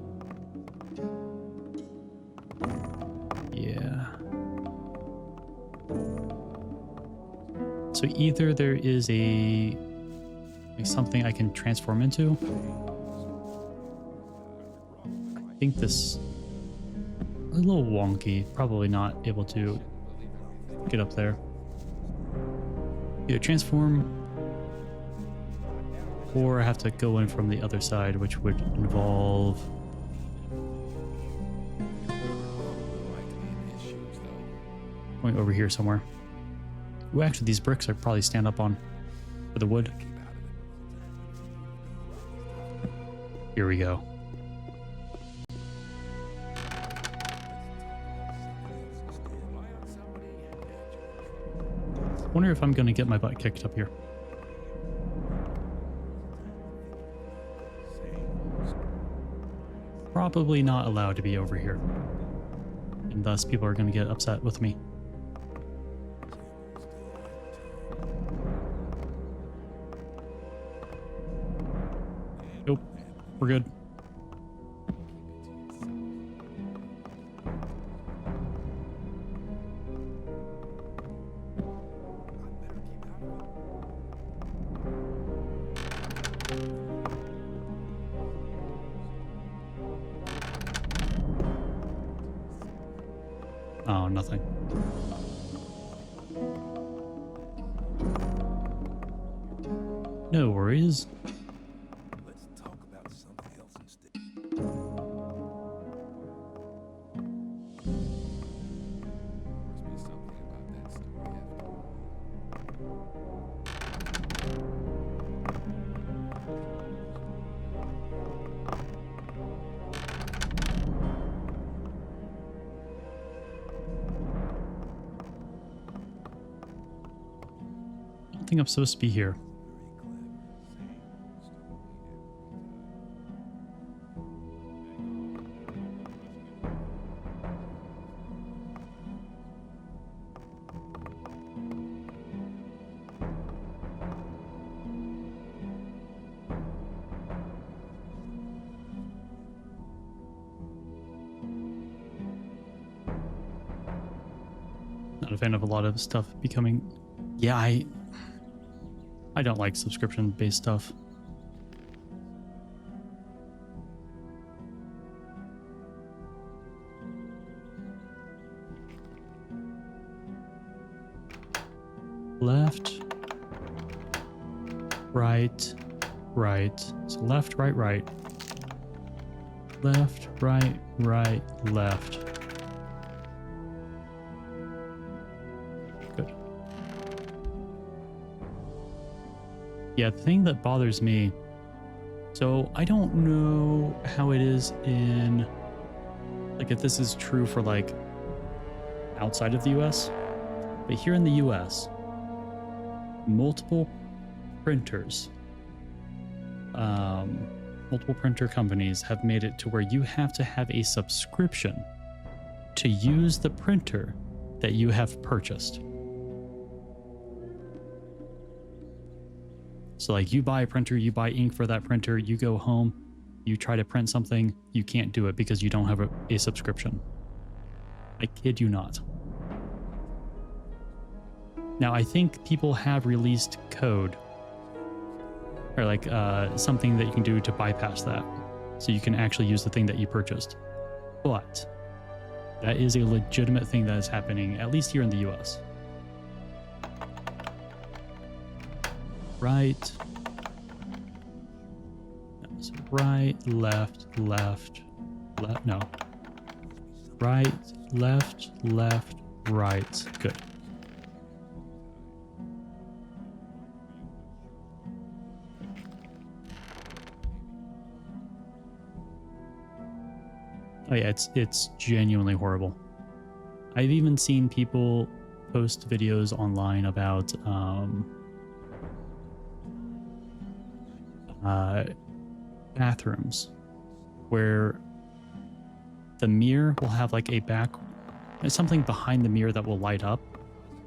Yeah. So either there is a like something I can transform into. I think this a little wonky. Probably not able to get up there. Either transform, or I have to go in from the other side, which would involve going over here somewhere. Ooh, actually, these bricks I could probably stand up on for the wood. Here we go. Wonder if I'm gonna get my butt kicked up here. Probably not allowed to be over here. And thus people are gonna get upset with me. Nope, we're good. Oh, nothing. No worries. Let's talk about something else instead. Must be something about that story after all. don't think I'm supposed to be here. Not a fan of a lot of stuff becoming... Yeah, I don't like subscription-based stuff. Left, right, right. So left, right, right. Left, right, right, left. Good. Yeah, the thing that bothers me, so I don't know how it is in, like if this is true for like outside of the US, but here in the US, multiple printers, multiple printer companies have made it to where you have to have a subscription to use the printer that you have purchased. So like you buy a printer, you buy ink for that printer, you go home, you try to print something, you can't do it because you don't have a subscription. I kid you not. Now, I think people have released code or like something that you can do to bypass that. So you can actually use the thing that you purchased. But that is a legitimate thing that is happening, at least here in the US. Right. So right, left, left, left, no. Right, left, left, right. Good. Oh yeah, it's genuinely horrible. I've even seen people post videos online about bathrooms where the mirror will have like a something behind the mirror that will light up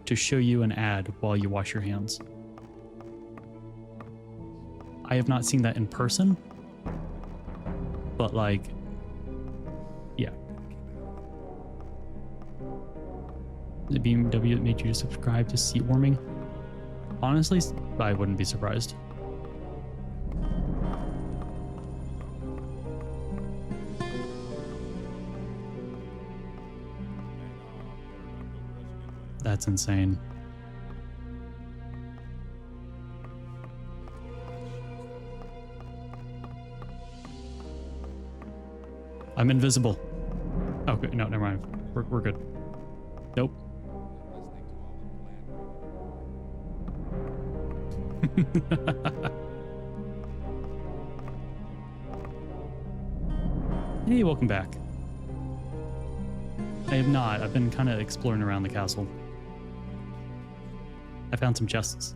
to show you an ad while you wash your hands. I have not seen that in person, but like, yeah. The BMW that made you subscribe to seat warming? Honestly, I wouldn't be surprised. That's insane. I'm invisible. Okay, no, never mind. We're good. Nope. Hey, welcome back. I have not. I've been kind of exploring around the castle. I found some chests.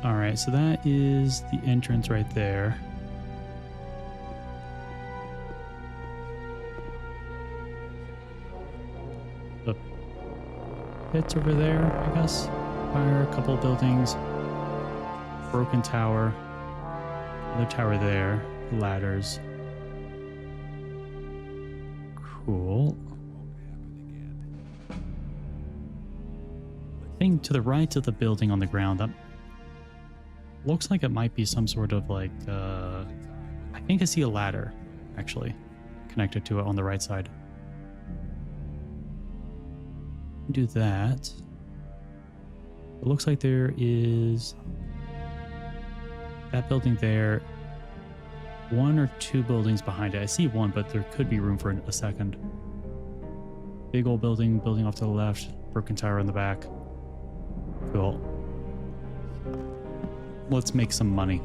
All right, so that is the entrance right there. The pits over there, I guess. Fire, a couple of buildings. Broken tower. Another tower there. Ladders. Cool. Thing to the right of the building on the ground, that looks like it might be some sort of like, I think I see a ladder, actually, connected to it on the right side. Do that. It looks like there is that building there. One or two buildings behind it. I see one, but there could be room for a second. Big old building off to the left. Broken tower in the back. Cool. Let's make some money.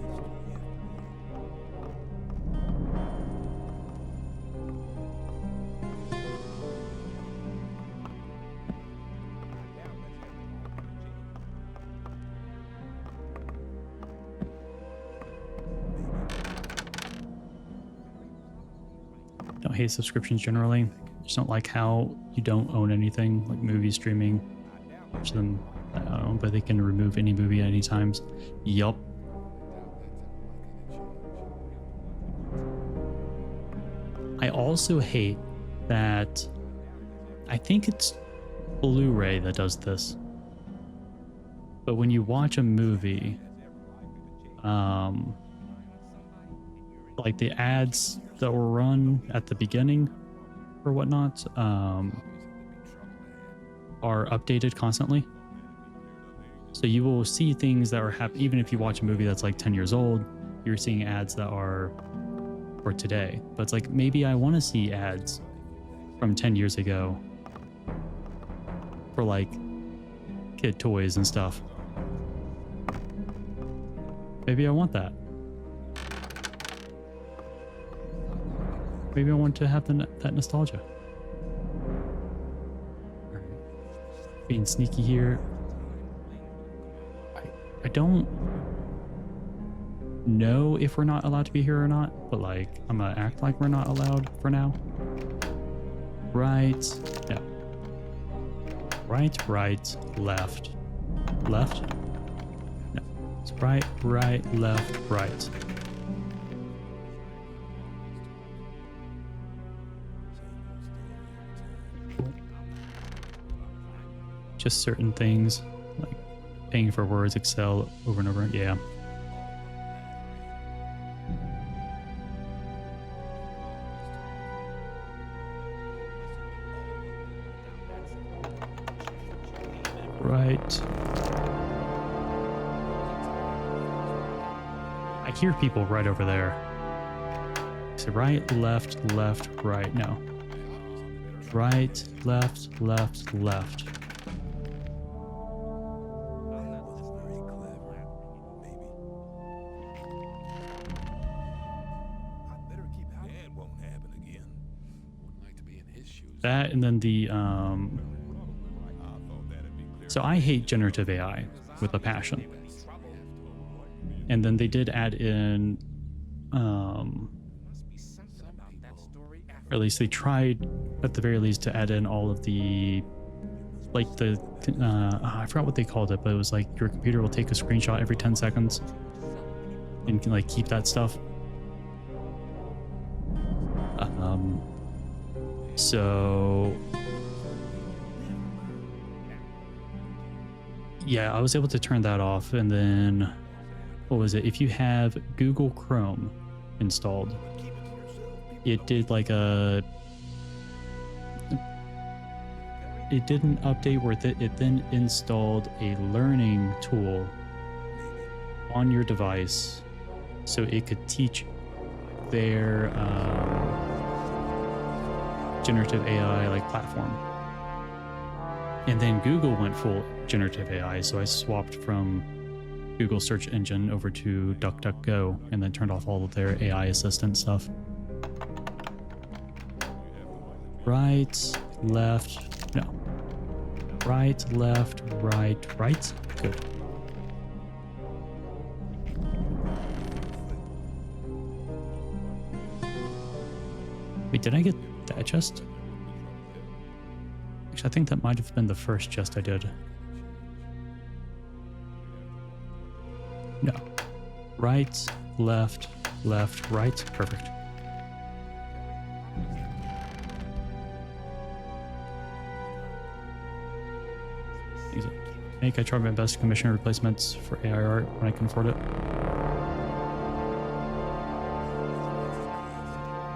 don't hate subscriptions generally. I just don't like how you don't own anything, like movie streaming. Watch them, I don't know, but they can remove any movie at any times. Yup. I also hate that I think it's Blu-ray that does this. But when you watch a movie, like the ads that were run at the beginning or whatnot, are updated constantly. So you will see things that are happening, even if you watch a movie that's like 10 years old, you're seeing ads that are for today. But it's like, maybe I want to see ads from 10 years ago for like kid toys and stuff. Maybe I want that. Maybe I want to have that nostalgia. Being sneaky here. I don't know if we're not allowed to be here or not, but like, I'm gonna act like we're not allowed for now. Right, no. Right, left. Left? No. It's right, left, right. Just certain things, like paying for words, Excel over and over. Yeah. Right. I hear people right over there. So right, left, right. No. Right, left, left. That, and then the so I hate generative AI with a passion. And then they did add in or at least they tried at the very least to add in all of the like the I forgot what they called it, but it was like your computer will take a screenshot every 10 seconds and can like keep that stuff. So yeah, I was able to turn that off. And then what was it? If you have Google Chrome installed, it did like it didn't update with it. It then installed a learning tool on your device so it could teach their generative AI like platform. And then Google went full generative AI, so I swapped from Google search engine over to DuckDuckGo and then turned off all of their AI assistant stuff. Right, left, no. Right, left, right. Good. Wait, did I get that chest? Actually, I think that might have been the first chest I did. No. Right, left, right. Perfect. Easy. I try my best to commission replacements for AI art when I can afford it.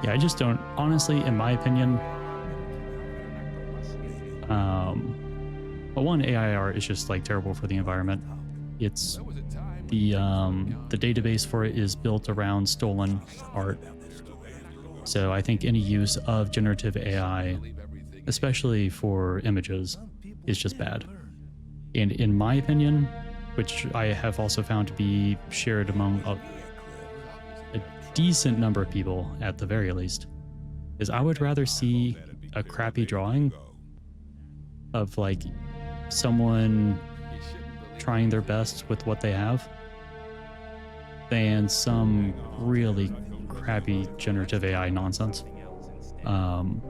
Yeah, I just don't, honestly, in my opinion, well, one, AI art is just like terrible for the environment. It's the database for it is built around stolen art. So I think any use of generative AI, especially for images, is just bad. And in my opinion, which I have also found to be shared among a decent number of people at the very least, is I would rather see a crappy drawing of like someone trying their best with what they have than some really crappy generative AI nonsense. Um,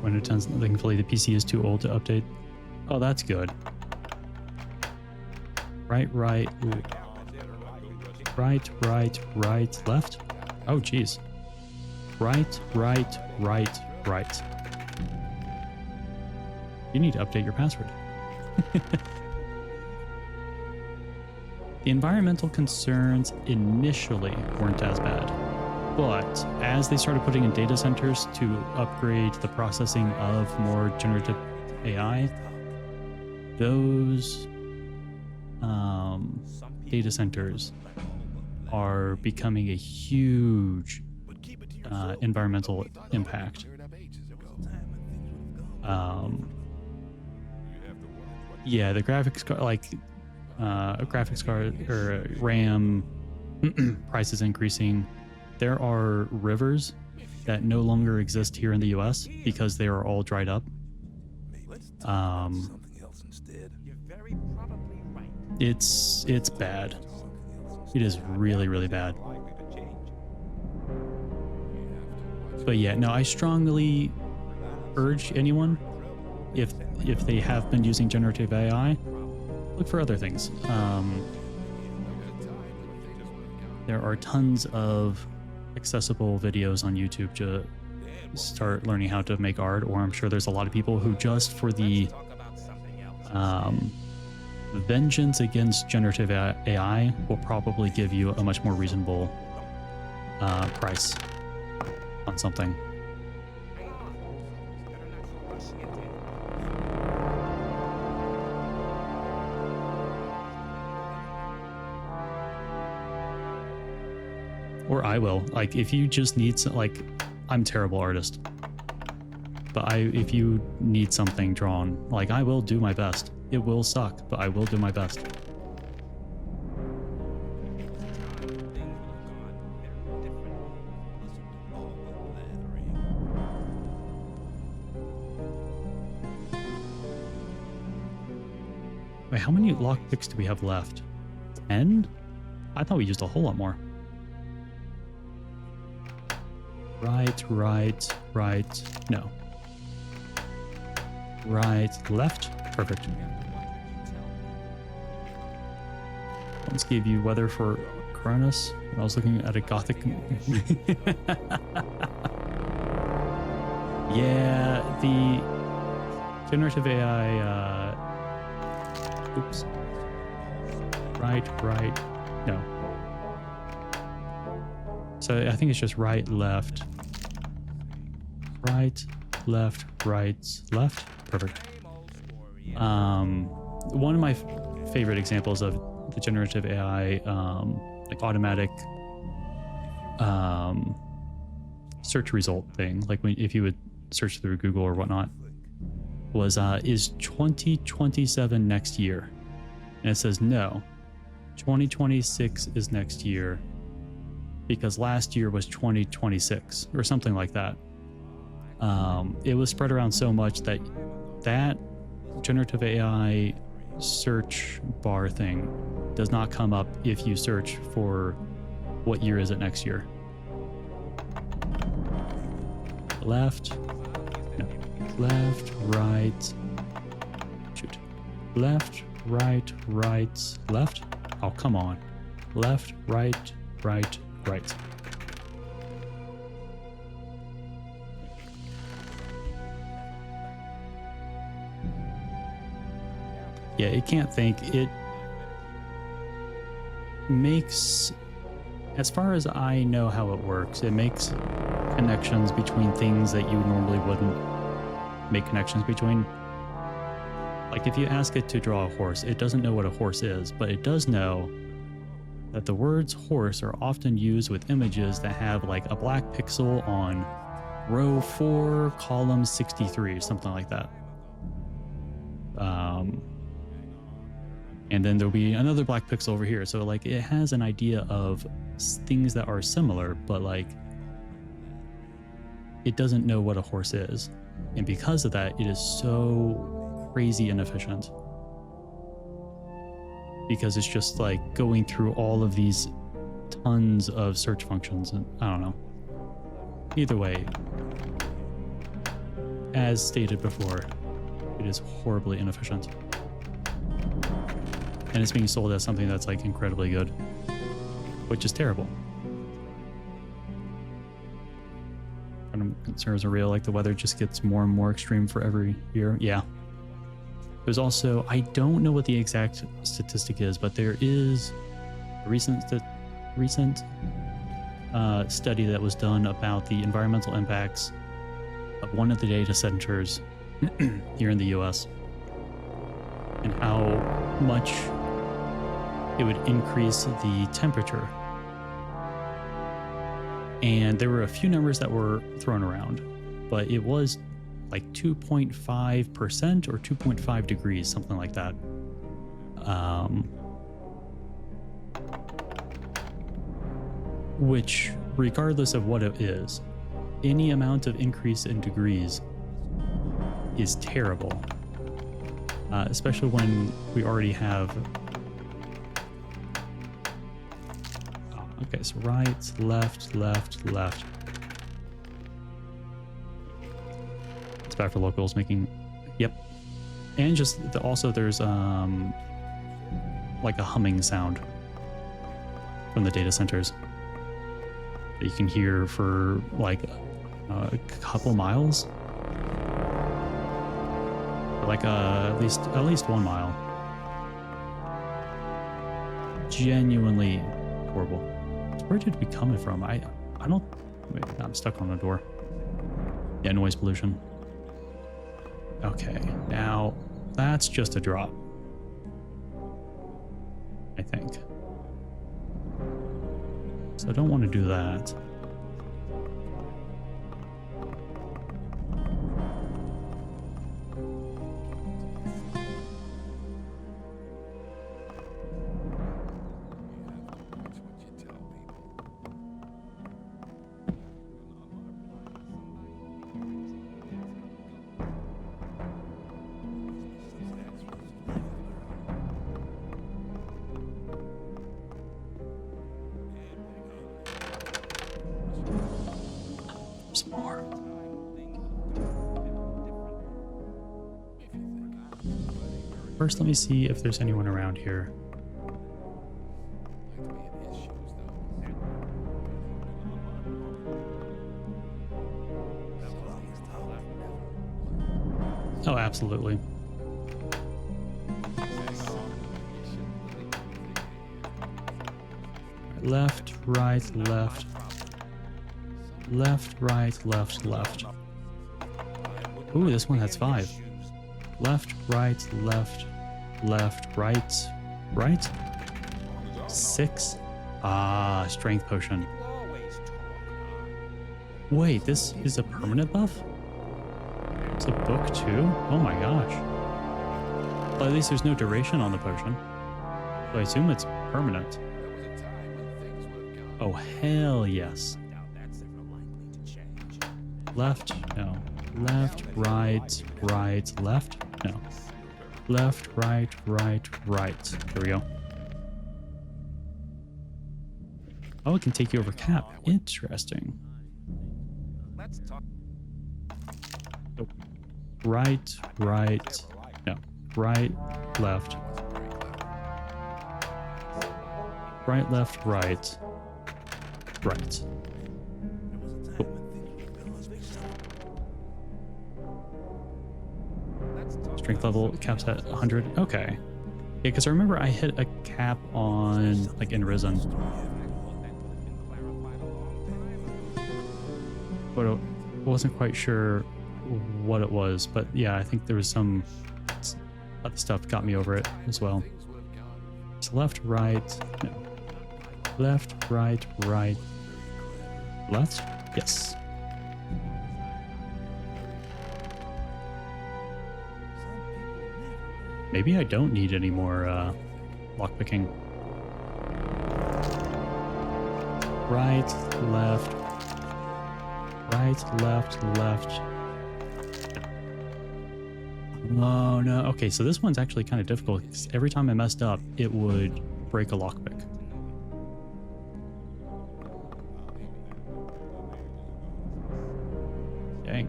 Windows 10, thankfully the PC is too old to update. Oh, that's good. Right, left. Oh, geez. Right. You need to update your password. The environmental concerns initially weren't as bad, but as they started putting in data centers to upgrade the processing of more generative AI, those data centers are becoming a huge environmental impact. Yeah, the graphics card, like a graphics card or RAM price is increasing. There are rivers that no longer exist here in the US because they are all dried up. It's bad. It is really, really bad. But yeah, no, I strongly urge anyone, if they have been using generative AI, look for other things. There are tons of accessible videos on YouTube to start learning how to make art, or I'm sure there's a lot of people who just for the vengeance against generative AI will probably give you a much more reasonable price on something. Or I will. Like, if you just need some, like, I'm a terrible artist, but if you need something drawn, like, I will do my best. It will suck, but I will do my best. Wait, how many lockpicks do we have left? 10? I thought we used a whole lot more. Right, no. Right, left, perfect. Let's give you weather for Cronus. I was looking at a Gothic. Yeah, the generative AI, oops. Right, no. So I think it's just right, left, left, perfect. One of my favorite examples of the generative AI, like automatic search result thing, like if you would search through Google or whatnot, was is 2027 next year? And it says no, 2026 is next year, because last year was 2026 or something like that. It was spread around so much that generative AI search bar thing does not come up if you search for what year is it next year. Left, no, left, right, shoot, left, right, left. Oh, come on. Left, right. Yeah, it can't think. It makes, as far as I know how it works, it makes connections between things that you normally wouldn't make connections between. Like if you ask it to draw a horse, it doesn't know what a horse is, but it does know that the words horse are often used with images that have like a black pixel on row 4, column 63, something like that. And then there'll be another black pixel over here. So like it has an idea of things that are similar, but like it doesn't know what a horse is. And because of that, it is so crazy inefficient. Because it's just like going through all of these tons of search functions, and I don't know. Either way, as stated before, it is horribly inefficient. And it's being sold as something that's like incredibly good, which is terrible. Concerns are real, like the weather just gets more and more extreme for every year. Yeah. There's also, I don't know what the exact statistic is, but there is a recent study that was done about the environmental impacts of one of the data centers here in the US and how much it would increase the temperature. And there were a few numbers that were thrown around, but it was like 2.5% or 2.5 degrees, something like that. Which, regardless of what it is, any amount of increase in degrees is terrible. Especially when we already have... Okay, so right, left, left, left. It's bad for locals making... Yep. And just also there's like a humming sound from the data centers that you can hear for like a couple miles. Like at least 1 mile. Genuinely horrible. Where did we come from? I don't... Wait, I'm stuck on the door. Yeah, noise pollution. Okay, now that's just a drop. I think. So I don't want to do that. Some more. First, let me see if there's anyone around here. Oh, absolutely. Left, right, left. Left, right, left, left. Ooh, this one has 5. Left, right, left, left, right, right. 6. Ah, strength potion. Wait, this is a permanent buff? It's a book too? Oh my gosh. Well, at least there's no duration on the potion. So I assume it's permanent. Oh, hell yes. Left, no. Left, right, right, left, no. Left, right, right, right. There we go. Oh, it can take you over cap. Interesting. Oh. Right, right, no. Right, left. Right, left, right. Right. Strength level caps at 100. Okay. Yeah, because I remember I hit a cap on, like, in Risen. But I wasn't quite sure what it was. But yeah, I think there was some other stuff got me over it as well. So left, right, no. Left, right, right. Left? Yes. Maybe I don't need any more lockpicking. Right, left. Right, left, left. Oh no. Okay, so this one's actually kind of difficult because every time I messed up, it would break a lockpick. Dang.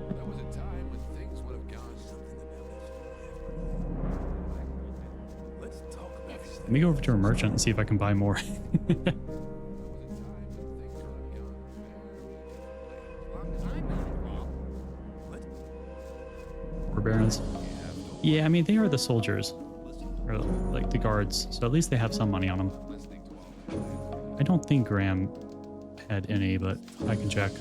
There was a time when things would have gone Let's talk about Let me go over to a merchant and see if I can buy more. Barons. Yeah, I mean, they are the soldiers. Or like the guards. So at least they have some money on them. I don't think Graham had any, but I can check.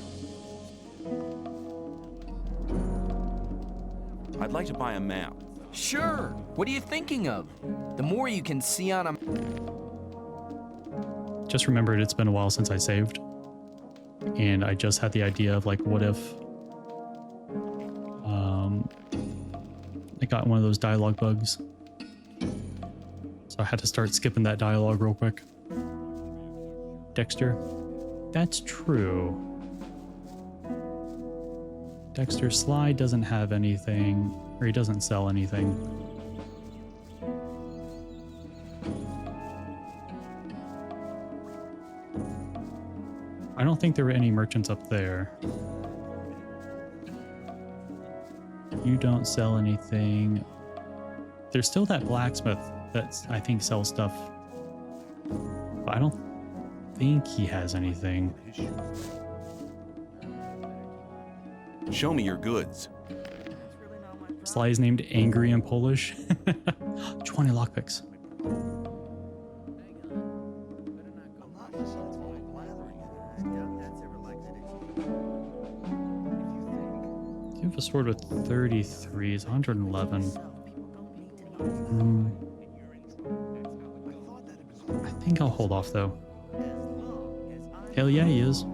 I'd like to buy a map. Sure. What are you thinking of? The more you can see on a... Just remembered it's been a while since I saved. And I just had the idea of like, what if... I got one of those dialogue bugs. So I had to start skipping that dialogue real quick. Dexter. That's true. Dexter Sly doesn't have anything, or he doesn't sell anything. I don't think there were any merchants up there. You don't sell anything. There's still that blacksmith that I think sells stuff. But I don't think he has anything. Show me your goods. Sly is named Angry in Polish. 20 lockpicks. You have a sword with 33, it's 111. I think I'll hold off though. Hell yeah, he is.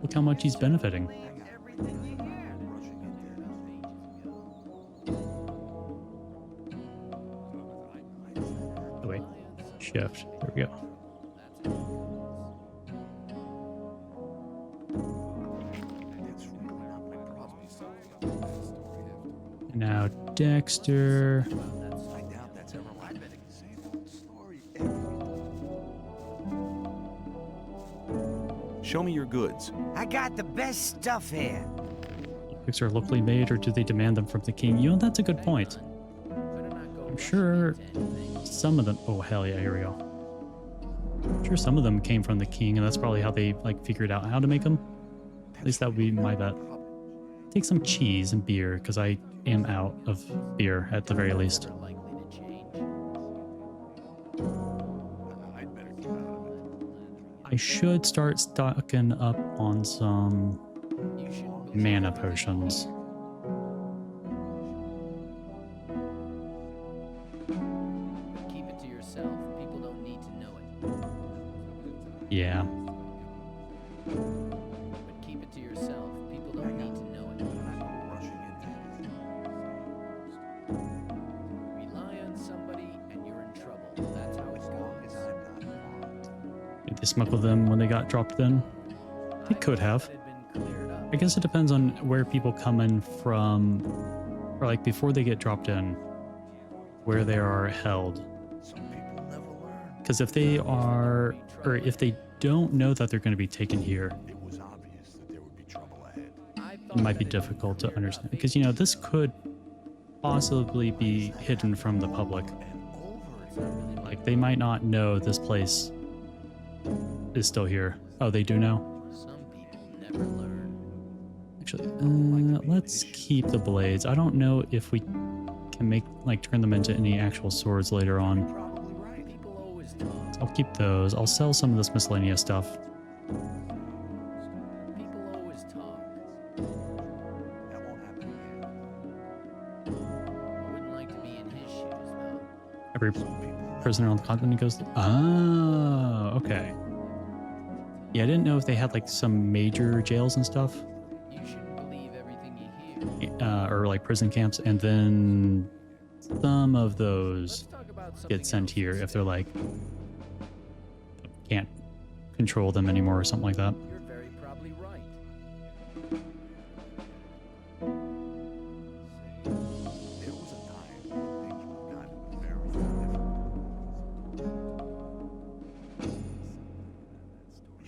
Look how much he's benefiting. Oh wait, shift, there we go. Now Dexter. Show me your goods. I got the best stuff here. Picks are locally made, or do they demand them from the king? You know, that's a good point. I'm sure some of them... Oh, hell yeah, here we go. I'm sure some of them came from the king, and that's probably how they, like, figured out how to make them. At least that would be my bet. Take some cheese and beer, because I am out of beer, at the very least. I should start stocking up on some mana potions. Keep it to yourself. People don't need to know it. Yeah. But keep it to yourself. People don't need to know it. Rely on somebody and you're in trouble. That's how it goes. Did they smuggle them when they got dropped in? They could have. I guess it depends on where people come in from, or like before they get dropped in, where they are held. Because if they are, or if they don't know that they're going to be taken here, it might be difficult to understand. Because, you know, this could possibly be hidden from the public. Like, they might not know this place is still here. Oh, they do know? Some people never learn. Actually, let's keep the blades. I don't know if we can make, like, turn them into any actual swords later on. So I'll keep those. I'll sell some of this miscellaneous stuff. People always talk. I wouldn't like to be in his shoes, though. Every prisoner on the continent goes... Oh, okay. Yeah, I didn't know if they had, like, some major jails and stuff. You shouldn't believe everything you hear. Or, like, prison camps, and then some of those get sent here if they're, like, can't control them anymore or something like that. You're very probably right.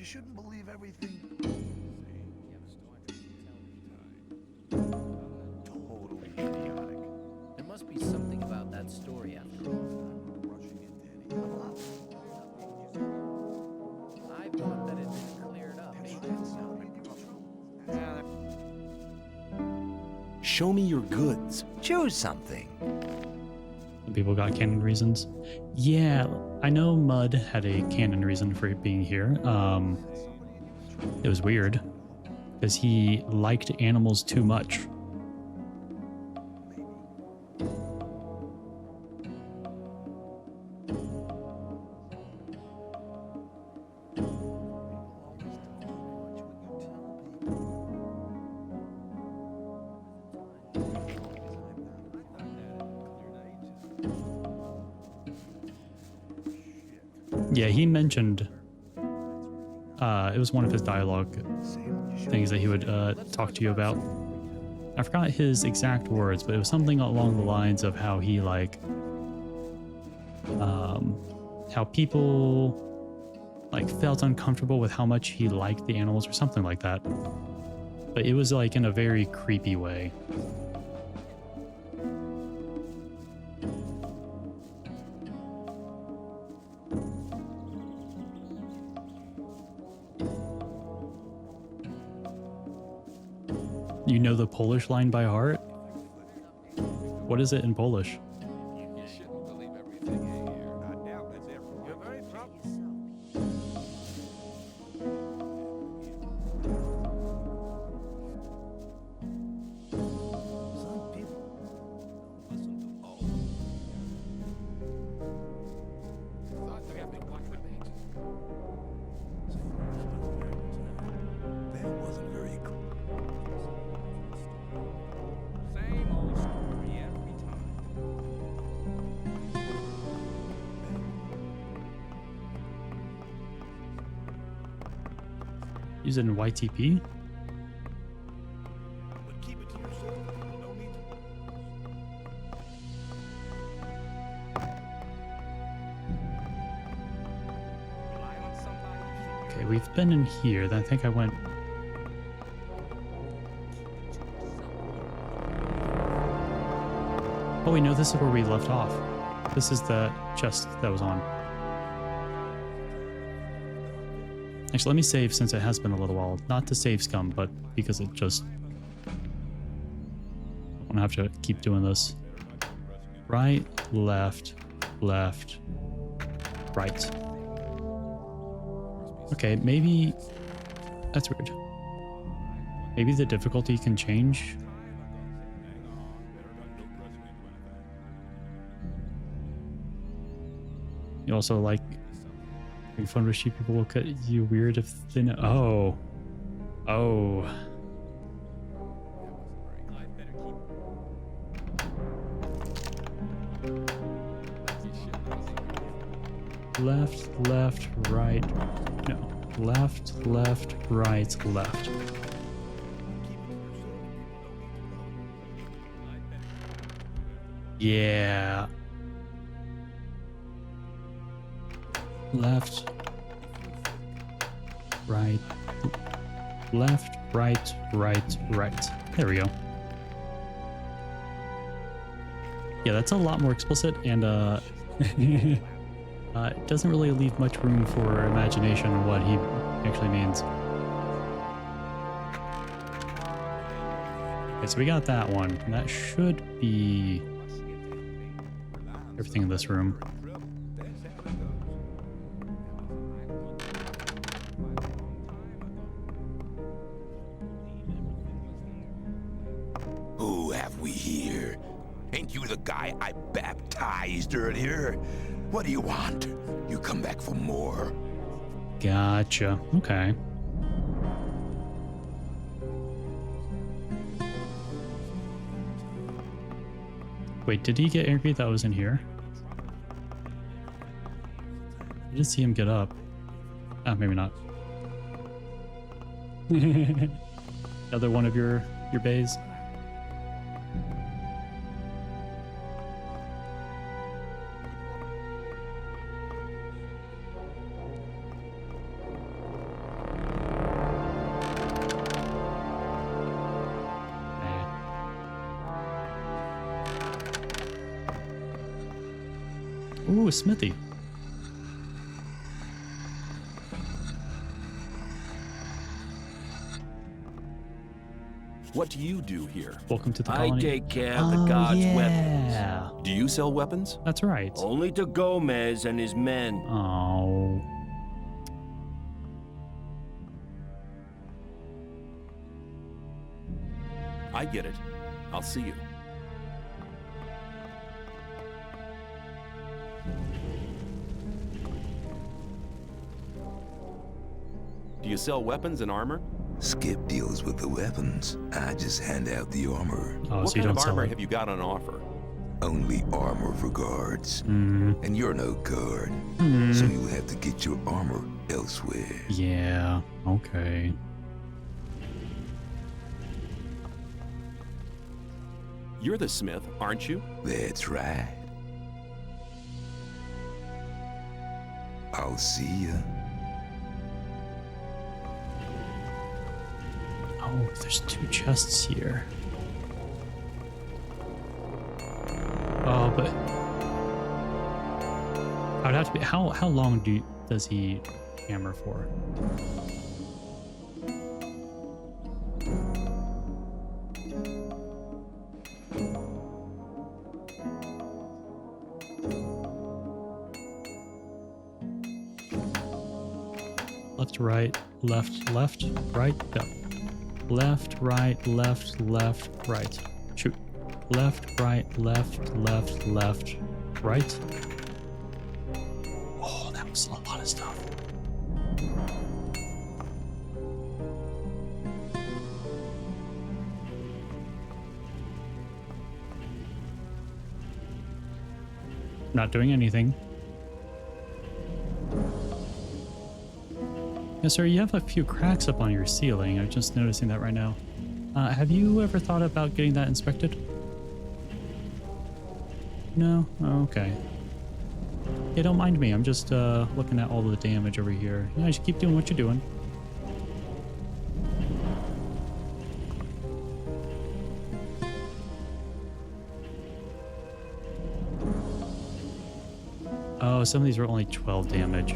shouldn't believe everything. Totally idiotic. There must be something about that story after all. I thought that had been cleared up. Show me your goods. Choose something. Some people got canon reasons. Yeah, I know Mud had a canon reason for being here. It was weird because he liked animals too much. Yeah, he mentioned it was one of his dialogue things that he would talk to you about. I forgot his exact words, but it was something along the lines of how he like how people like felt uncomfortable with how much he liked the animals or something like that. But it was like in a very creepy way. You know the Polish line by heart? What is it in Polish? Use it in YTP? Okay, we've been in here. Then I think I went... Oh wait, no, this is where we left off. This is the chest that was on. Actually, let me save since it has been a little while. Not to save scum, but because it just... I don't want to have to keep doing this. Right, left, left, right. Okay, maybe... That's weird. Maybe the difficulty can change. You also like... Making fun of sheep people look at you weird if they know. Oh. Oh. Left, left, right. No. Left, left, right, left. Yeah. Left, right, left, right, right, right. There we go. Yeah, that's a lot more explicit, and it doesn't really leave much room for imagination on what he actually means. Okay, so we got that one. And that should be everything in this room. Who have we here? Ain't you the guy I baptized earlier? What do you want? You come back for more? Gotcha. Okay. Wait, did he get angry that was in here? I didn't see him get up. Ah, maybe not. Another one of your bays. Ooh, a smithy. What do you do here? Welcome to the I colony. take care of the guards' yeah. Do you sell weapons? That's right. Only to Gomez and his men. Oh. I get it. I'll see you. Do you sell weapons and armor? Skip deals with the weapons. I just hand out the armor. Oh, What so you kind don't of sell armor it. have you got on offer? Only armor for guards. And you're no guard. So you'll have to get your armor elsewhere. Yeah, okay. You're the smith, aren't you? That's right. I'll see ya. Oh, there's 2 chests here. Oh, but I would have to be. How long does he hammer for? Left, right, left, right, go. Left, right, right. Shoot. Left, right, left, right. Oh, that was a lot of stuff. Not doing anything. Yes, sir, you have a few cracks up on your ceiling. I'm just noticing that right now. Have you ever thought about getting that inspected? No? Oh, okay. Yeah, don't mind me. I'm just looking at all the damage over here. Yeah, just keep doing what you're doing. Oh, some of these were only 12 damage.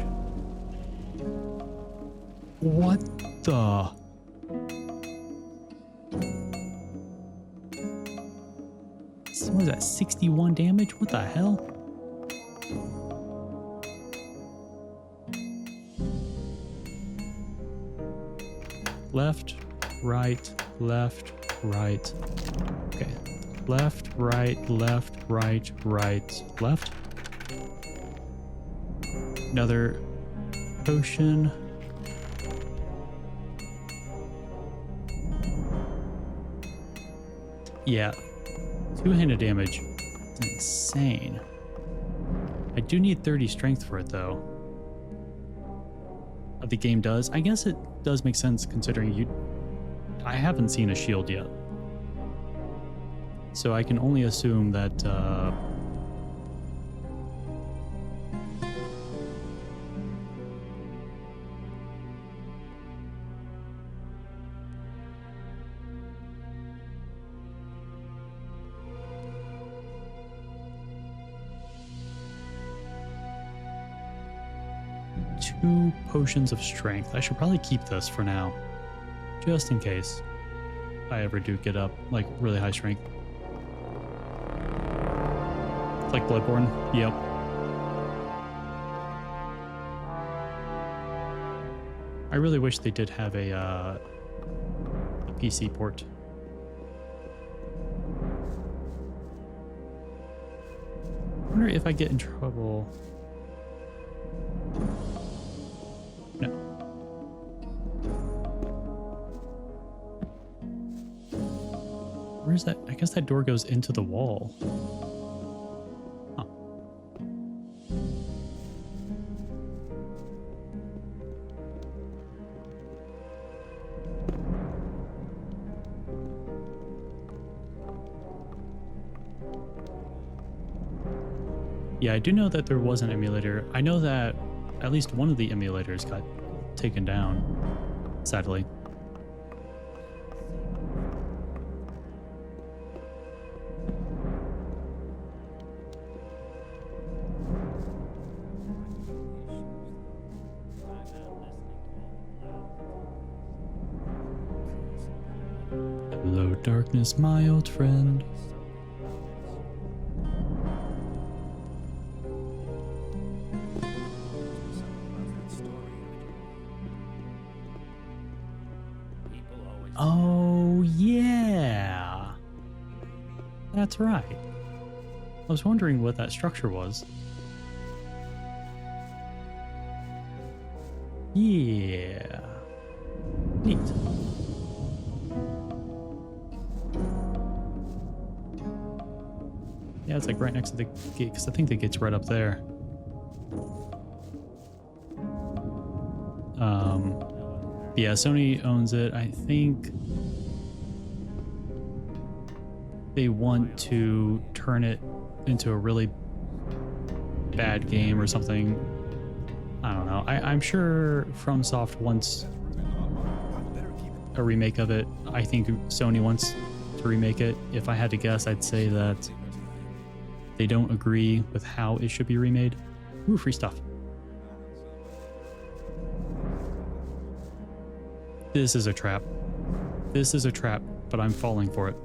What the? What was that, 61 damage? What the hell? Left, right. Okay. Left, right, left. Another potion. Yeah, 2-handed damage. It's insane. I do need 30 strength for it, though. The game does. I guess it does make sense considering I haven't seen a shield yet. So I can only assume that, two potions of strength. I should probably keep this for now, just in case I ever do get up like really high strength. It's like Bloodborne. Yep. I really wish they did have a PC port. I wonder if I get in trouble. No. Where's that? I guess that door goes into the wall. Huh. Yeah, I do know that there was an emulator. I know that at least one of the emulators got taken down, sadly. darkness, my old friend. Oh, yeah. That's right. I was wondering what that structure was. Yeah. Neat. Yeah, it's like right next to the gate, because I think the gate's right up there. Yeah, Sony owns it. I think they want to turn it into a really bad game or something. I don't know. I'm sure FromSoft wants a remake of it. I think Sony wants to remake it. If I had to guess, I'd say that they don't agree with how it should be remade. Ooh, free stuff. This is a trap. This is a trap, but I'm falling for it.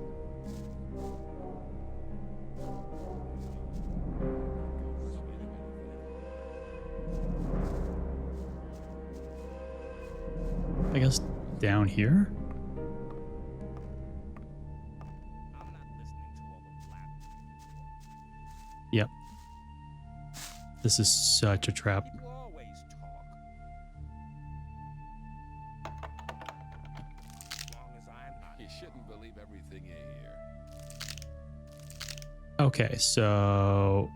I guess down here? Yep. This is such a trap. Okay, so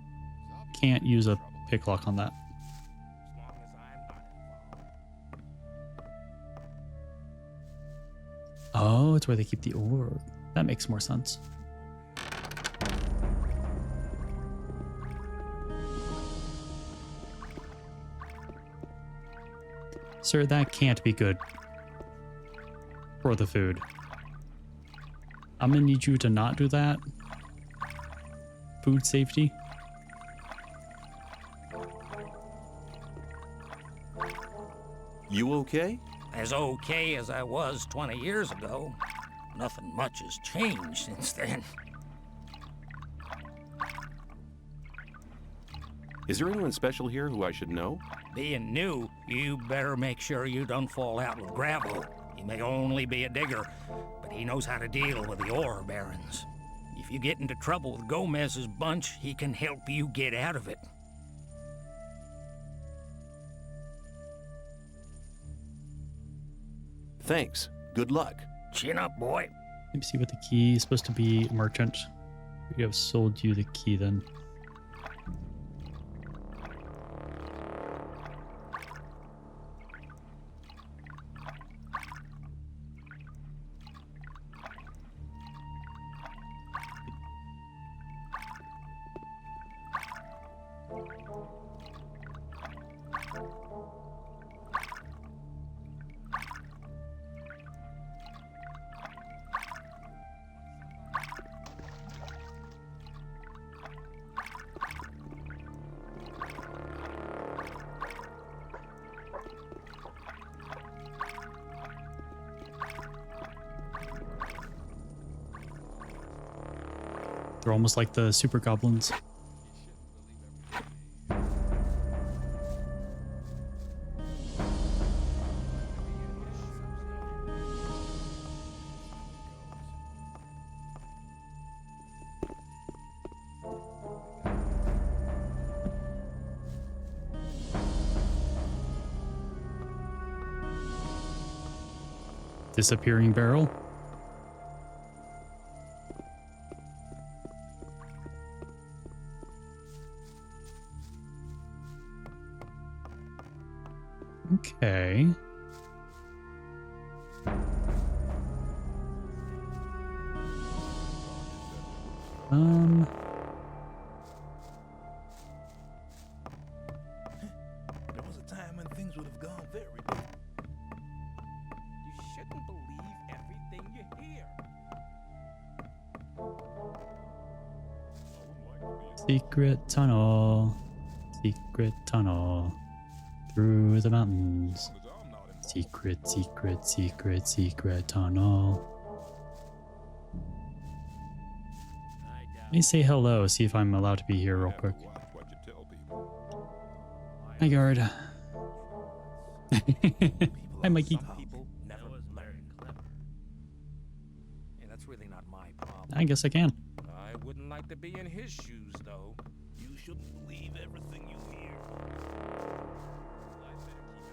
can't use a pick lock on that. Oh, it's where they keep the orb. That makes more sense. Sir, that can't be good for the food. I'm gonna need you to not do that. Food safety. You okay? As okay as I was 20 years ago. Nothing much has changed since then. Is there anyone special here who I should know? Being new, you better make sure you don't fall out with gravel. He may only be a digger, but he knows how to deal with the ore barons. If you get into trouble with Gomez's bunch, he can help you get out of it. Thanks. Good luck. Chin up, boy. Let me see what the key is supposed to be. Merchant. We have sold you the key then. They're almost like the super goblins. Disappearing barrel. Okay. There was a time when things would have gone very different. You shouldn't believe everything you hear. Secret tunnel. Secret tunnel. Through the mountains. Secret, secret, secret, secret tunnel. Let me say hello, see if I'm allowed to be here real quick. Hi, guard. Hi, Mikey. That's really not my problem. I guess I can. I wouldn't like to be in his shoes, though. You shouldn't believe everything you hear.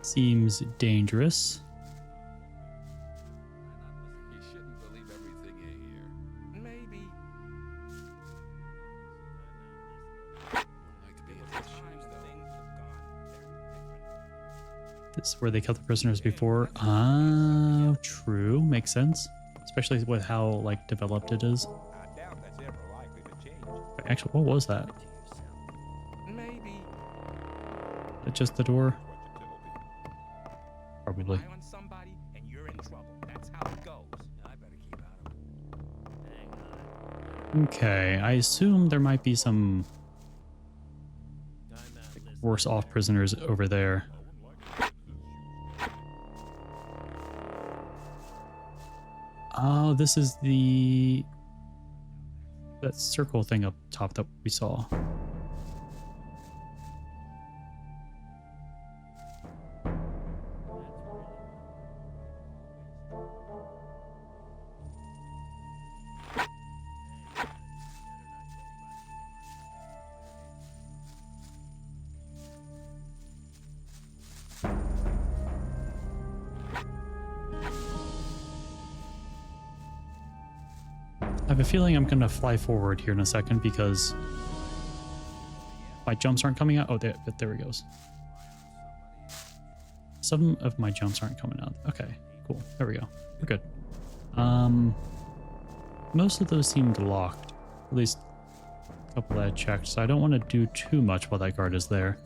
Seems dangerous. You shouldn't believe everything you hear. Maybe. Like to be in his shoes, though. This is where they kept the prisoners before. True. Makes sense. Especially with how, like, developed it is. Actually, what was that? Maybe. Just the door? Probably. On somebody and you're in trouble. That's how it goes. I better keep out of it. Okay, I assume there might be some worse off prisoners over there. Oh, this is that circle thing up top that we saw. I have a feeling I'm going to fly forward here in a second because my jumps aren't coming out. Oh, there he goes. Some of my jumps aren't coming out. Okay, cool. There we go. We're good. Most of those seemed locked. At least a couple that I checked. So I don't want to do too much while that guard is there.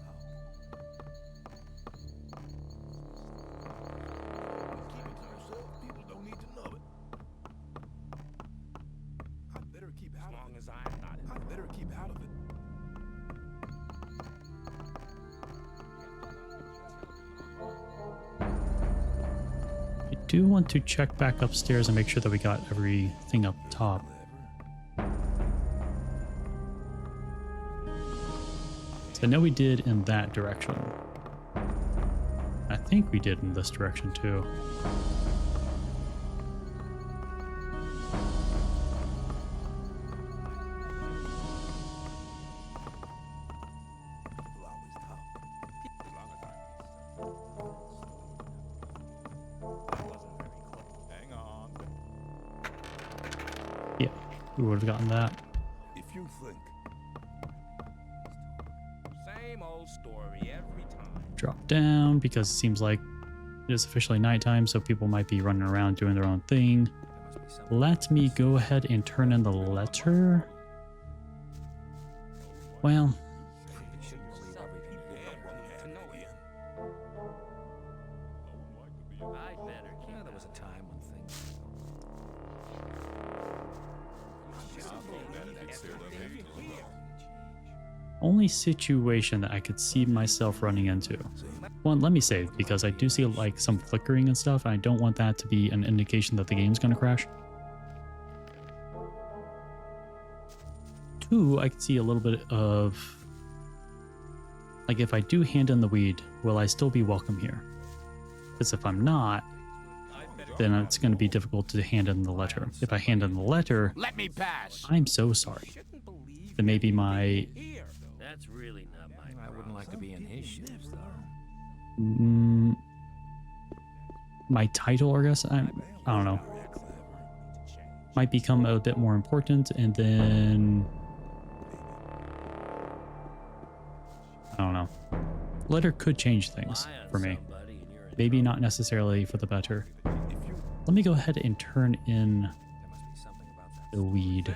I do want to check back upstairs and make sure that we got everything up top. So I know we did in that direction. I think we did in this direction too. Yeah, we would have gotten that. If you think Same old story every time. Drop down because it seems like it is officially nighttime, so people might be running around doing their own thing. Let me go ahead and turn in the letter. Well, There was a time when things. only situation that I could see myself running into. One, let me save because I do see like some flickering and stuff, and I don't want that to be an indication that the game's gonna crash. Two, I could see a little bit of like if I do hand in the weed, will I still be welcome here? Because if I'm not, then it's going to be difficult to hand in the letter. If I hand in the letter, Let me pass. I'm so sorry. Then maybe my That's really not my I wouldn't like to be in his shoes, though. my title, I guess, I don't know, might become a bit more important, and then I don't know. Letter could change things for me. Maybe not necessarily for the better. Let me go ahead and turn in the weed.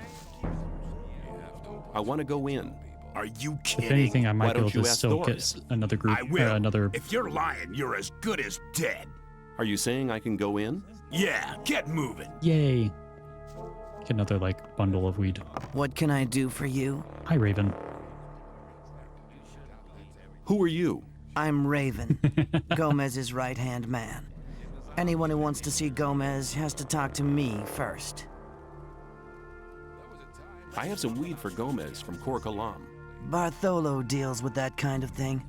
I want to go in. Are you kidding? If anything, I Why might be don't able you to ask still Doris? get another group, I will. another. If you're lying, you're as good as dead. Are you saying I can go in? Yeah, get moving. Yay! Get another like bundle of weed. What can I do for you? Hi, Raven. Who are you? I'm Raven, Gomez's right-hand man. Anyone who wants to see Gomez has to talk to me first. I have some weed for Gomez from Korkalam. Bartholo deals with that kind of thing.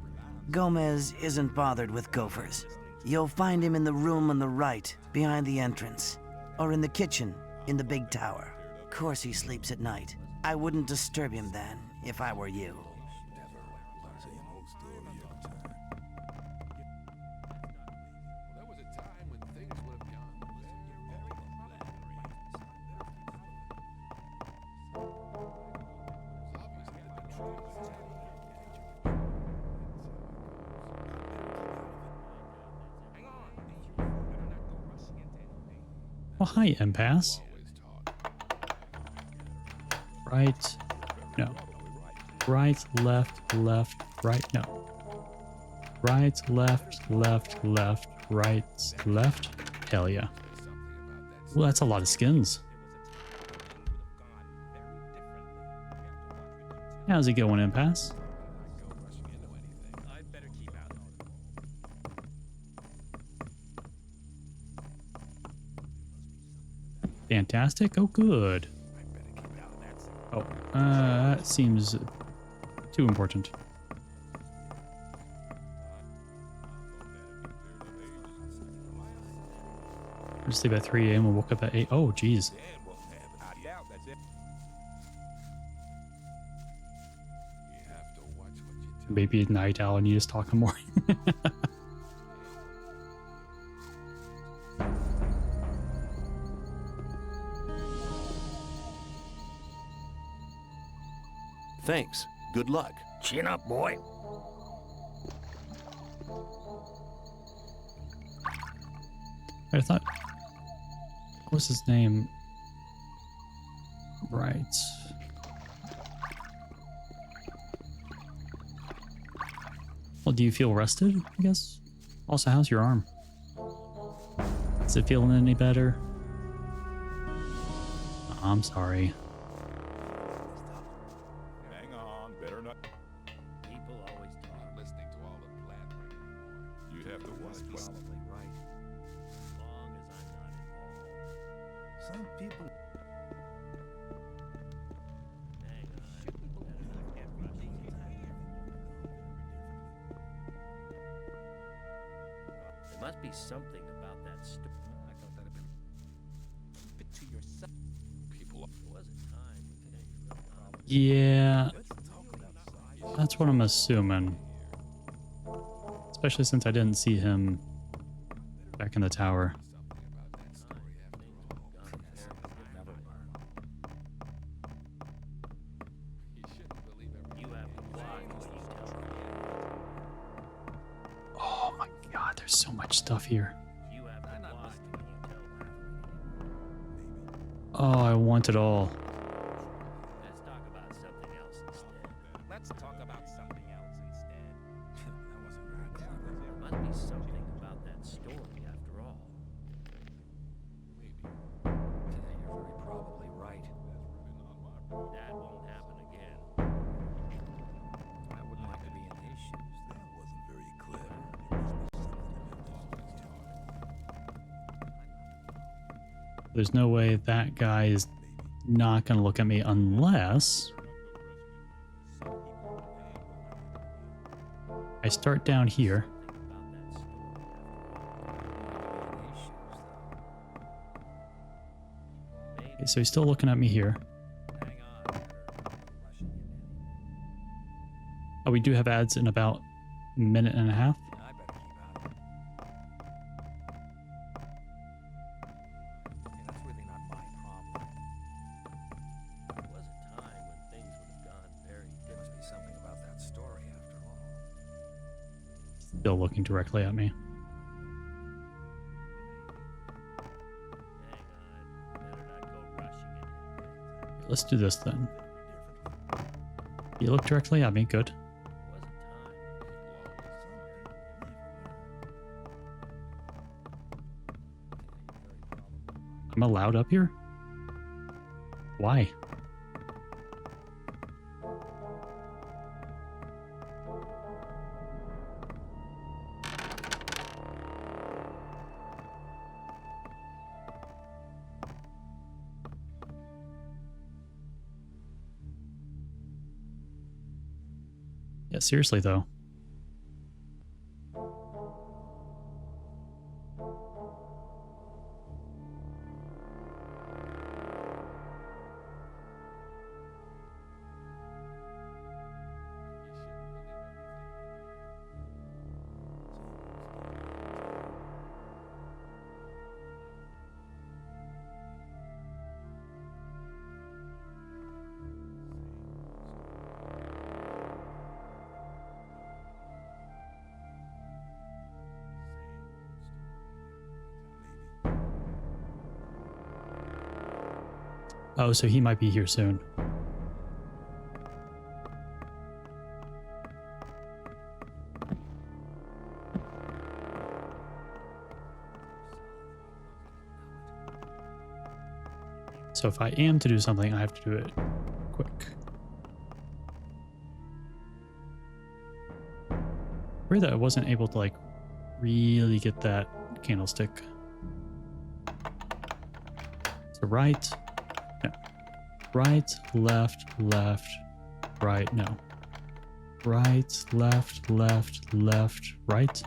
Gomez isn't bothered with gophers. You'll find him in the room on the right, behind the entrance. Or in the kitchen, in the big tower. Of course he sleeps at night. I wouldn't disturb him then, if I were you. Oh, hi, impasse. Right. No. Right, left, left, right. No. Right, left, left, left, right, left. Hell yeah. Well, that's a lot of skins. How's it going, impasse? Fantastic. Oh, good. Oh, that seems too important. We'll sleep at 3 a.m. We'll wake up at 8. Oh, geez. Maybe at night owl and you just talk in the morning. Thanks. Good luck. Chin up, boy. I thought... What was his name? Right. Well, do you feel rested, I guess? Also, how's your arm? Is it feeling any better? I'm sorry. Hang on, better not. People always talk. Listening to all the blabbering anymore. You'd have to watch. Probably right. As long as I'm not involved. Some people. Hang on. There must be something about that story. I thought that'd been a bit to yourself. People. There was a time when things were problems. Yeah. That's what I'm assuming. Especially since I didn't see him back in the tower. You have to watch what you tell me. Oh my god, there's so much stuff here. You have to watch what you tell me. Oh, I want it all. Let's talk about something else instead. Let's talk about something else instead. That wasn't very clever. There must be something about that story after all. You're very probably right. That won't happen again. I wouldn't like to be in his shoes. That wasn't very clever. There's no way that guy is not gonna look at me unless I start down here. Okay, so he's still looking at me here. Oh, we do have ads in about a minute and a half. I better keep out of it. Yeah, that's really not my problem. There was a time when things would have gone very There must be something about that story after all. Still looking directly at me. Hang on. Better not go rushing it. Let's do this then. You look directly at me, good. I'm allowed up here? Why? Yeah, seriously though. Oh, so he might be here soon. So if I am to do something, I have to do it quick. Weird that I wasn't able to like really get that candlestick. So right, no. Right, left, left, right, no. Right, left, left, left, right.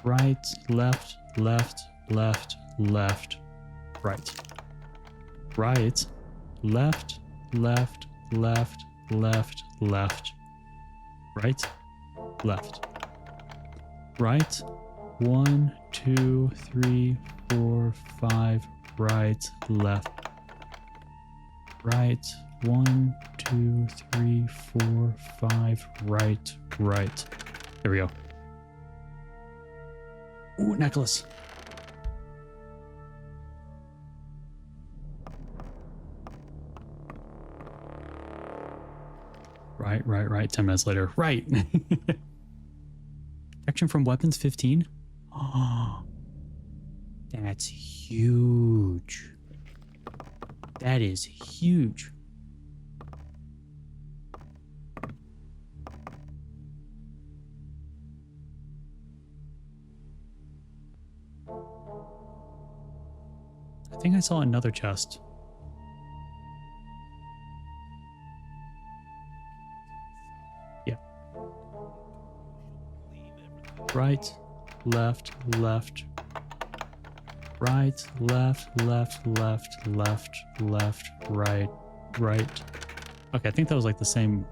Right, left, left, left, left, right. Right, left, left, left, left, left, right, left. Right, 1, 2, 3, 4, 5, right, left. Right, 1, 2, 3, 4, 5, right, right. There we go. Ooh, necklace. Right, right, right. 10 minutes later. Right. Action from weapons 15. Oh, that's huge. That is huge. I think I saw another chest. Yeah. Right, left, left. Right, left, left, left, left, left, right, right. Okay, I think that was like the same.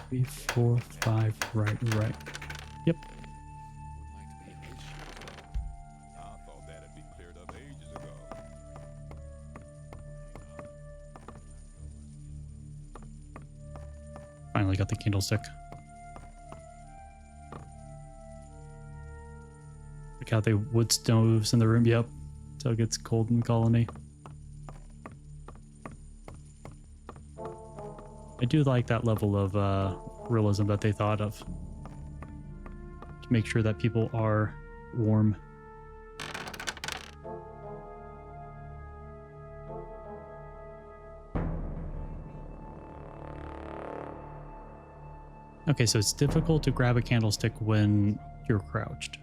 Three, 4, 5, right, right. Yep. Finally got the candlestick. Look how they wood stoves in the room. Yep. Until it gets cold in the colony. I do like that level of realism that they thought of. To make sure that people are warm. Okay, so it's difficult to grab a candlestick when you're crouched.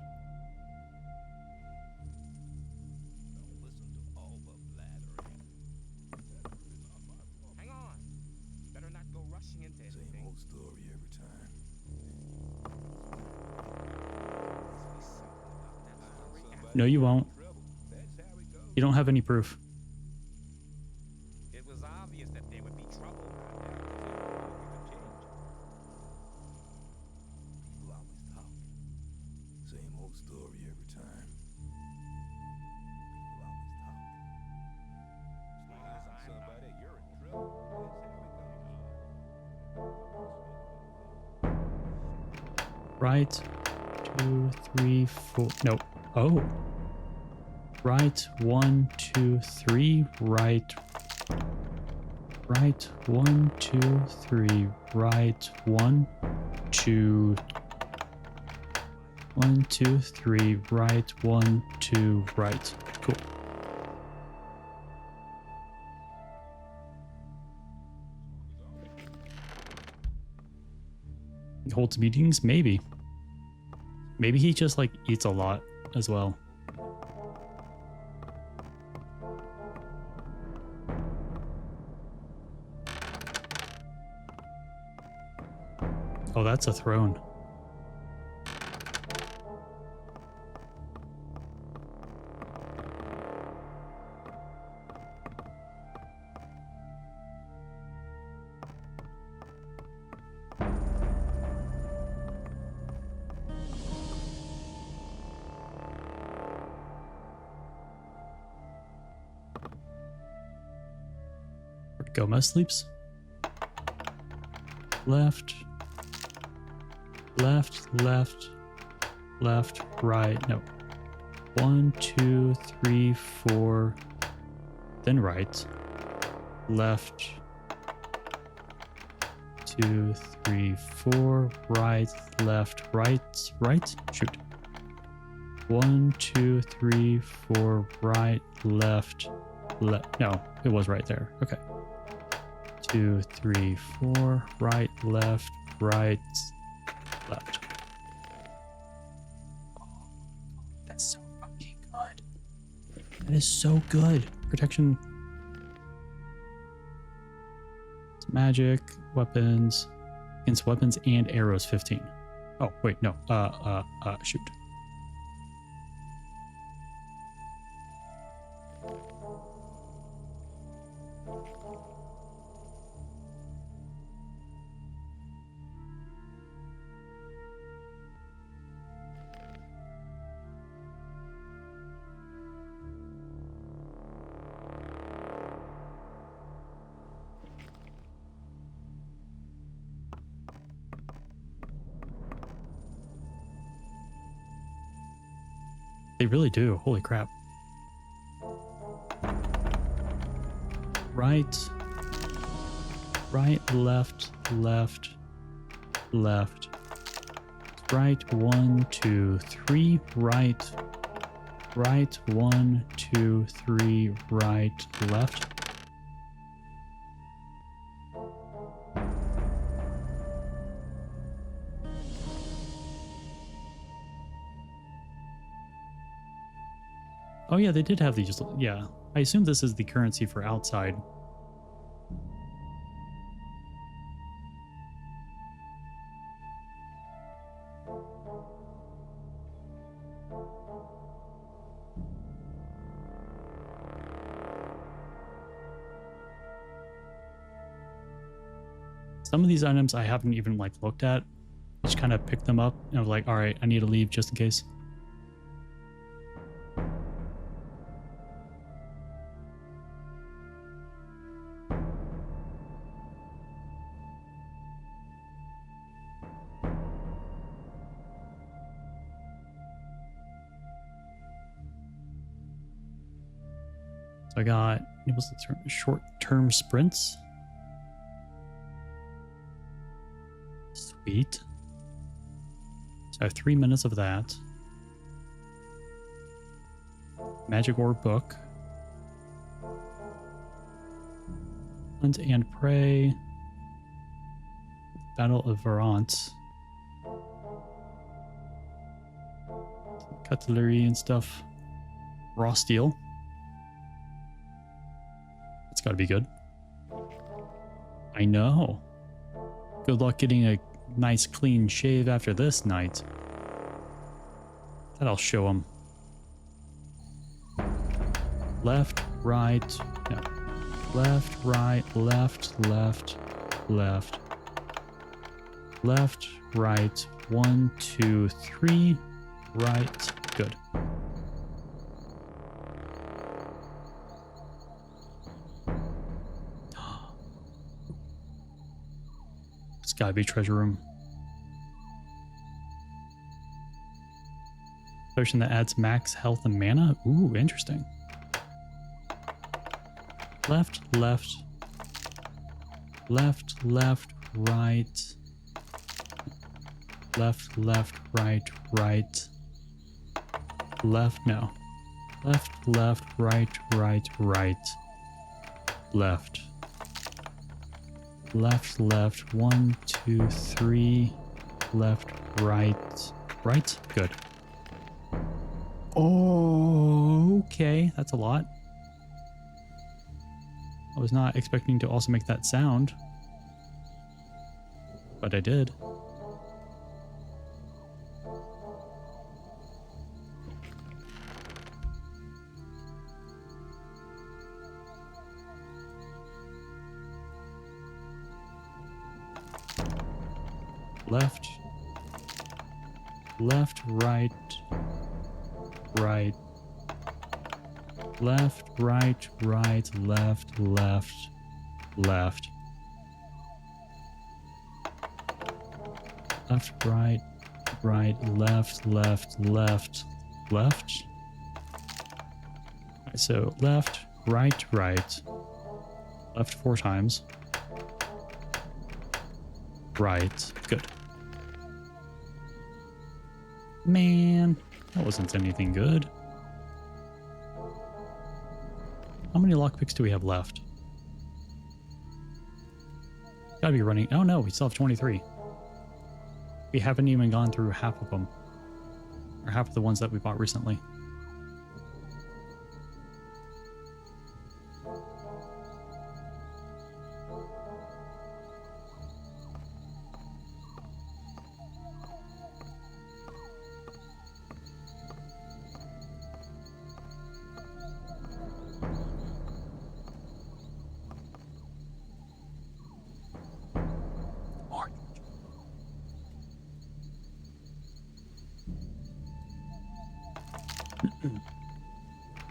Hang on. Better not go rushing into anything. Same old story every time. No, you won't. You don't have any proof. It was obvious that there would be trouble. People always talk. Same old story every time. People always talk. Somebody, you're in trouble. Right, 2, 3, 4. No. Oh. Right, 1, 2, 3. Right. Right, 1, 2, 3. Right, 1, 2. 1, 2, 3. Right, 1, 2. Right. Cool. He holds meetings? Maybe. Maybe he just like eats a lot as well. Oh, that's a throne. Where Gomez sleeps? Left. Left, left, left, right. No. 1, 2, 3, 4. Then right. Left. 2, 3, 4. Right, left, right, right. Shoot. 1, 2, 3, 4. Right, left, left. No, it was right there. Okay. 2, 3, 4. Right, left, right. Left. That's so fucking good. That is so good. Protection. It's magic, weapons. Against weapons and arrows 15. Oh, wait, no. Shoot. They really do. Holy crap. Right. Right, left, left, left. Right, 1, 2, 3, right. Right, 1, 2, 3, right, left. Oh yeah, they did have these. Yeah, I assume this is the currency for outside. Some of these items I haven't even like looked at. I just kind of picked them up and I was like, all right, I need to leave just in case. So I got, it was short-term sprints. Sweet. So I have 3 minutes of that. Magic Orb book. Hunt and Prey. Battle of Varant. Cutlery and stuff. Raw steel. That's gotta be good. I know. Good luck getting a nice clean shave after this night. That I'll show him. Left, right, no. Left, right, left, left, left. Left, right, 1, 2, 3, right, good. It's gotta be treasure room. Potion that adds max health and mana? Ooh, interesting. Left, left. Left, left, right. Left, left, right, right. Left, no. Left, left, right, right, right. Left. Left, left, 1, 2, 3. left, right, right. Good. Oh, okay. That's a lot. I was not expecting to also make that sound, but I did. Left, left, right, right, left, right, right, left, left, left, left, right, right, left, left, left, left. All right, so left, right, right, left 4 times, right. Good. Man, that wasn't anything good. How many lockpicks do we have left? Gotta be running. Oh no, we still have 23. We haven't even gone through half of them. Or half of the ones that we bought recently.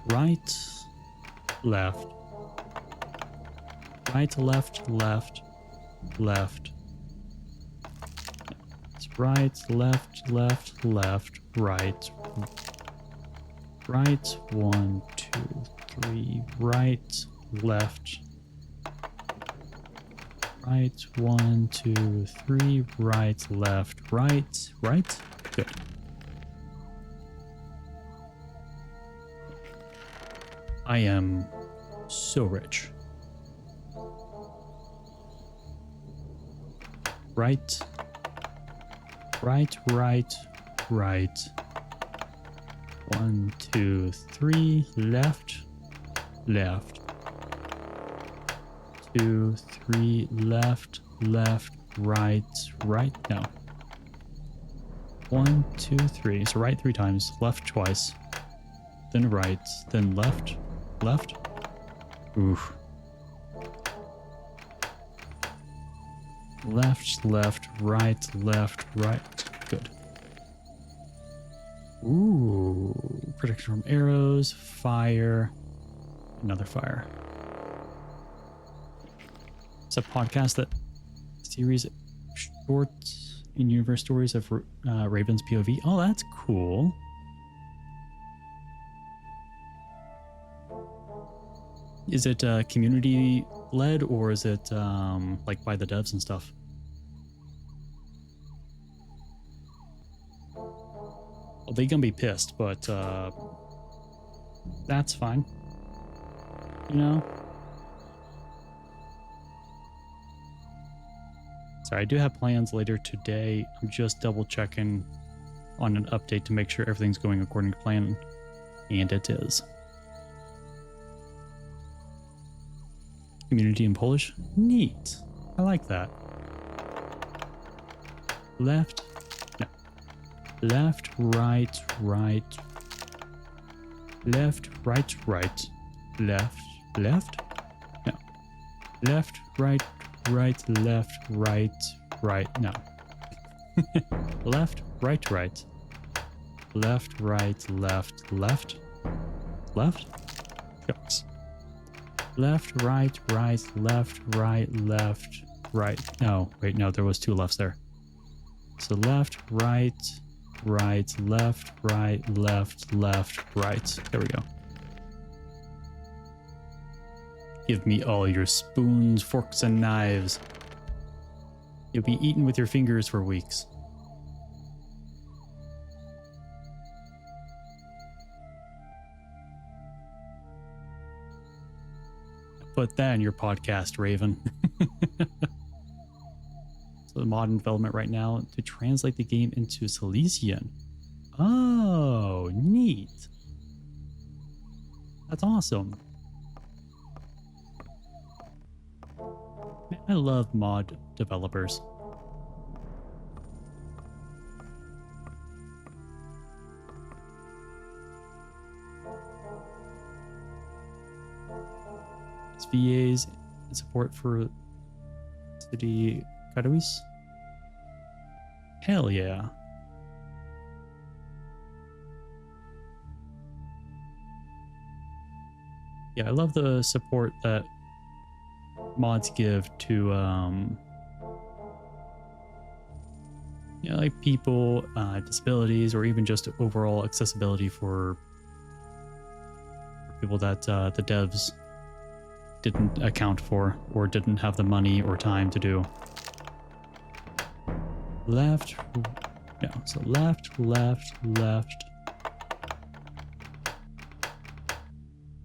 Right, left, right, left, left, left. It's right, left, left, left, right, right, 1, 2, 3, right, left, right, 1, 2, 3, right, left, right, right. Good. I am so rich. Right, right, right, right. 1, 2, 3, left, left. 2, 3, left, left, right, right. No. 1, 2, 3. So right 3 times, left twice, then right, then left. Left. Oof. Left, left, right, left, right. Good. Ooh. Protection from arrows, fire, another fire. It's a podcast that series short in-universe stories of Raven's POV. Oh, that's cool. Is it community led or is it like by the devs and stuff? Well, they're gonna be pissed, but that's fine. You know? Sorry, I do have plans later today. I'm just double checking on an update to make sure everything's going according to plan, and it is. Community in Polish? Neat. I like that. Left. No. Left, right, right. Left, right, right. Left, left. No. Left, right, right, left, right, right. No. Left, right, right. Left, right, left, left. Left? Shucks. Left, right, right, left, right, left, right. No, wait, no, there was 2 lefts there. So left, right, right, left, right, left, left, right. There we go. Give me all your spoons, forks, and knives. You'll be eaten with your fingers for weeks. Put that in your podcast, Raven. So the mod in development right now to translate the game into Silesian. Oh, neat. That's awesome. Man, I love mod developers. It's VAs and support for City Katowice. Hell yeah. Yeah, I love the support that mods give to you know, like people, disabilities, or even just overall accessibility for people that the devs didn't account for or didn't have the money or time to do. Left, no, so left, left, left.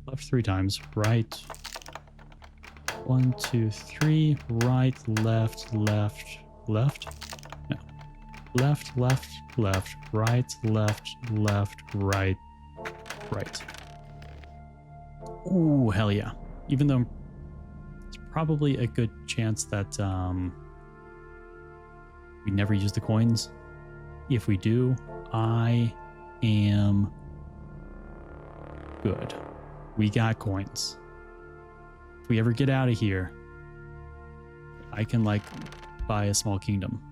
Left 3 times, right. 1, 2, 3, right, left, left, left. No. Left, left, left, right, left, left, right, right. Ooh, hell yeah. Even though it's probably a good chance that we never use the coins. If we do, I am good. We got coins. If we ever get out of here, I can like buy a small kingdom.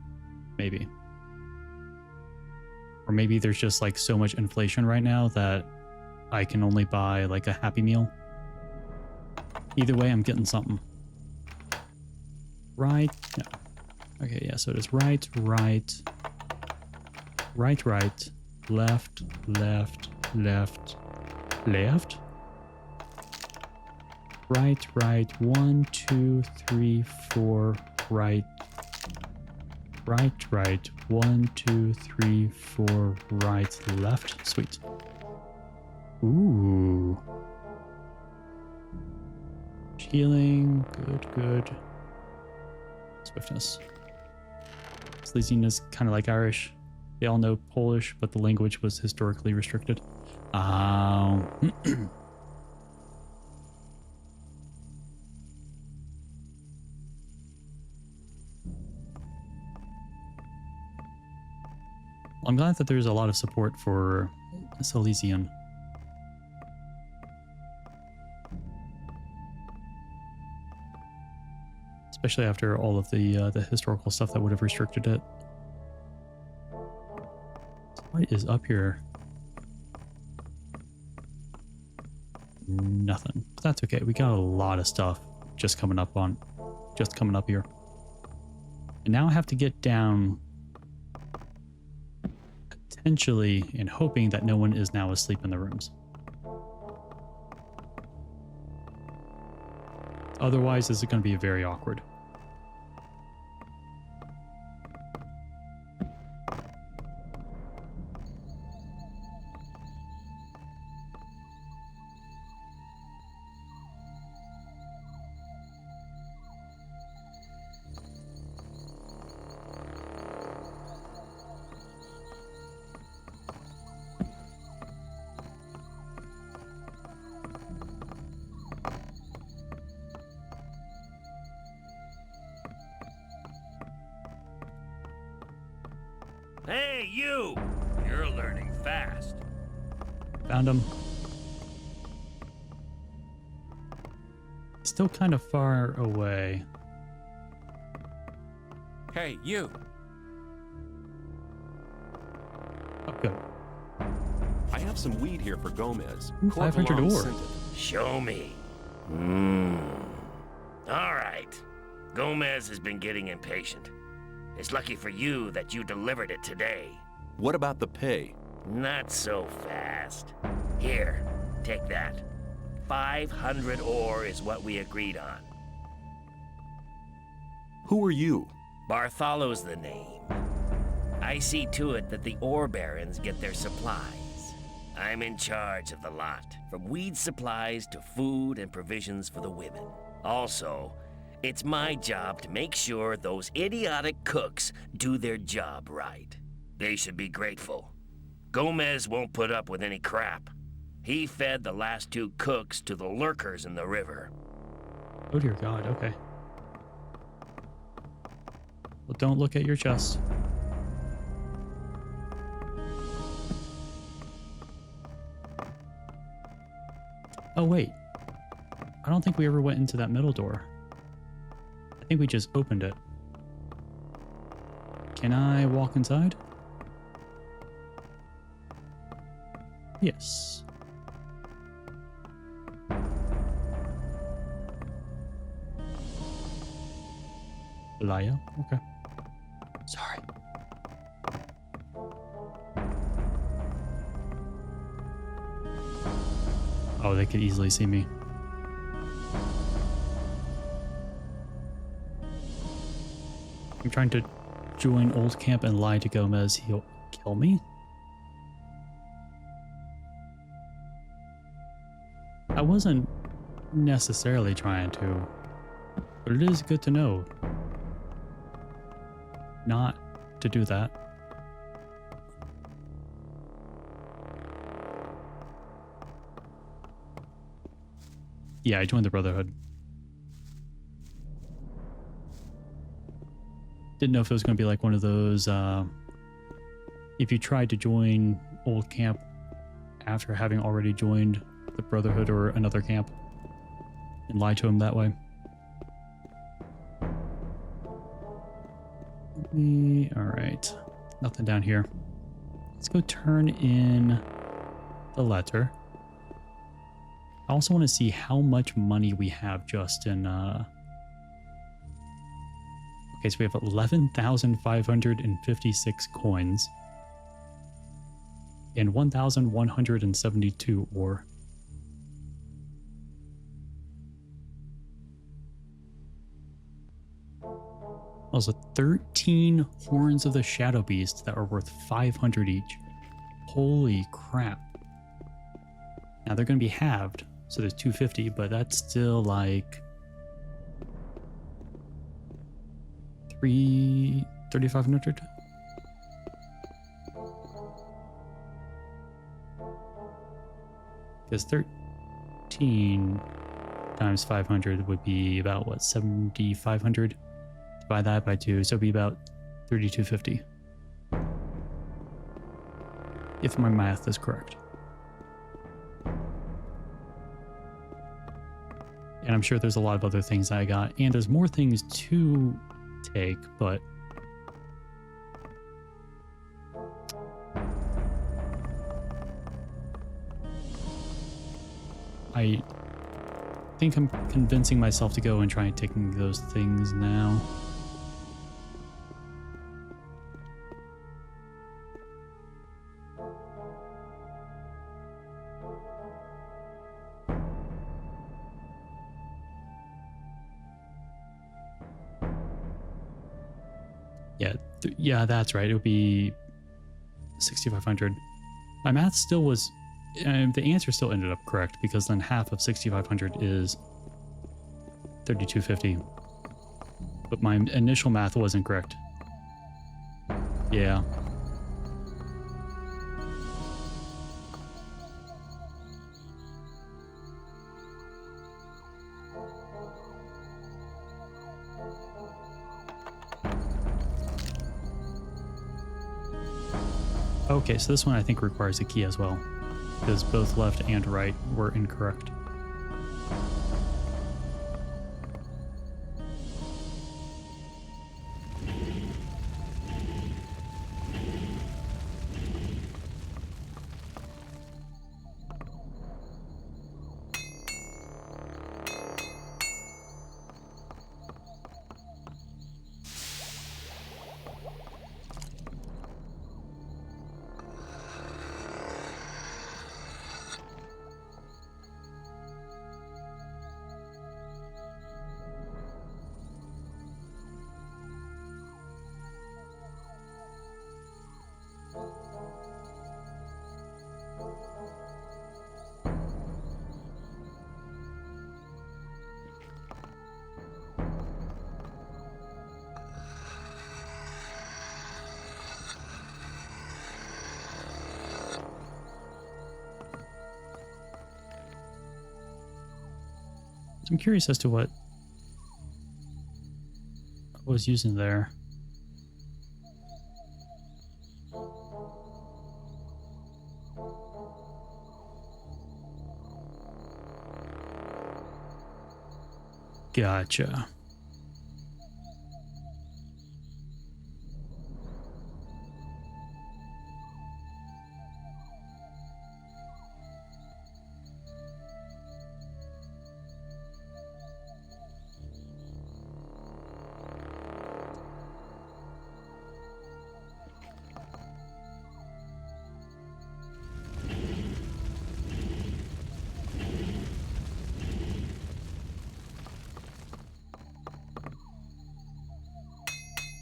Maybe. Or maybe there's just like so much inflation right now that I can only buy like a Happy Meal. Either way, I'm getting something. Right? No. Okay, yeah, so it is right, right, right, right, left, left, left, left. Right, right, 1, 2, 3, 4, right, right, right, 1, 2, 3, 4, right, left. Sweet. Ooh. Healing, good, good. Swiftness. Sleaziness is kind of like Irish. They all know Polish, but the language was historically restricted. I'm glad that there's a lot of support for Silesian. Especially after all of the historical stuff that would have restricted it. What is up here? Nothing. But that's okay. We got a lot of stuff just coming up here. And now I have to get down, potentially, and hoping that no one is now asleep in the rooms. Otherwise, this is going to be very awkward. Hey, you! You're learning fast. Found him. Still kind of far away. Hey, you! Oh, good. I have some weed here for Gomez. Ooh, 500 ore. Show me. All right. Gomez has been getting impatient. It's lucky for you that you delivered it today. What about the pay? Not so fast. Here, take that. 500 ore is what we agreed on. Who are you? Bartholow's the name. I see to it that the ore barons get their supplies. I'm in charge of the lot, from weed supplies to food and provisions for the women. Also, It's my job to make sure those idiotic cooks do their job right. They should be grateful. Gomez won't put up with any crap. He fed the last 2 cooks to the lurkers in the river. Oh dear God, okay. Well, don't look at your chest. Oh wait. I don't think we ever went into that middle door. I think we just opened it. Can I walk inside? Yes. Laya? Okay. Sorry. Oh, they could easily see me. I'm trying to join Old Camp and lie to Gomez. He'll kill me? I wasn't necessarily trying to, but it is good to know not to do that. Yeah, I joined the Brotherhood. Didn't know if it was going to be like one of those, if you tried to join Old Camp after having already joined the Brotherhood or another camp and lie to him that way. Alright, nothing down here. Let's go turn in the letter. I also want to see how much money we have just in, okay, so we have 11,556 coins and 1,172 ore. Also 13 horns of the Shadow Beast that are worth 500 each. Holy crap. Now they're going to be halved, so there's 250, but that's still like 3,500. Because 13 times 500 would be about what, 7,500? Divide that by 2, so it'd be about 3,250. If my math is correct. And I'm sure there's a lot of other things I got, and there's more things to take, but I think I'm convincing myself to go and try and taking those things now. Yeah, that's right. It would be 6,500. My math still was, the answer still ended up correct, because then half of 6,500 is 3,250. But my initial math wasn't correct. Yeah. Okay, so this one I think requires a key as well, because both left and right were incorrect. I'm curious as to what was using there. Gotcha.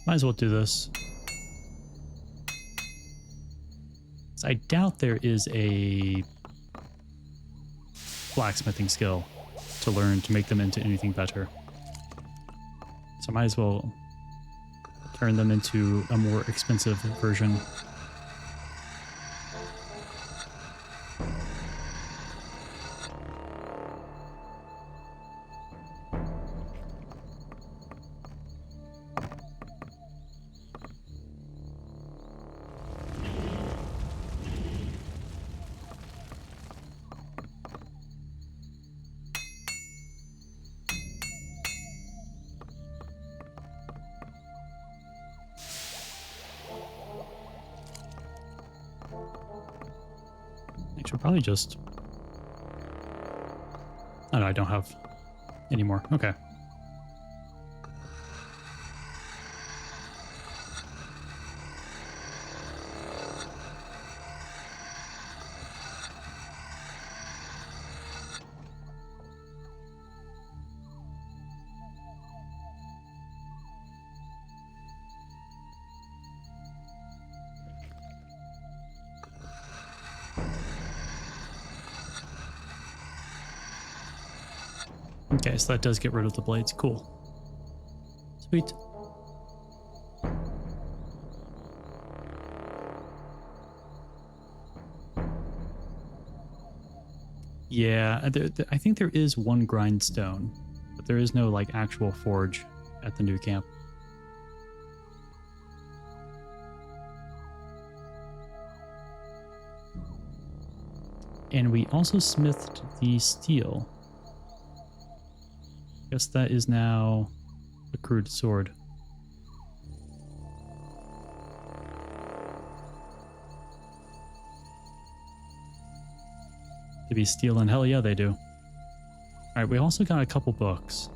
Might as well do this. So I doubt there is a blacksmithing skill to learn to make them into anything better. So I might as well turn them into a more expensive version. I should probably just... Oh no, I don't have any more. Okay. Okay, so that does get rid of the blades. Cool. Sweet. Yeah, I think there is one grindstone, but there is no like actual forge at the new camp. And we also smithed the steel. Guess that is now a crude sword. To be stealing, hell yeah, they do. Alright, we also got a couple books.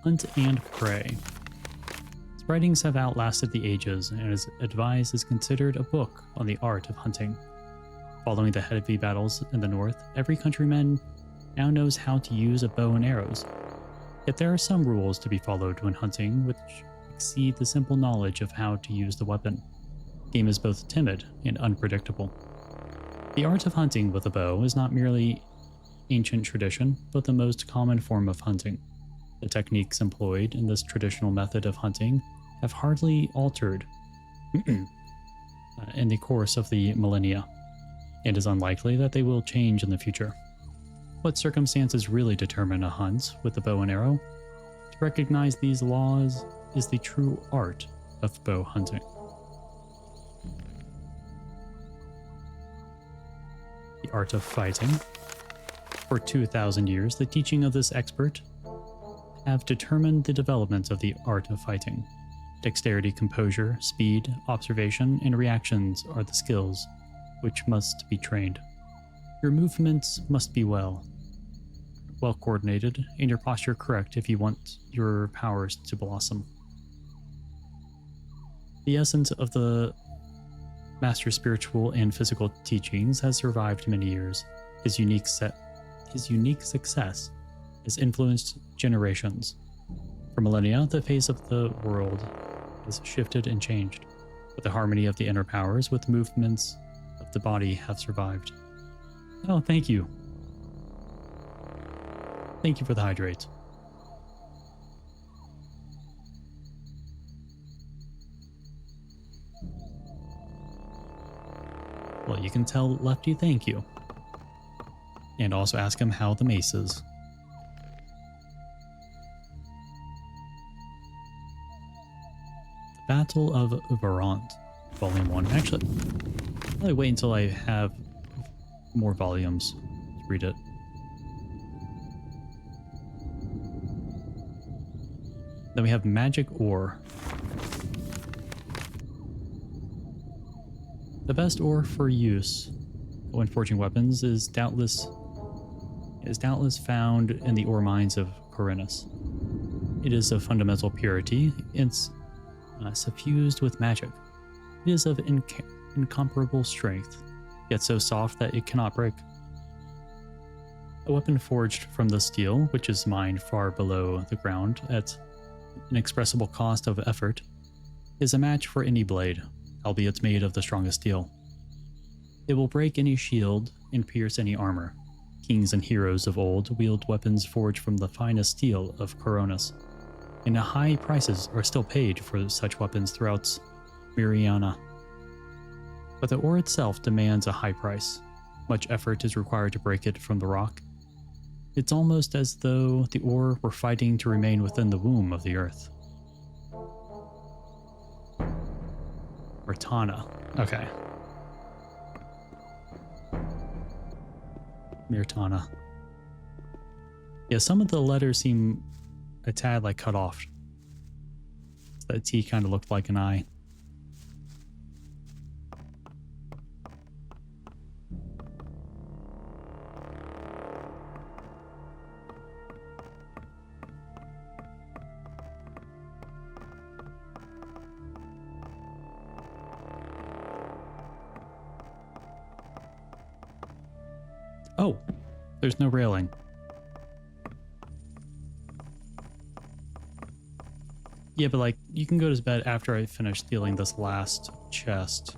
Hunt and Prey. Its writings have outlasted the ages and is advised as considered a book on the art of hunting. Following the heavy battles in the north, every countryman now knows how to use a bow and arrows. Yet there are some rules to be followed when hunting which exceed the simple knowledge of how to use the weapon. The game is both timid and unpredictable. The art of hunting with a bow is not merely ancient tradition, but the most common form of hunting. The techniques employed in this traditional method of hunting have hardly altered in the course of the millennia. It is unlikely that they will change in the future. What circumstances really determine a hunt with the bow and arrow? To recognize these laws is the true art of bow hunting. The art of fighting. For 2,000 years, the teaching of this expert have determined the development of the art of fighting. Dexterity, composure, speed, observation, and reactions are the skills which must be trained. Your movements must be well coordinated, and your posture correct if you want your powers to blossom. The essence of the master's spiritual and physical teachings has survived many years. His unique success has influenced generations. For millennia, the face of the world has shifted and changed, but the harmony of the inner powers with movements of the body have survived. Oh, thank you. Thank you for the hydrate. Well, you can tell Lefty thank you. And also ask him how the mace is. The Battle of Varant, Volume 1. Actually, I'll probably wait until I have more volumes to read it. Then we have Magic Ore. The best ore for use when forging weapons is doubtless found in the ore mines of Corinus. It is of fundamental purity. It's suffused with magic. It is of incomparable strength, yet so soft that it cannot break. A weapon forged from the steel, which is mined far below the ground at inexpressible cost of effort, is a match for any blade, albeit made of the strongest steel. It will break any shield and pierce any armor. Kings and heroes of old wield weapons forged from the finest steel of Coronus, and high prices are still paid for such weapons throughout Miriana. But the ore itself demands a high price. Much effort is required to break it from the rock. It's almost as though the ore were fighting to remain within the womb of the earth. Mirtana. Okay. Mirtana. Yeah, some of the letters seem a tad like cut off. That T kind of looked like an I. Oh, there's no railing. Yeah, but like, you can go to bed after I finish stealing this last chest.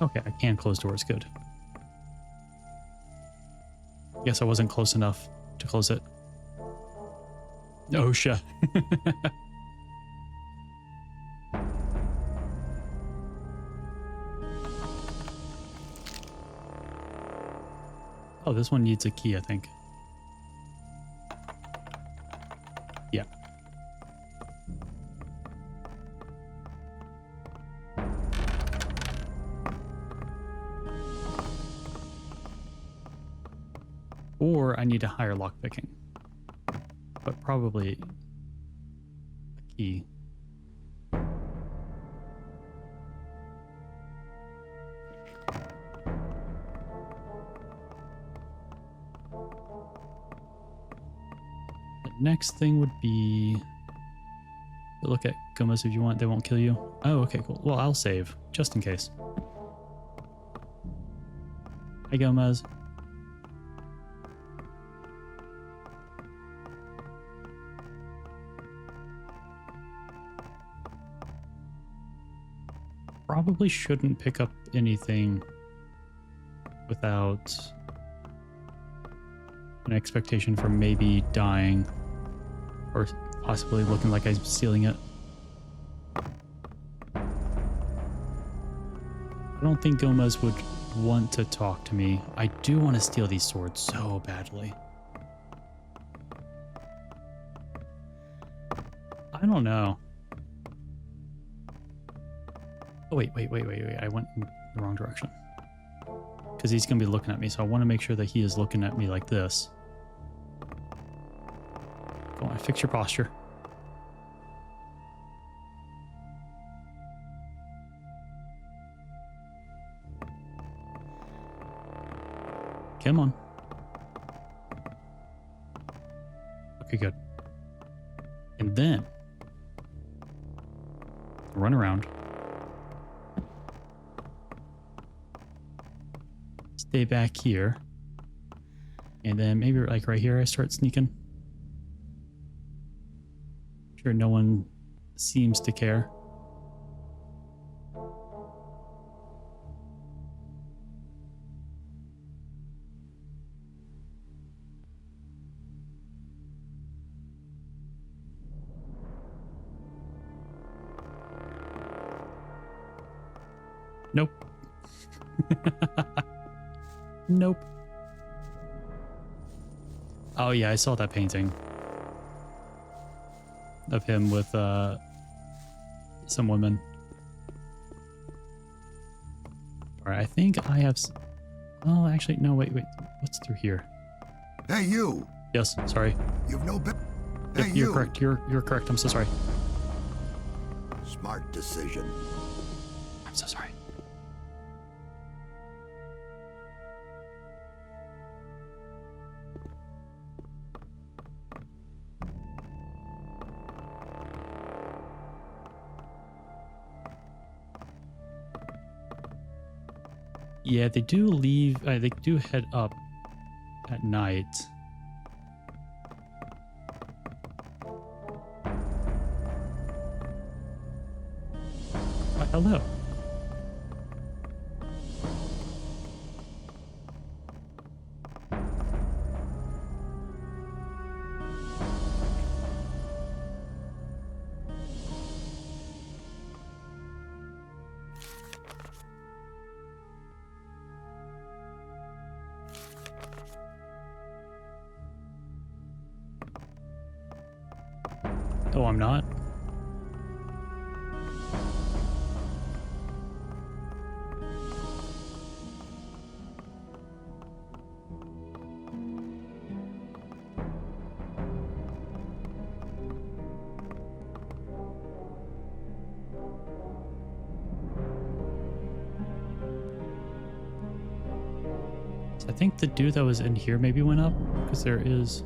Okay, I can close doors, good. Guess I wasn't close enough to close it. Oh shit. Oh, this one needs a key, I think. Yeah. Or I need a higher lockpicking. But probably a key. The next thing would be... Look at Gomez if you want, they won't kill you. Oh, okay, cool. Well, I'll save, just in case. Hi, Gomez. Probably shouldn't pick up anything without an expectation for maybe dying or possibly looking like I'm stealing it. I don't think Gomez would want to talk to me. I do want to steal these swords so badly. I don't know. Oh, wait. I went in the wrong direction. Because he's going to be looking at me, so I want to make sure that he is looking at me like this. Go on, fix your posture. Come on. Okay, good. And then run around. Stay back here. And then maybe like right here I start sneaking. Sure no one seems to care. Nope. Nope. Oh yeah, I saw that painting of him with some women. All right, I think I have. Oh, actually, no. Wait. What's through here? Hey, you. Yes. Sorry. You've no. Yep, you're correct. You're correct. I'm so sorry. Smart decision. I'm so sorry. Yeah, they do leave. They do head up at night. Hello. Oh, I'm not. I think the dude that was in here maybe went up, because there is...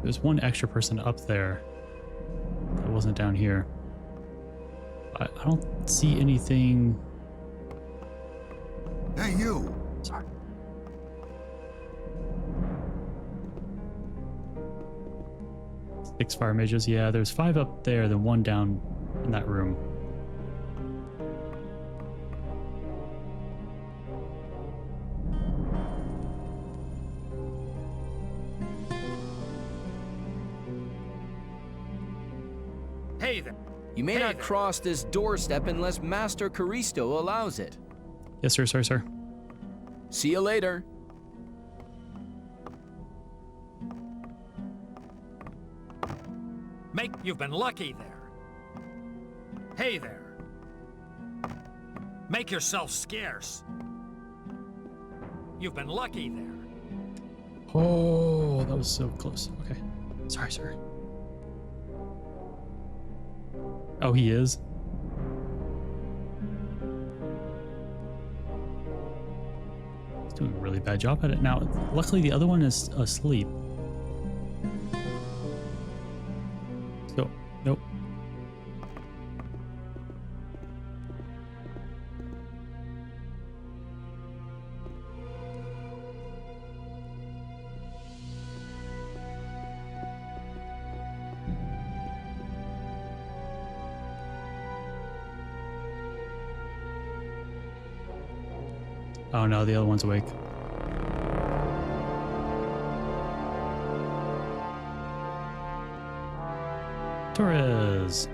There's one extra person up there that wasn't down here. I don't see anything... Hey, you! Sorry. Six fire mages, yeah, there's 5 up there, then 1 down in that room. Hey there. You may not cross this doorstep unless Master Caristo allows it. Yes, sir, sir. See you later. You've been lucky there. Hey there. Make yourself scarce. You've been lucky there. Oh, that was so close. Okay. Sorry, sir. Oh, he is? He's doing a really bad job at it. Now, luckily the other one is asleep. So, nope. Oh no, the other one's awake. Torres.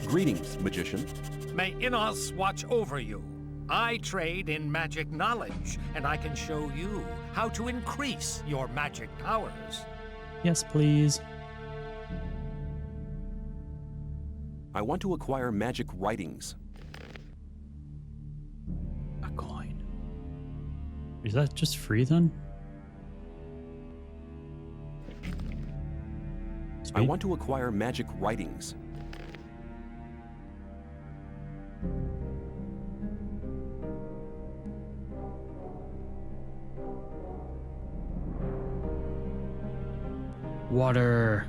Greetings, magician. May Innos watch over you. I trade in magic knowledge, and I can show you how to increase your magic powers. Yes, please. I want to acquire magic writings. A coin. Is that just free then? I want to acquire magic writings. Water.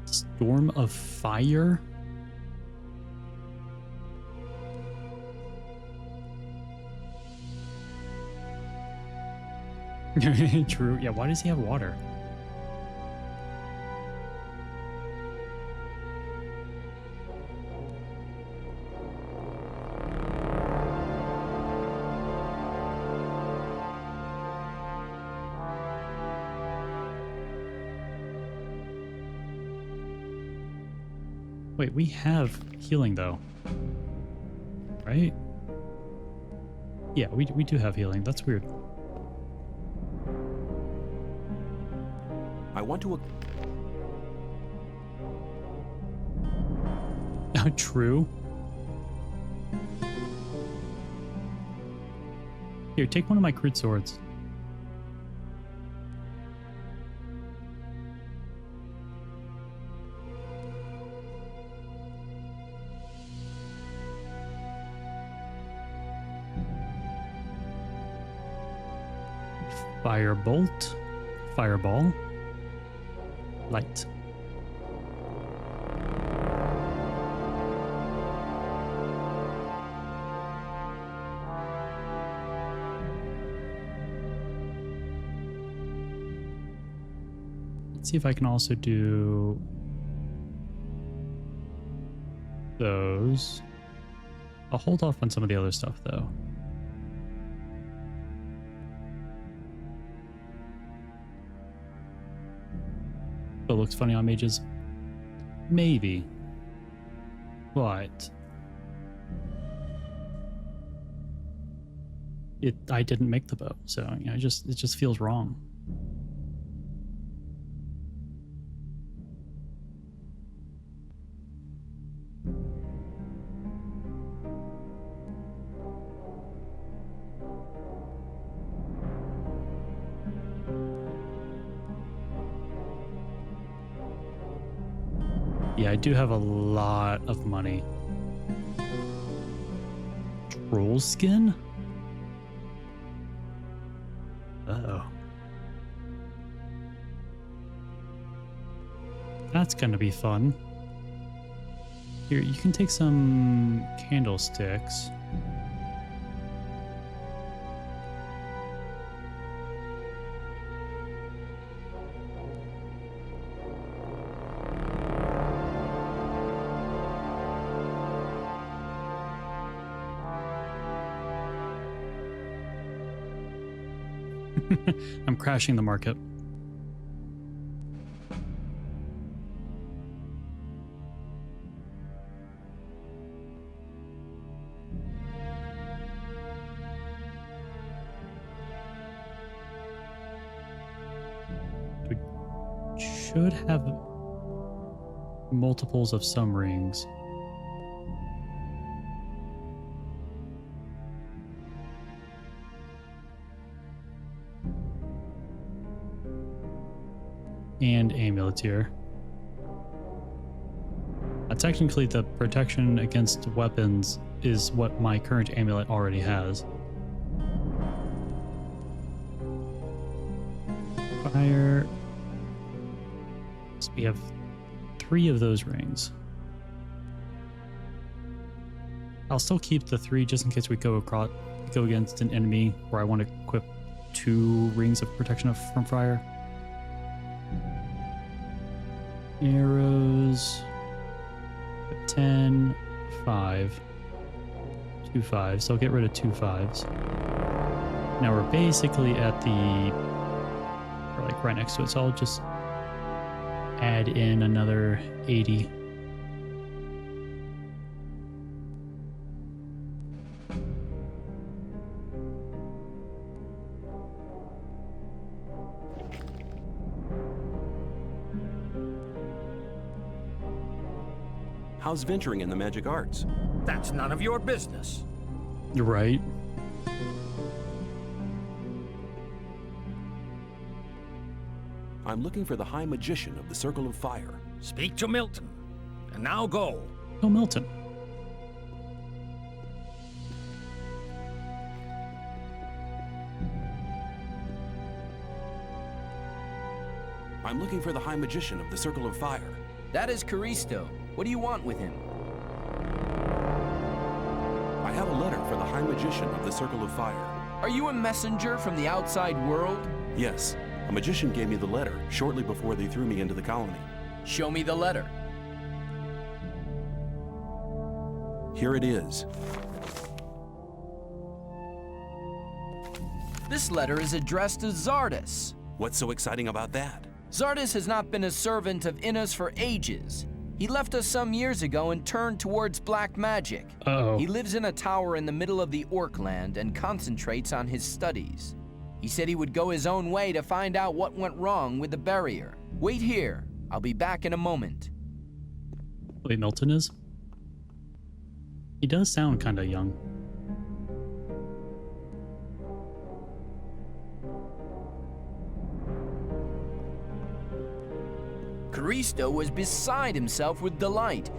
Storm of fire? True. Yeah, why does he have water? Wait, we have healing though. Right? Yeah, we do have healing. That's weird. I want to... True. Here, take one of my crit swords. Firebolt, fireball, light. Let's see if I can also do those. I'll hold off on some of the other stuff though. It looks funny on mages. Maybe. But I didn't make the bow, so you know, it just feels wrong. Yeah, I do have a lot of money. Troll skin? Uh-oh. That's gonna be fun. Here, you can take some candlesticks. I'm crashing the market. We should have multiples of some rings. And amulets here. Technically, the protection against weapons is what my current amulet already has. Fire. So we have 3 of those rings. I'll still keep the 3 just in case we go against an enemy where I want to equip 2 rings of protection from fire. Arrows. 10, 5, 2 5s. So I'll get rid of 2 5s. Now we're basically at the, or like right next to it. So I'll just add in another 80. How's venturing in the magic arts? That's none of your business. You're right. I'm looking for the High Magician of the Circle of Fire. Speak to Milton. And now go. Oh, Milton. I'm looking for the High Magician of the Circle of Fire. That is Caristo. What do you want with him? I have a letter for the High Magician of the Circle of Fire. Are you a messenger from the outside world? Yes. A magician gave me the letter shortly before they threw me into the colony. Show me the letter. Here it is. This letter is addressed to Zardis. What's so exciting about that? Zardis has not been a servant of Innos for ages. He left us some years ago and turned towards black magic. Uh-oh. He lives in a tower in the middle of the orc land and concentrates on his studies. He said he would go his own way to find out what went wrong with the barrier. Wait here. I'll be back in a moment. Wait, Milton is? He does sound kind of young. Caristo was beside himself with delight.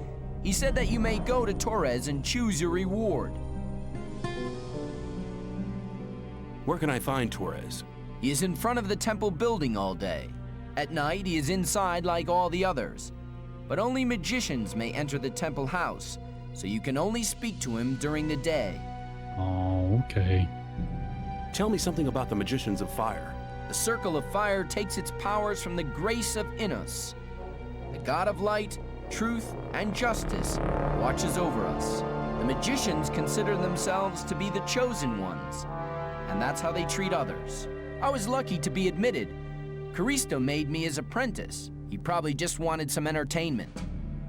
He said that you may go to Torres and choose your reward. Where can I find Torres? He is in front of the temple building all day. At night, he is inside like all the others. But only magicians may enter the temple house, so you can only speak to him during the day. Oh, okay. Tell me something about the Magicians of Fire. The Circle of Fire takes its powers from the grace of Innos. The god of light, truth, and justice watches over us. The magicians consider themselves to be the chosen ones, and that's how they treat others. I was lucky to be admitted. Caristo made me his apprentice. He probably just wanted some entertainment.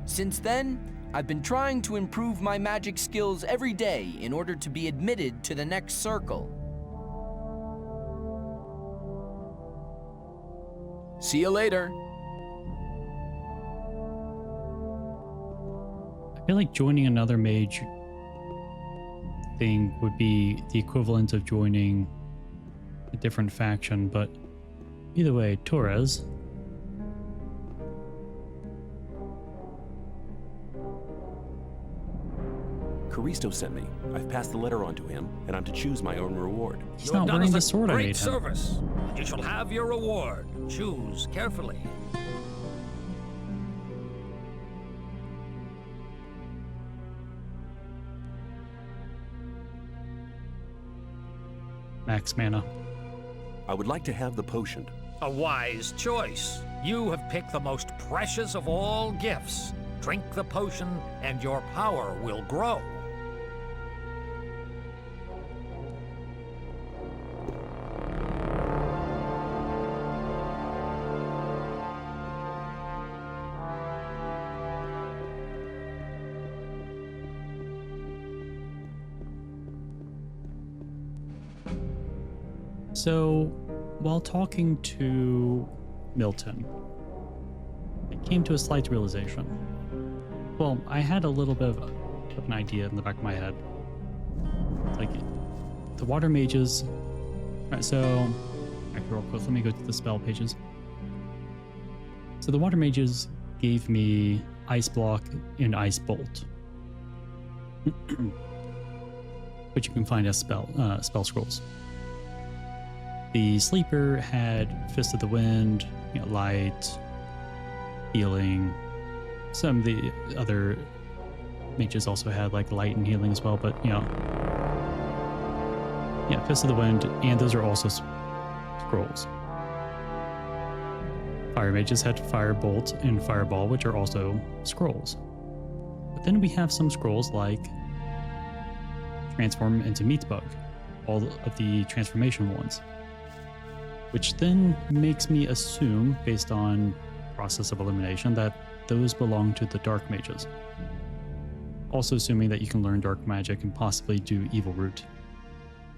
Since then, I've been trying to improve my magic skills every day in order to be admitted to the next circle. See you later. I feel like joining another mage thing would be the equivalent of joining a different faction, but either way, Torres. Caristo sent me. I've passed the letter on to him, and I'm to choose my own reward. He's not wearing the sword I made him. Great service, and you shall have your reward. Choose carefully. Max mana. I would like to have the potion. A wise choice. You have picked the most precious of all gifts. Drink the potion, and your power will grow. So, while talking to Milton, I came to a slight realization. Well, I had a little bit of an idea in the back of my head. Like, the water mages... Alright, so... Actually, real quick, let me go to the spell pages. So the water mages gave me Ice Block and Ice Bolt. Which you can find as spell scrolls. The Sleeper had Fist of the Wind, Light, Healing. Some of the other mages also had like Light and Healing as well, but yeah, Fist of the Wind, and those are also scrolls. Fire mages had Firebolt and Fireball, which are also scrolls. But then we have some scrolls like Transform into Meatbug, all of the transformation ones. Which then makes me assume, based on process of elimination, that those belong to the Dark Mages. Also assuming that you can learn Dark Magic and possibly do Evil Root.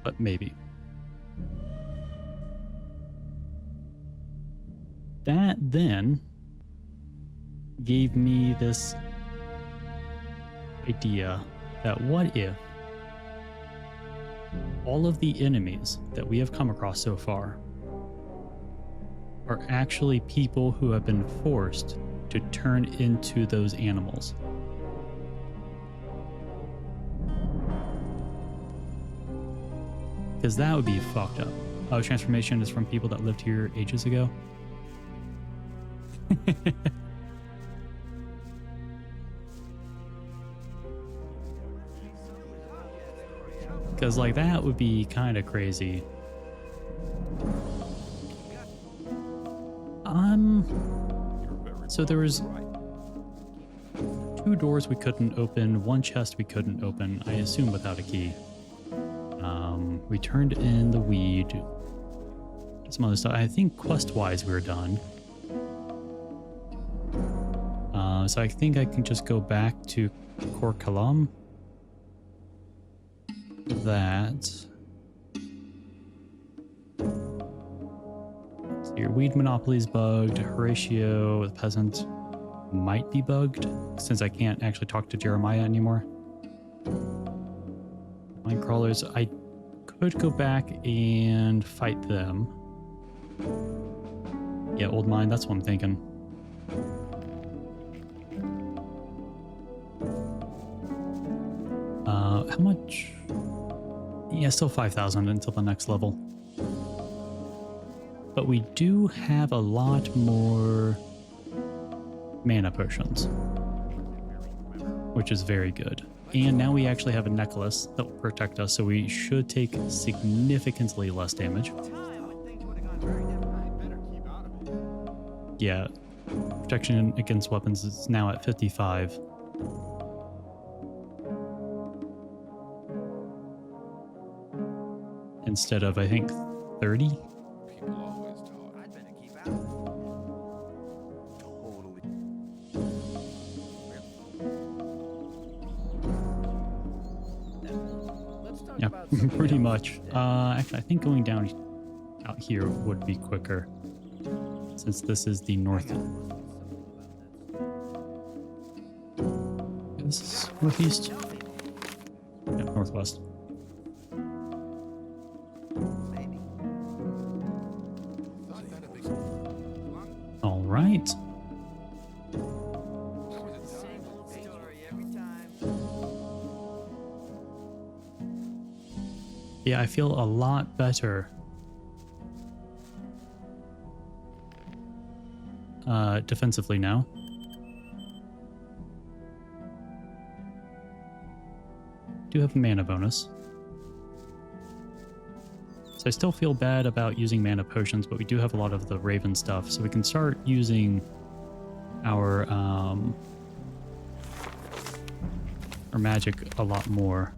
But maybe. That then gave me this idea that what if all of the enemies that we have come across so far are actually people who have been forced to turn into those animals. Because that would be fucked up. Oh, transformation is from people that lived here ages ago. Because like that would be kind of crazy. So there was 2 doors we couldn't open, 1 chest we couldn't open, I assume without a key. We turned in the weed, some other stuff. I think quest-wise we were done. So I think I can just go back to Kor Kalam. That. So your weed monopoly's bugged. Horatio, the peasant, might be bugged since I can't actually talk to Jeremiah anymore. Mine crawlers, I could go back and fight them. Yeah, old mine, that's what I'm thinking. How much? Yeah, still 5,000 until the next level. But we do have a lot more mana potions, which is very good. And now we actually have a necklace that will protect us, so we should take significantly less damage. Yeah, protection against weapons is now at 55. Instead of, I think, 30? People always talk. I'd better keep out. Totally. Yeah, pretty much. Actually, I think going down out here would be quicker, since this is the north. This is northeast? Yeah, northwest. All right. Yeah, I feel a lot better defensively now. Do have a mana bonus. So I still feel bad about using mana potions, but we do have a lot of the Raven stuff, so we can start using our magic a lot more.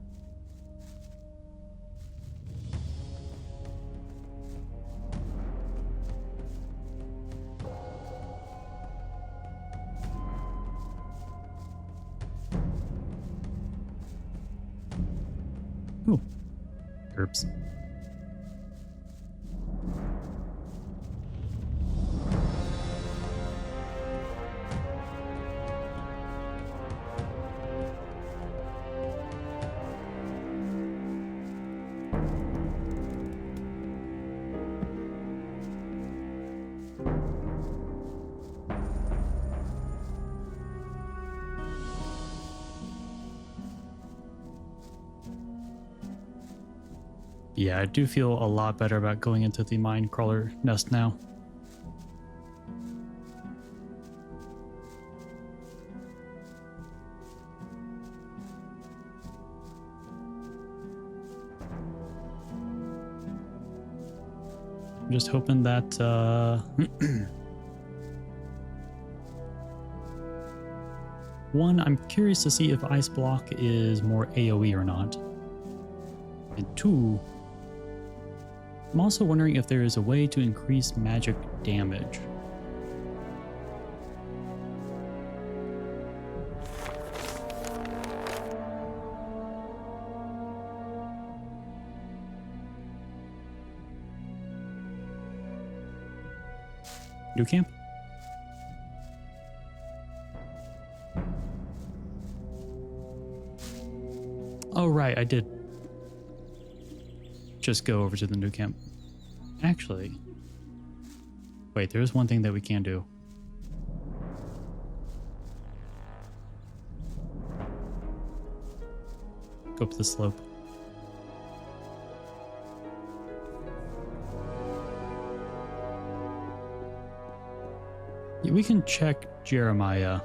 Ooh, herbs. Yeah, I do feel a lot better about going into the mine crawler nest now. I'm just hoping that one, I'm curious to see if ice block is more AoE or not. And two, I'm also wondering if there is a way to increase magic damage. New camp? Oh, right, I did just go over to the new camp. Actually, wait, there's one thing that we can do. Go up the slope. Yeah, we can check Jeremiah.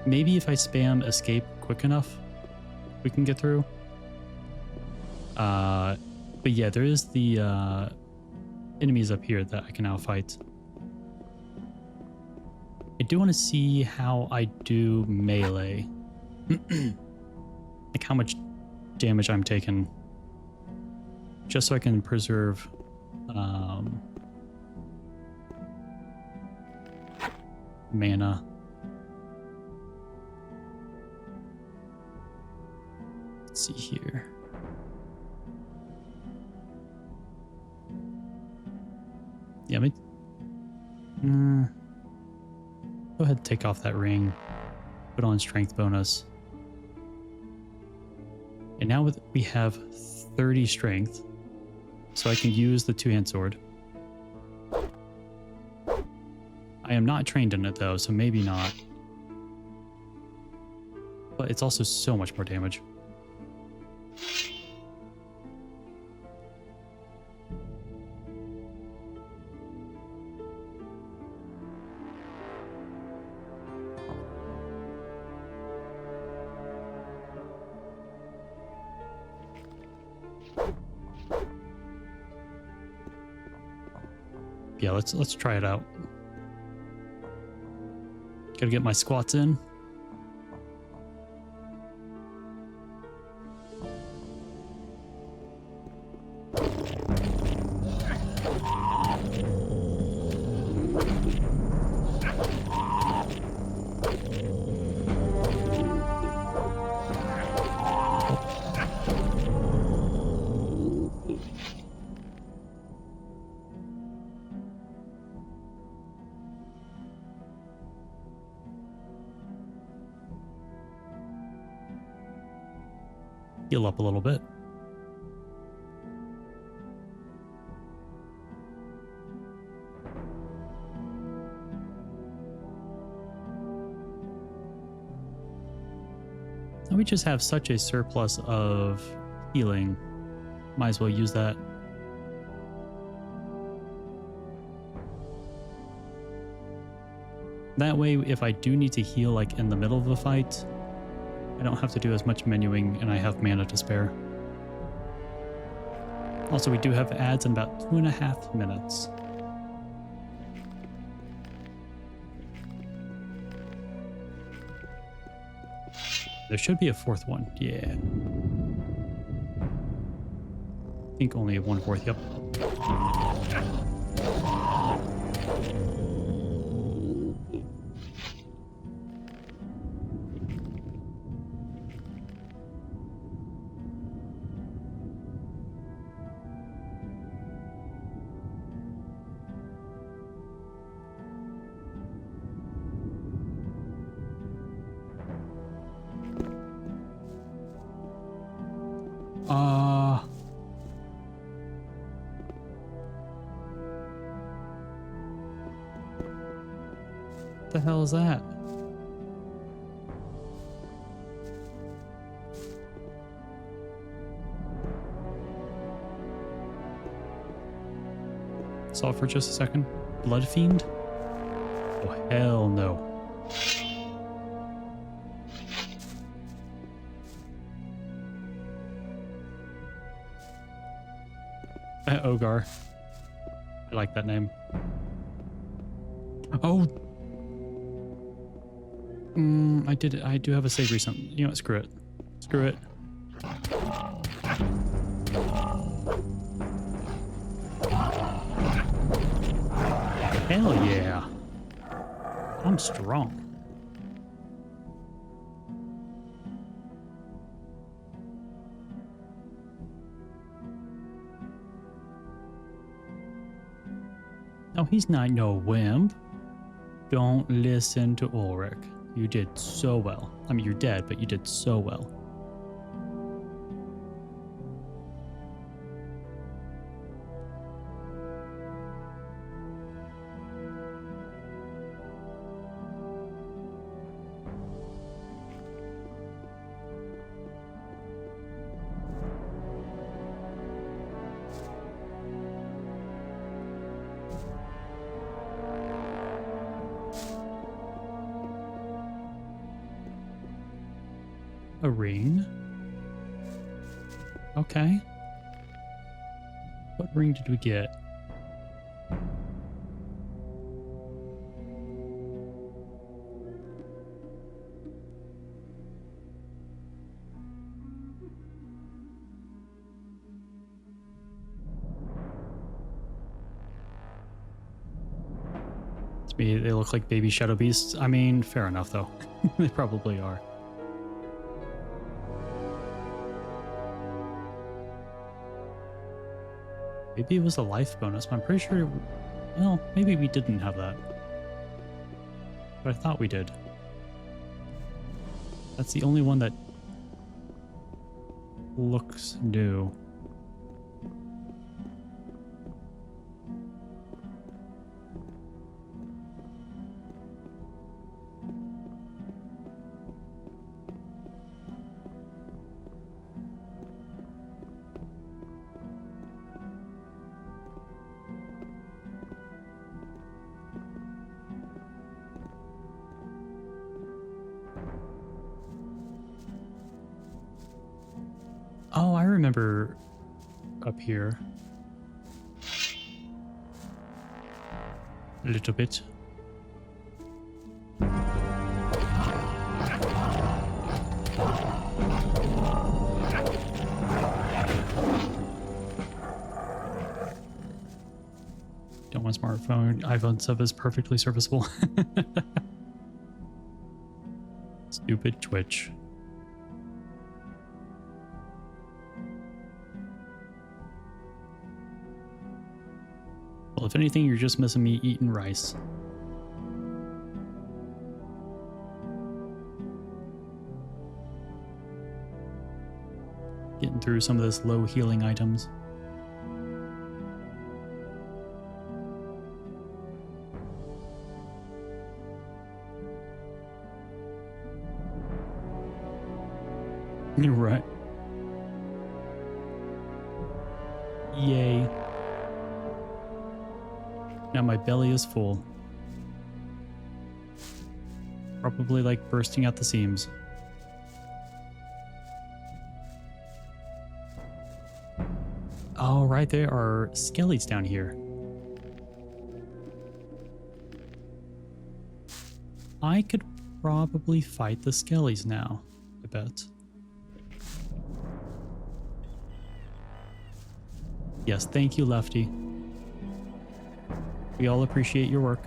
Maybe if I spam escape quick enough, we can get through. But yeah, there is the enemies up here that I can now fight. I do want to see how I do melee. Like how much damage I'm taking. Just so I can preserve mana. Let's see here. Yeah, go ahead and take off that ring. Put on strength bonus. And now we have 30 strength. So I can use the two-hand sword. I am not trained in it though, so maybe not. But it's also so much more damage. Yeah, let's try it out. Gotta get my squats in. Heal up a little bit. Now we just have such a surplus of healing. Might as well use that. That way, if I do need to heal like in the middle of a fight, I don't have to do as much menuing and I have mana to spare. Also, we do have ads in about 2.5 minutes. There should be a fourth one. Yeah. I think only 1/4. Yep. What the hell is that? Saw it for just a second. Blood Fiend? Oh, hell no. Ogar. I like that name. Oh! I do have a save recent. You know what? Screw it. Screw it. Hell yeah. I'm strong. No, he's not no wimp. Don't listen to Ulrich. You did so well. I mean, you're dead, but you did so well. A ring? Okay. What ring did we get? It's Maybe they look like baby shadow beasts. I mean, fair enough though. They probably are. Maybe it was a life bonus, but I'm pretty sure... Well, maybe we didn't have that. But I thought we did. That's the only one that looks new. Oh, I remember up here. A little bit. Don't want smartphone. iPhone sub is perfectly serviceable. Stupid Twitch. Well, if anything, you're just missing me eating rice. Getting through some of this low healing items. You're right. Yay. Now my belly is full. Probably like bursting at the seams. Oh, right, there are skellies down here. I could probably fight the skellies now, I bet. Yes, thank you, Lefty. We all appreciate your work.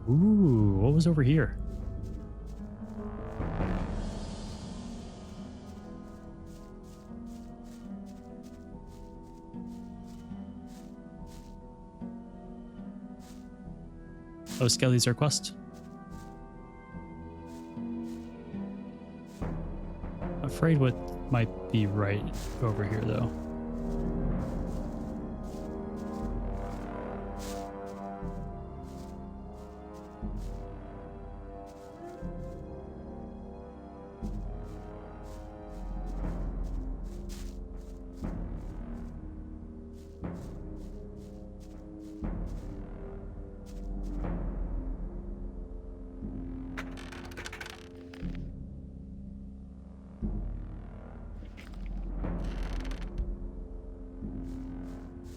Ooh, what was over here? Oh, Skelly's our quest. Afraid what might be right over here, though.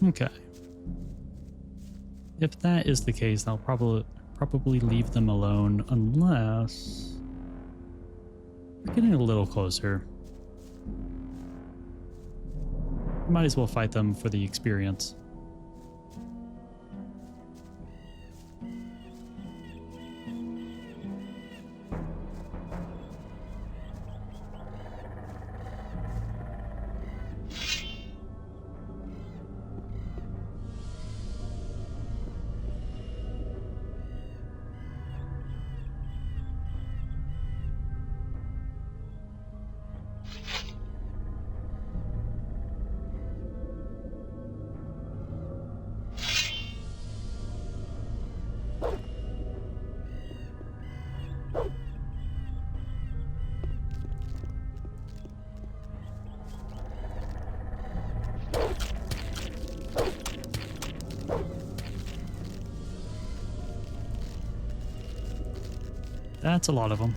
Okay. If that is the case, I'll probably leave them alone unless we're getting a little closer. Might as well fight them for the experience. That's a lot of them.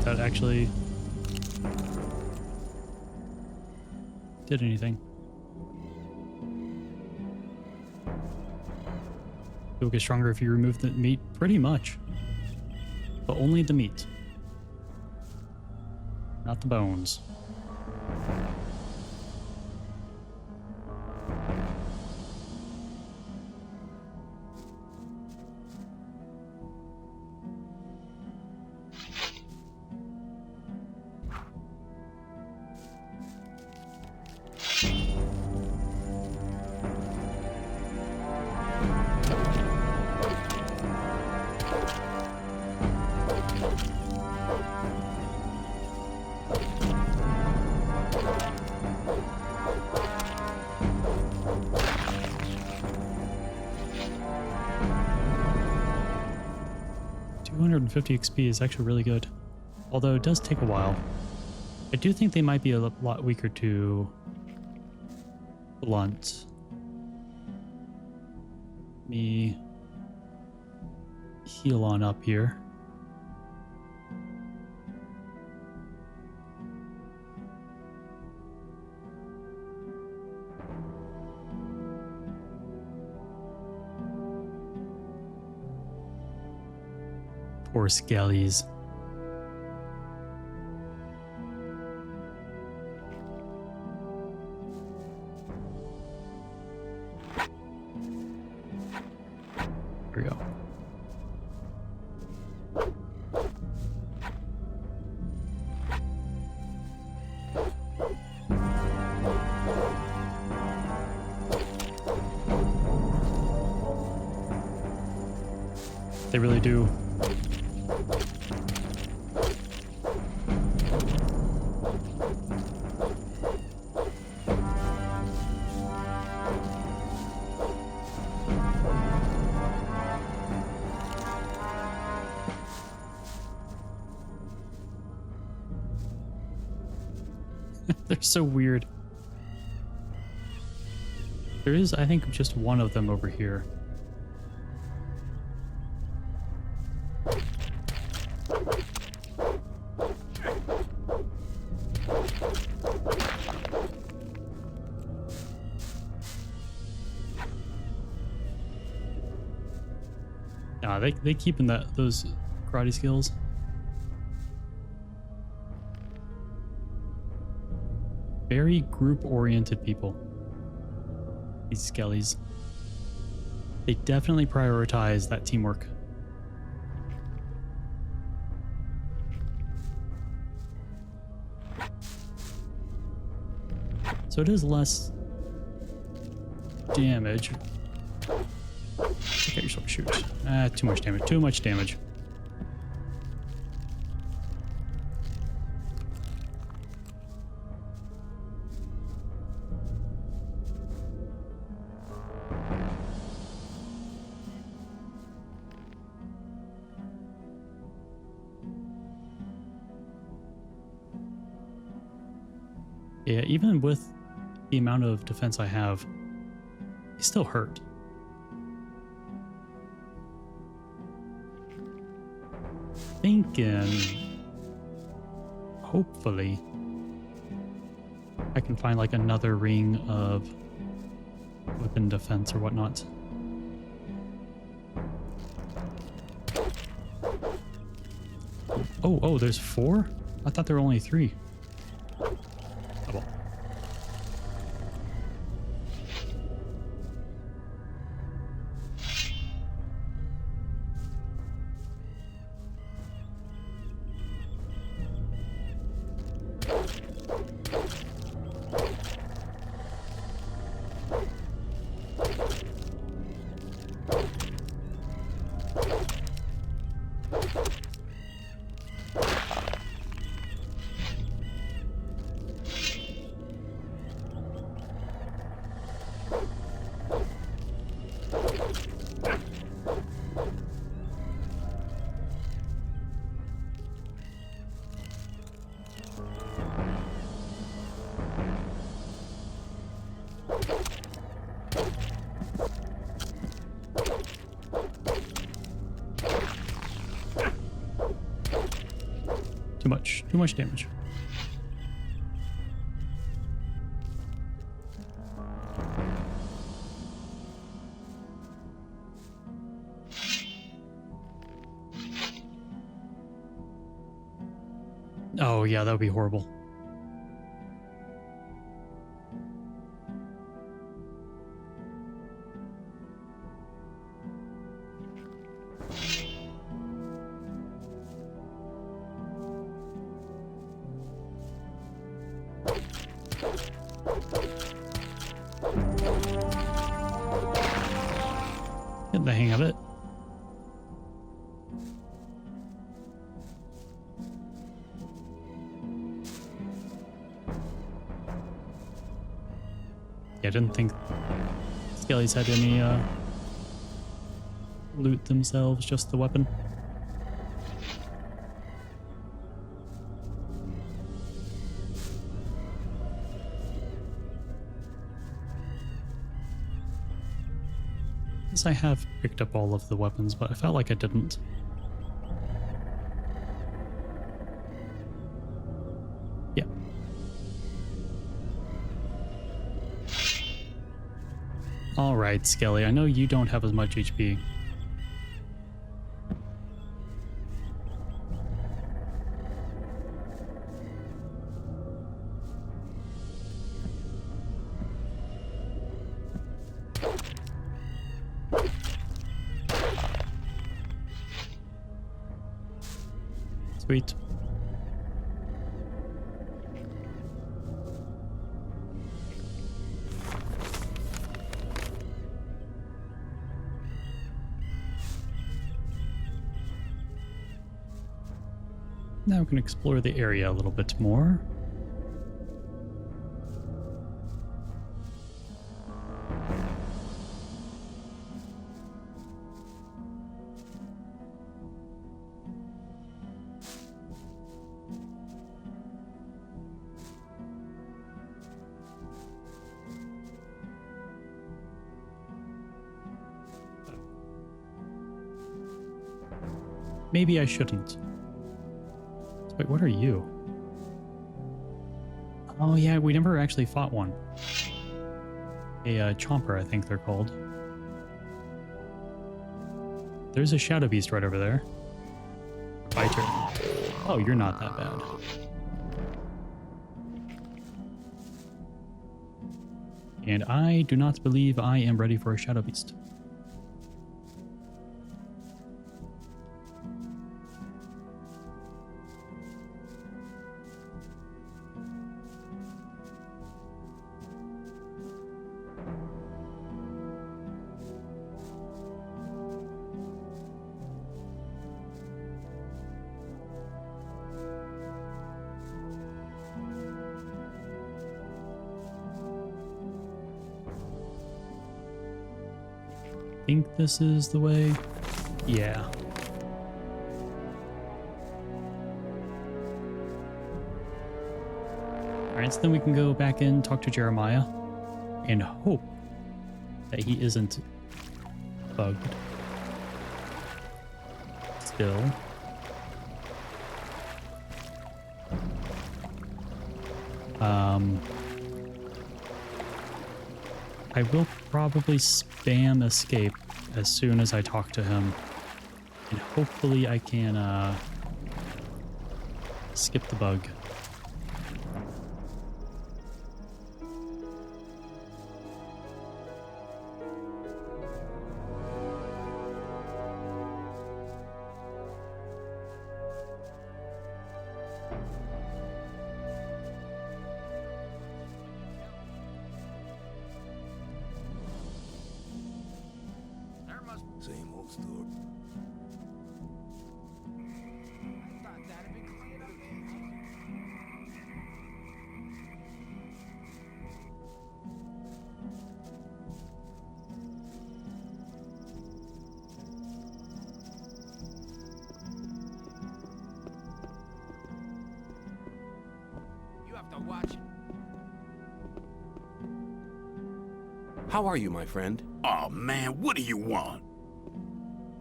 if that actually did anything. It will get stronger if you remove the meat, pretty much. But only the meat. Not the bones. $250 XP is actually really good, although it does take a while. I do think they might be a lot weaker to blunt. Let me heal on up here. Poor skellies. Here we go. They really do. They're so weird. There is, I think, just one of them over here. Nah, they keeping those karate skills. Very group-oriented people. These skellies. They definitely prioritize that teamwork. So it is less damage. Get yourself shoot. Too much damage. Too much damage. Yeah, even with the amount of defense I have, they still hurt. Thinking, hopefully, I can find like another ring of weapon defense or whatnot. Oh, there's 4? I thought there were only 3. Oh well. much. Too much damage. Oh yeah, that would be horrible. Get the hang of it. Yeah, I didn't think Skellies had any loot themselves, just the weapon. Guess I have picked up all of the weapons, but I felt like I didn't. Yeah. Alright, Skelly, I know you don't have as much HP. Sweet. Now we can explore the area a little bit more. Maybe I shouldn't. Wait, what are you? Oh yeah, we never actually fought one. A chomper, I think they're called. There's a shadow beast right over there. Biter. Oh, you're not that bad. And I do not believe I am ready for a shadow beast. I think this is the way. Yeah. Alright, so then we can go back in, talk to Jeremiah, and hope that he isn't bugged. Still. I will probably spam escape as soon as I talk to him, and hopefully I can skip the bug. Same old story. You have to watch it. How are you, my friend? Oh man, what do you want?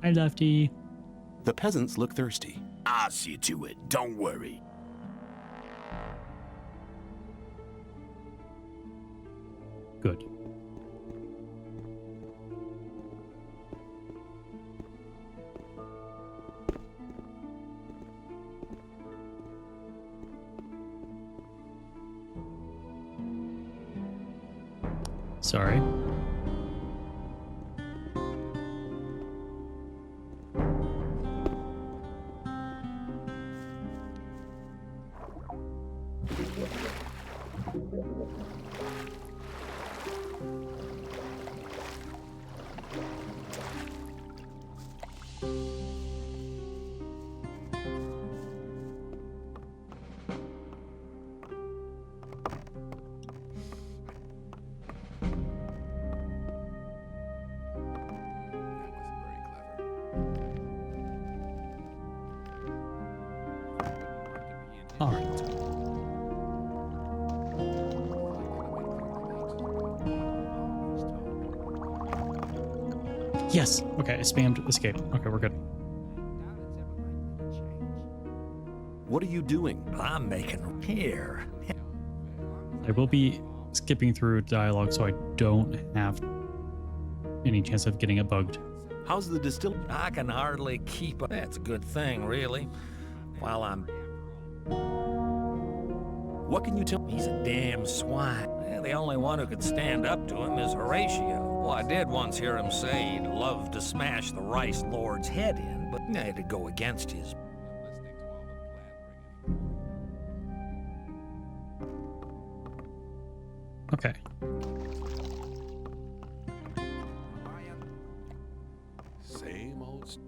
Hi, Lefty. The peasants look thirsty. I'll see to it, don't worry. Good. Sorry. All right. Yes. Okay, I spammed escape. Okay, we're good. What are you doing? I'm making here. I will be skipping through dialogue so I don't have any chance of getting it bugged. How's the distill? I can hardly keep up. That's a good thing, really. While I'm... What can you tell? He's a damn swine. The only one who could stand up to him is Horatio. Well, I did once hear him say he'd love to smash the Rice Lord's head in, but I had to go against his... Okay. Same old...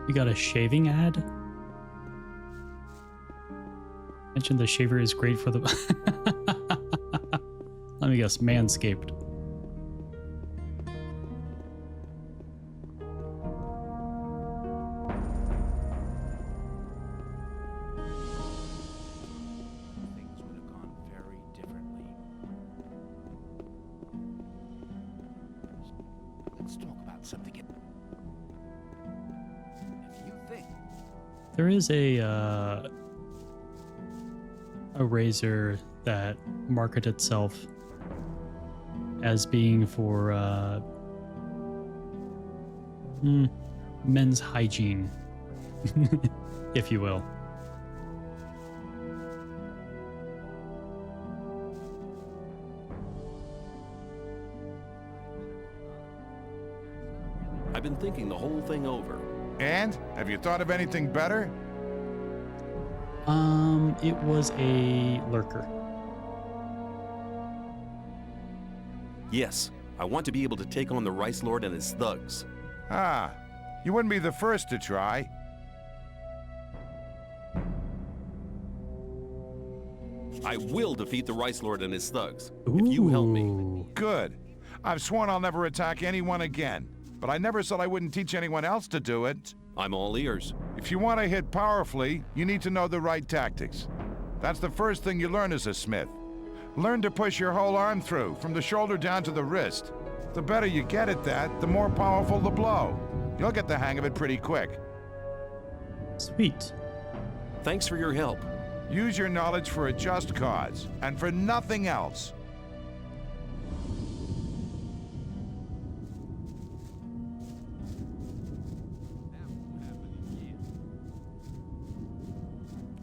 We got a shaving ad. Mentioned the shaver is great for the... Let me guess, Manscaped. Things would have gone very differently. Let's talk about something. If you think There is a razor that marketed itself as being for men's hygiene, if you will. I've been thinking the whole thing over. And? Have you thought of anything better? It was a lurker. Yes, I want to be able to take on the Rice Lord and his thugs. Ah, you wouldn't be the first to try. I will defeat the Rice Lord and his thugs, if you help me. Good. I've sworn I'll never attack anyone again, but I never said I wouldn't teach anyone else to do it. I'm all ears. If you want to hit powerfully, you need to know the right tactics. That's the first thing you learn as a smith. Learn to push your whole arm through, from the shoulder down to the wrist. The better you get at that, the more powerful the blow. You'll get the hang of it pretty quick. Sweet. Thanks for your help. Use your knowledge for a just cause, and for nothing else.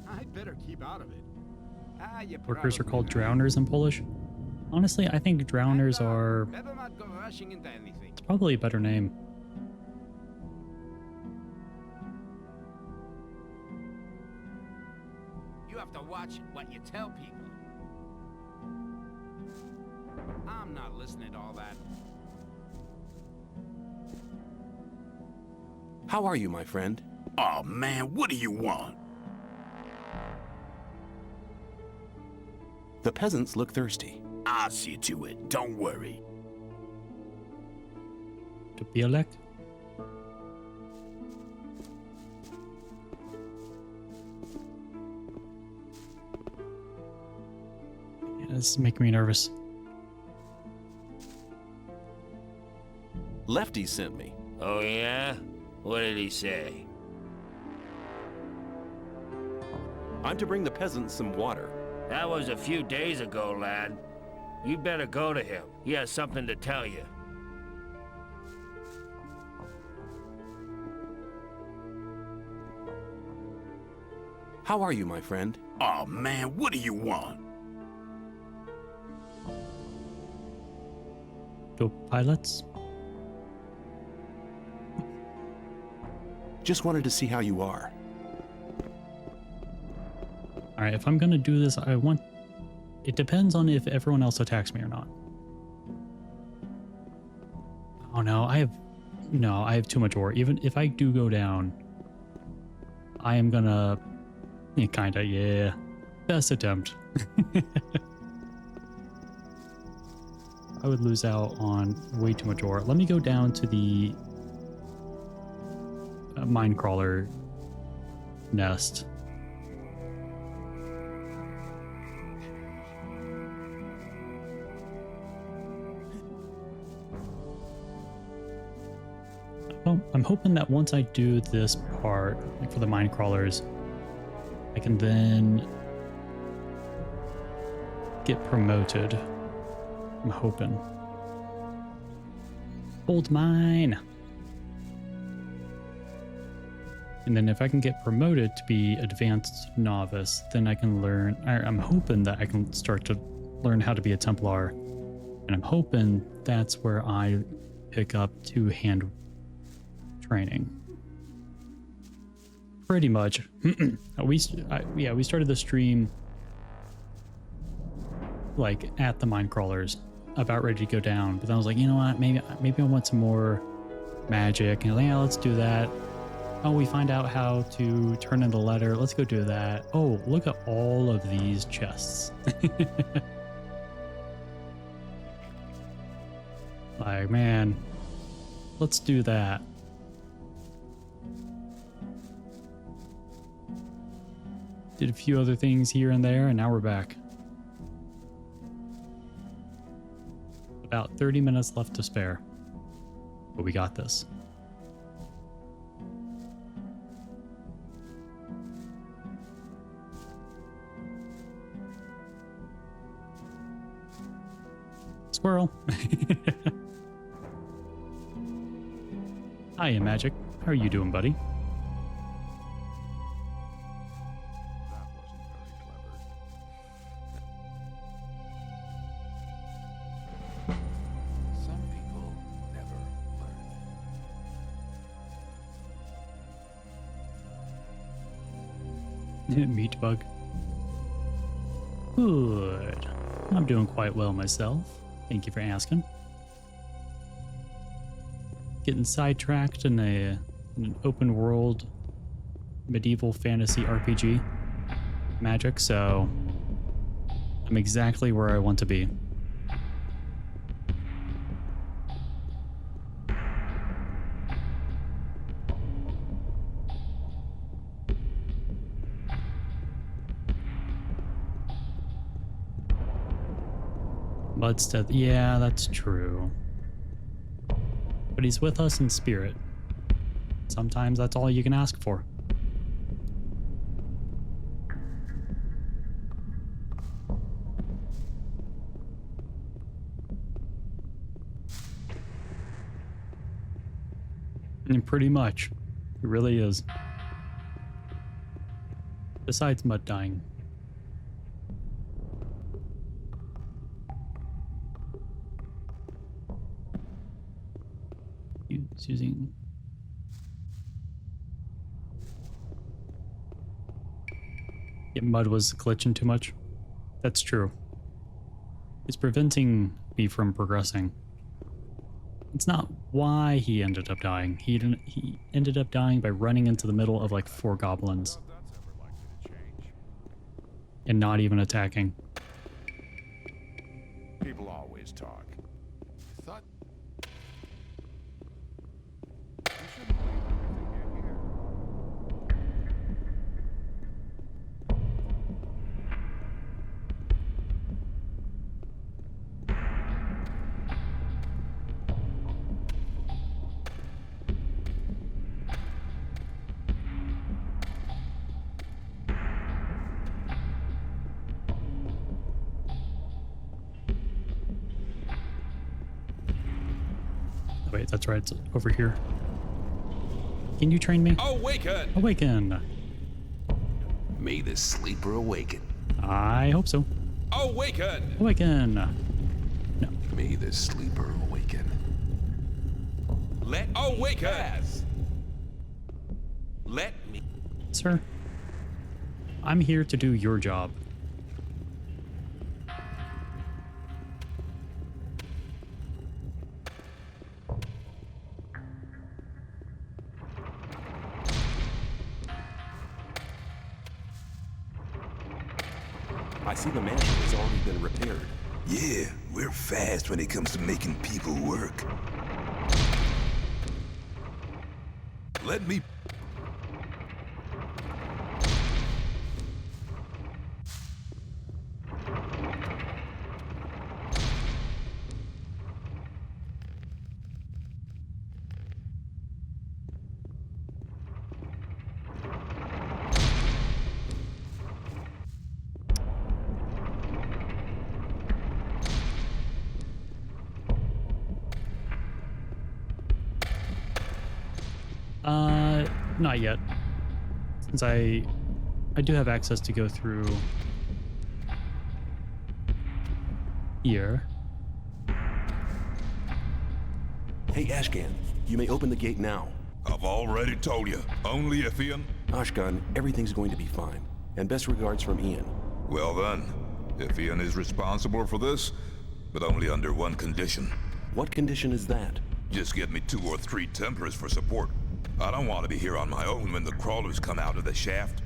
I'd better keep out of it. Lurkers are called drowners in Polish. Honestly, I think drowners are Better not go rushing into anything. probably a better name. You have to watch what you tell people. I'm not listening to all that. How are you, my friend? Oh man, what do you want? The peasants look thirsty. I'll see to it, don't worry. To be elect? Yeah, this is making me nervous. Lefty sent me. Oh, yeah? What did he say? I'm to bring the peasants some water. That was a few days ago, lad. You better go to him. He has something to tell you. How are you, my friend? Oh man, what do you want? Go pilots. Just wanted to see how you are. All right, if I'm gonna do this, I want. It depends on if everyone else attacks me or not. Oh no, I have too much ore. Even if I do go down, I am gonna. Yeah, kinda, yeah. Best attempt. I would lose out on way too much ore. Let me go down to the mine crawler nest. Well, I'm hoping that once I do this part, like for the mine crawlers, I can then get promoted. I'm hoping. Old mine. And then if I can get promoted to be advanced novice, then I can learn, I'm hoping that I can start to learn how to be a Templar. And I'm hoping that's where I pick up two-hand training. Pretty much. we started the stream like at the mine crawlers, about ready to go down. But then I was like, you know what? Maybe I want some more magic. And like, yeah, let's do that. Oh, we find out how to turn in the letter. Let's go do that. Oh, look at all of these chests. Like, man, let's do that. Did a few other things here and there, and now we're back. About 30 minutes left to spare. But we got this. Squirrel. Hiya, Magic. How are you doing, buddy? Some people never learn. Meat bug. Good. I'm doing quite well myself. Thank you for asking. Getting sidetracked in an open world medieval fantasy RPG magic, so I'm exactly where I want to be. Mudstead, yeah, that's true. But he's with us in spirit. Sometimes that's all you can ask for. And pretty much, it really is. Besides mud dying. Using mud was glitching too much. That's true. It's preventing me from progressing. It's not why he ended up dying. He ended up dying by running into the middle of like 4 goblins and not even attacking. People always talk. I thought Wait, that's right. It's over here. Can you train me? Awaken! Awaken. May the sleeper awaken. I hope so. Awaken! Awaken. No. May the sleeper awaken. Let awaken! Let me. Sir, I'm here to do your job. I see the mansion has already been repaired. Yeah, we're fast when it comes to making people work. Let me... Not yet. Since I do have access to go through here. Hey, Ashgan, you may open the gate now. I've already told you, only if Ian... Ashgan, everything's going to be fine. And best regards from Ian. Well then, if Ian is responsible for this, but only under one condition. What condition is that? Just get me 2 or 3 Templars for support. I don't want to be here on my own when the crawlers come out of the shaft.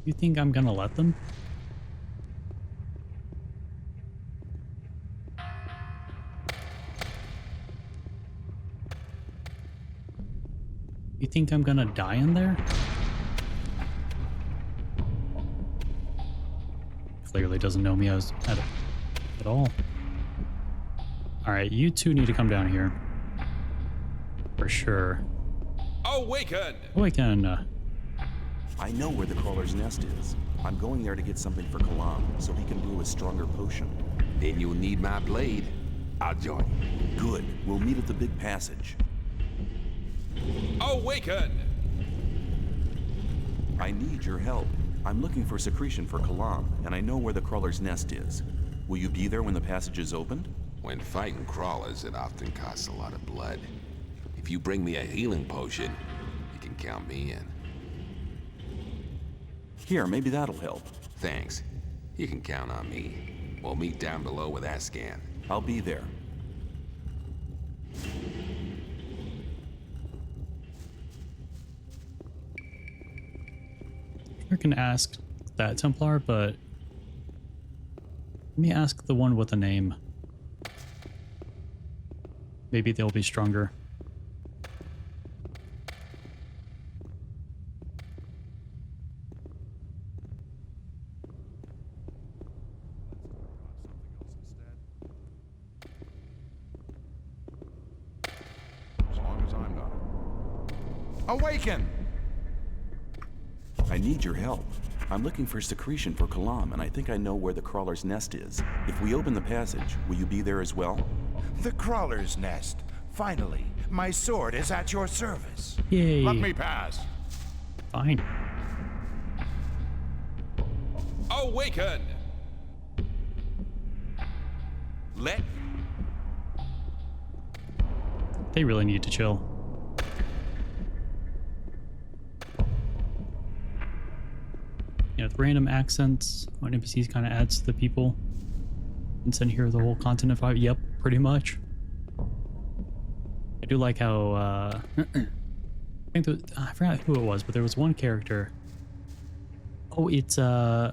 You think I'm gonna let them? You think I'm gonna die in there? Clearly doesn't know me at all. Alright, you two need to come down here. For sure. Awaken! Awaken! I know where the crawler's nest is. I'm going there to get something for Kalam, so he can brew a stronger potion. Then you'll need my blade. I'll join you. Good. We'll meet at the big passage. Awaken! I need your help. I'm looking for secretion for Kalam, and I know where the crawler's nest is. Will you be there when the passage is opened? When fighting crawlers, it often costs a lot of blood. If you bring me a healing potion, you can count me in. Here, maybe that'll help. Thanks. You can count on me. We'll meet down below with Ascan. I'll be there. I can ask that Templar, but let me ask the one with a name. Maybe they'll be stronger. As long as I'm not. Awaken! I need your help. I'm looking for secretion for Kalam, and I think I know where the crawler's nest is. If we open the passage, will you be there as well? The crawler's nest. Finally, my sword is at your service. Yay. Let me pass. Fine. Awaken! Let... They really need to chill. You know, the random accents on NPCs kind of adds to the people. And then hear the whole continent vibe. Yep, pretty much. I do like how, I think I forgot who it was, but there was one character. Oh, it's, Horlock?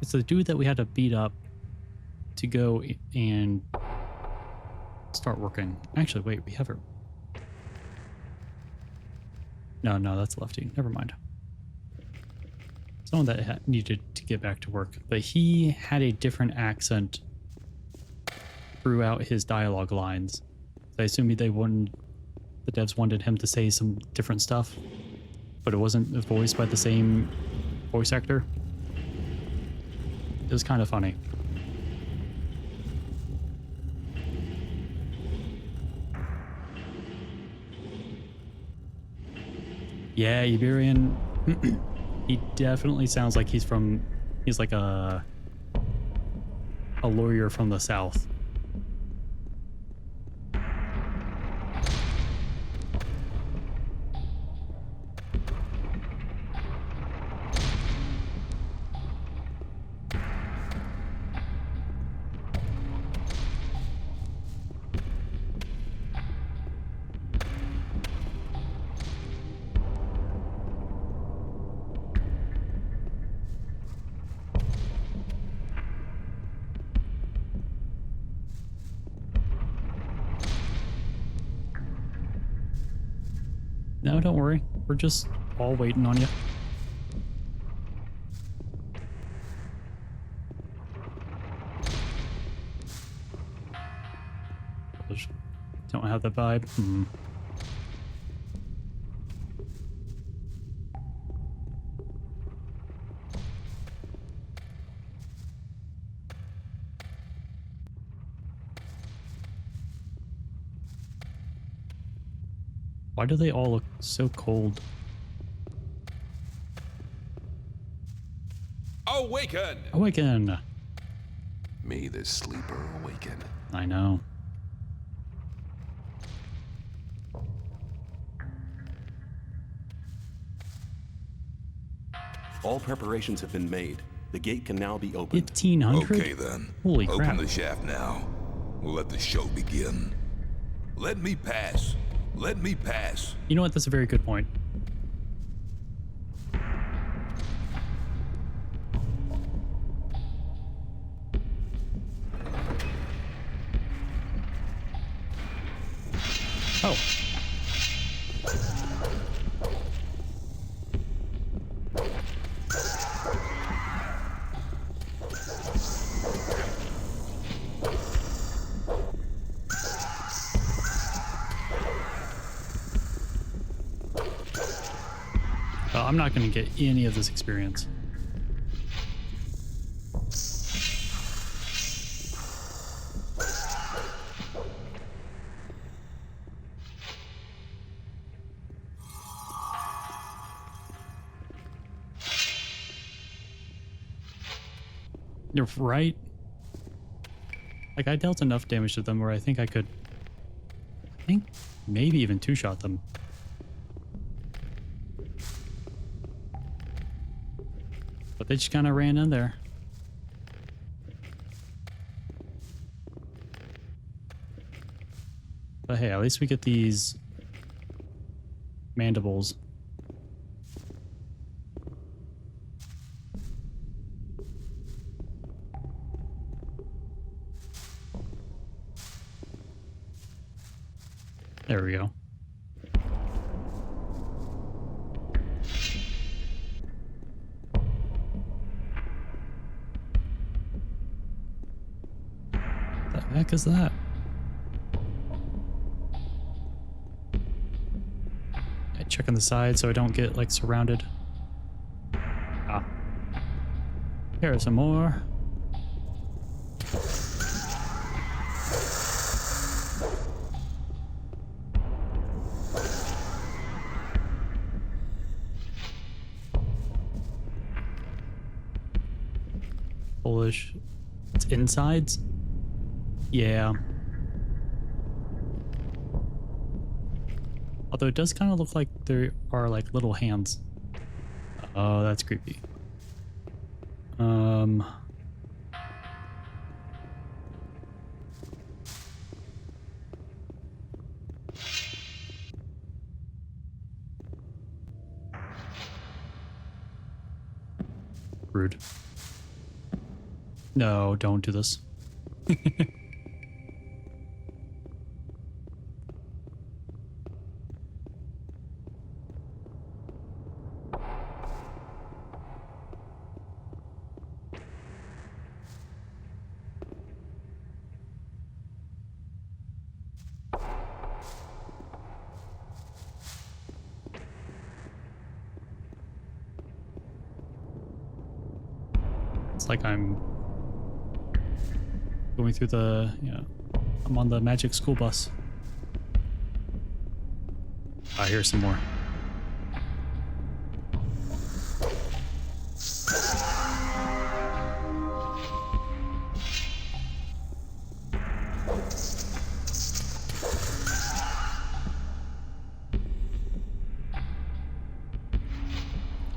It's the dude that we had to beat up to go and start working. Actually, wait, we have her. No, that's Lefty. Never mind. Someone that needed to get back to work, but he had a different accent throughout his dialogue lines. So I assume the devs wanted him to say some different stuff, but it wasn't voiced by the same voice actor. is kind of funny. Yeah, Iberian. He definitely sounds like he's like a lawyer from the South. No, don't worry. We're just all waiting on you. Don't have the vibe. Why do they all look so cold? Awaken! Awaken! May the sleeper awaken. I know. All preparations have been made. The gate can now be opened. 1500? Okay then. Holy Open crap. the shaft now. We'll let the show begin. Let me pass. Let me pass. You know what? That's a very good point. Oh. I'm not going to get any of this experience. You're right. Like, I dealt enough damage to them where I think I could... I think maybe even two-shot them. But they just kind of ran in there. But hey, at least we get these mandibles. There we go. What the heck is that? I check on the side so I don't get like surrounded. Ah. Here are some more. Polish. It's insides? Yeah. Although it does kind of look like there are like little hands. Oh, that's creepy. Rude. No, don't do this. It's like I'm Going through the, I'm on the magic school bus. I hear some more.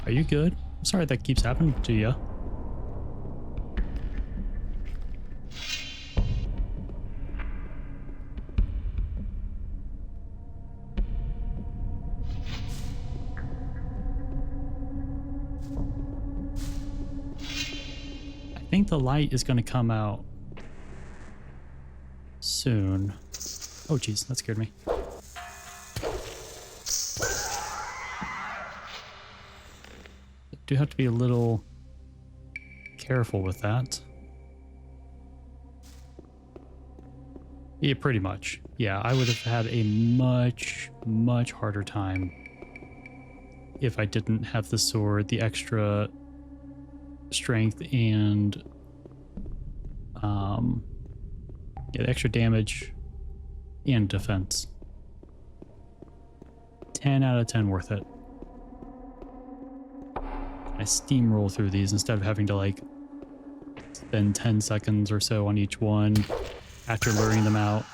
Are you good? I'm sorry that keeps happening to you. I think the light is going to come out soon. Oh, geez, that scared me. Do have to be a little careful with that. Yeah, pretty much. Yeah, I would have had a much harder time if I didn't have the sword, the extra strength, and the extra damage and defense. 10 out of 10 worth it. I steamroll through these instead of having to like spend 10 seconds or so on each one after luring them out.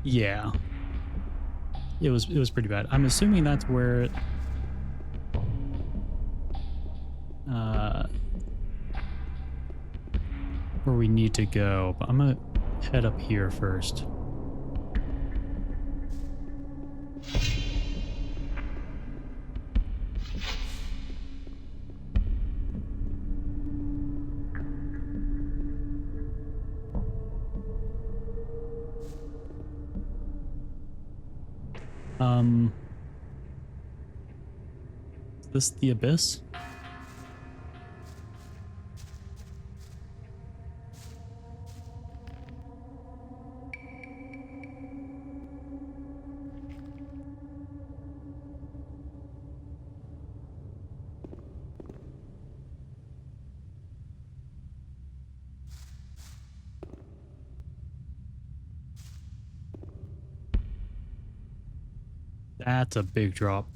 Yeah. It was pretty bad. I'm assuming that's where we need to go, but I'm gonna head up here first. Is this the abyss? That's a big drop.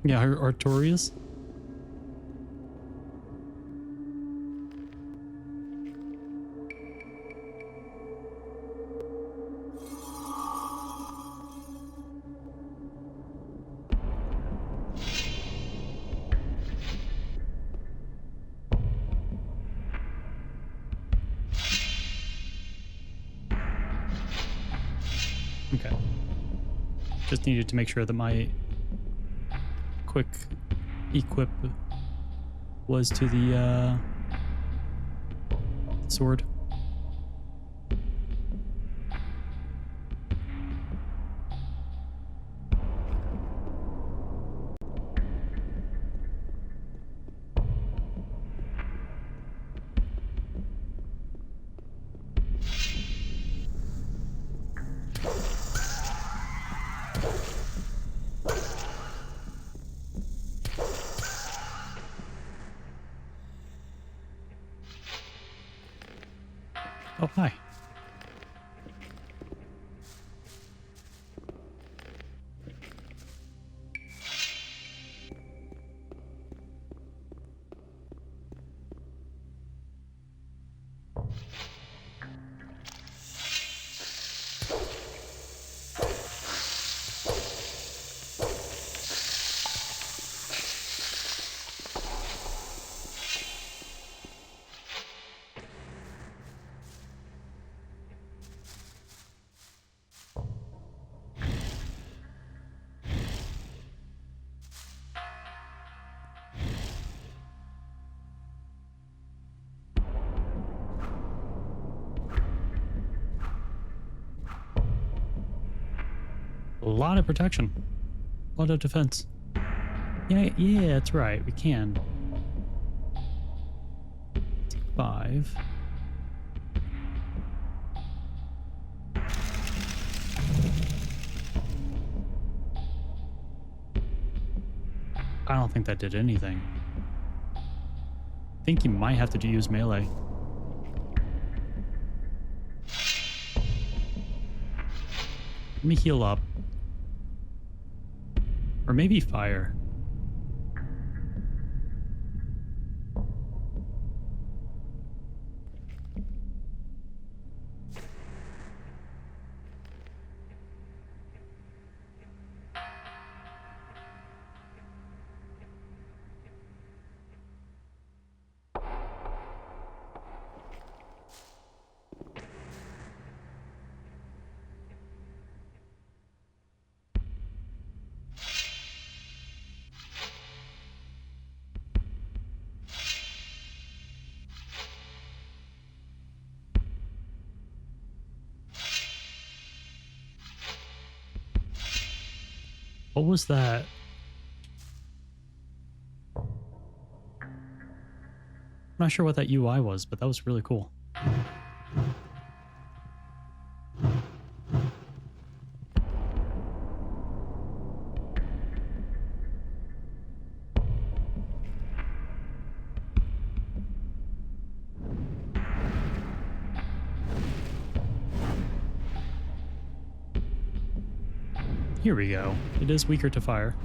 Yeah, Artorias. Okay. Just needed to make sure that my quick equip was to the sword. Oh, hi. A lot of protection. A lot of defense. Yeah, that's right. We can. 5. I don't think that did anything. I think you might have to use melee. Let me heal up. Or maybe fire. What was that? I'm not sure what that UI was, but that was really cool. Here we go. It is weaker to fire.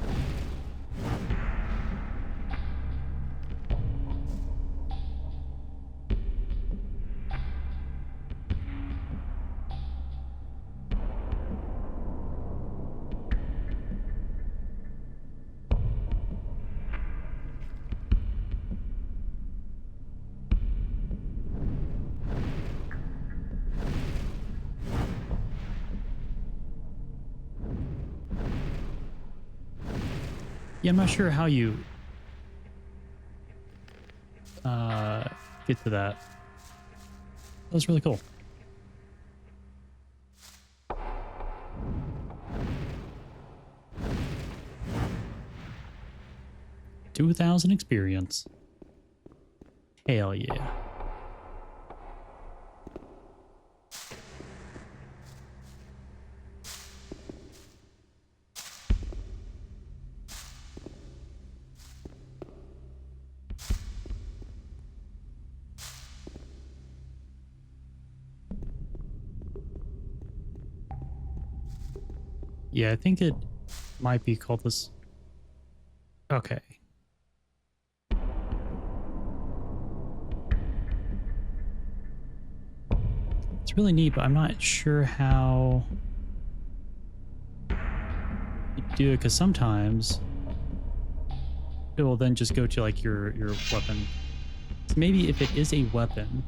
Yeah, I'm not sure how you get to that. That was really cool. $2,000 experience. Hell yeah. Yeah, I think it might be called this. Okay. It's really neat, but I'm not sure how you do it, because sometimes it will then just go to like your weapon. So maybe if it is a weapon,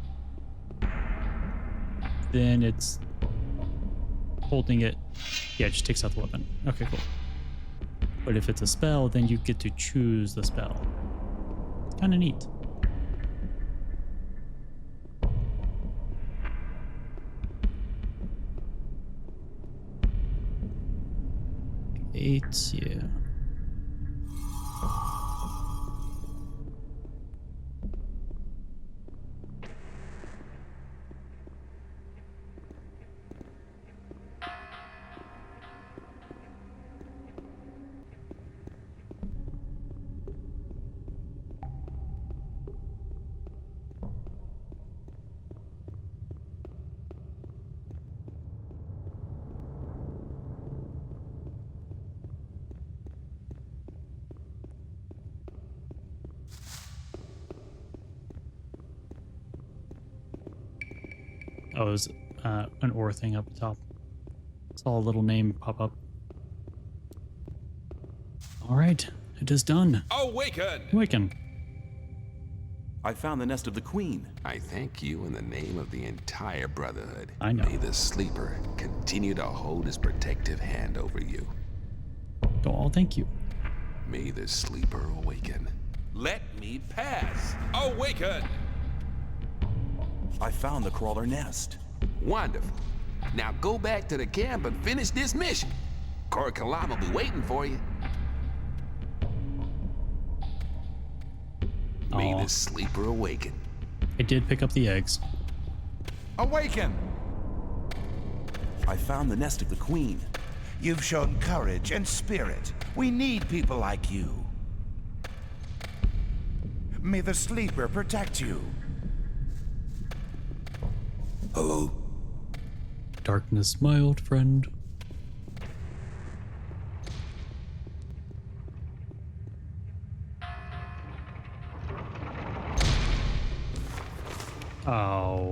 then it's holding it. Yeah, it just takes out the weapon. Okay, cool. But if it's a spell, then you get to choose the spell. It's kind of neat. Eight, yeah. Oh, it was an ore thing up top. Saw a little name pop up. All right, it is done. Awaken! Awaken. I found the nest of the queen. I thank you in the name of the entire Brotherhood. I know. May the Sleeper continue to hold his protective hand over you. Oh, thank you. May the Sleeper awaken. Let me pass. Awaken! I found the crawler nest. Wonderful. Now go back to the camp and finish this mission. Cor Kalam will be waiting for you. May the Sleeper awaken. I did pick up the eggs. Awaken! I found the nest of the queen. You've shown courage and spirit. We need people like you. May the sleeper protect you. Hello? Darkness, my old friend. Oh.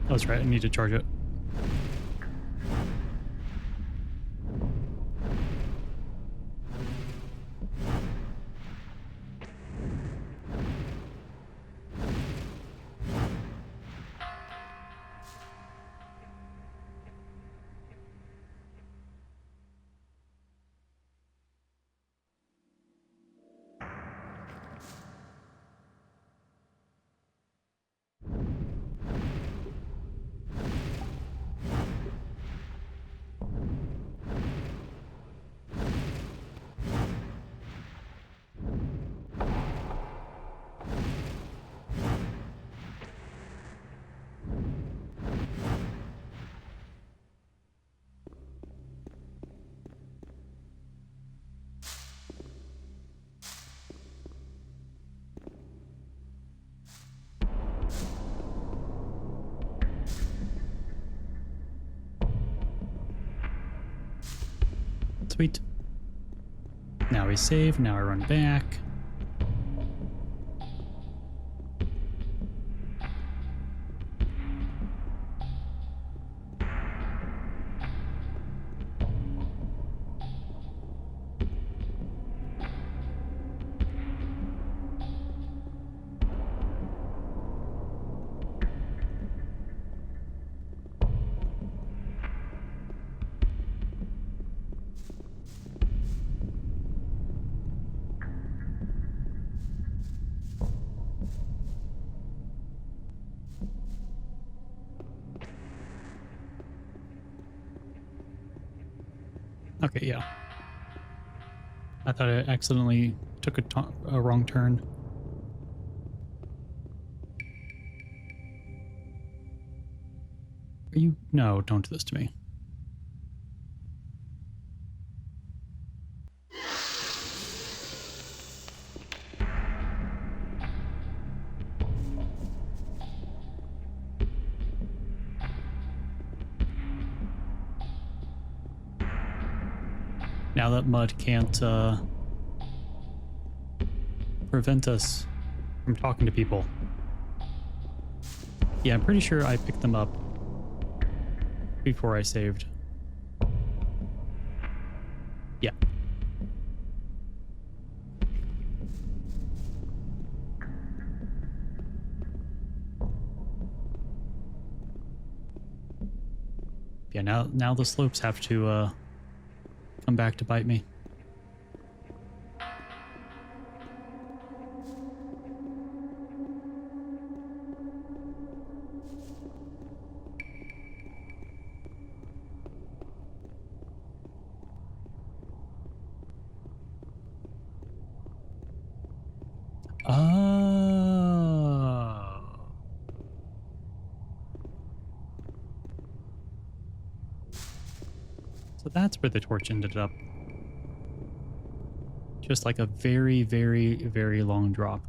That's right, I need to charge it. Sweet. Now we save, now I run back. Okay, yeah. I thought I accidentally took a wrong turn. Are you? No, don't do this to me. Now that mud can't prevent us from talking to people. Yeah, I'm pretty sure I picked them up before I saved. Yeah. Yeah, now the slopes have to come back to bite me. Oh. So that's where the torch ended up. Just like a very, very, very long drop.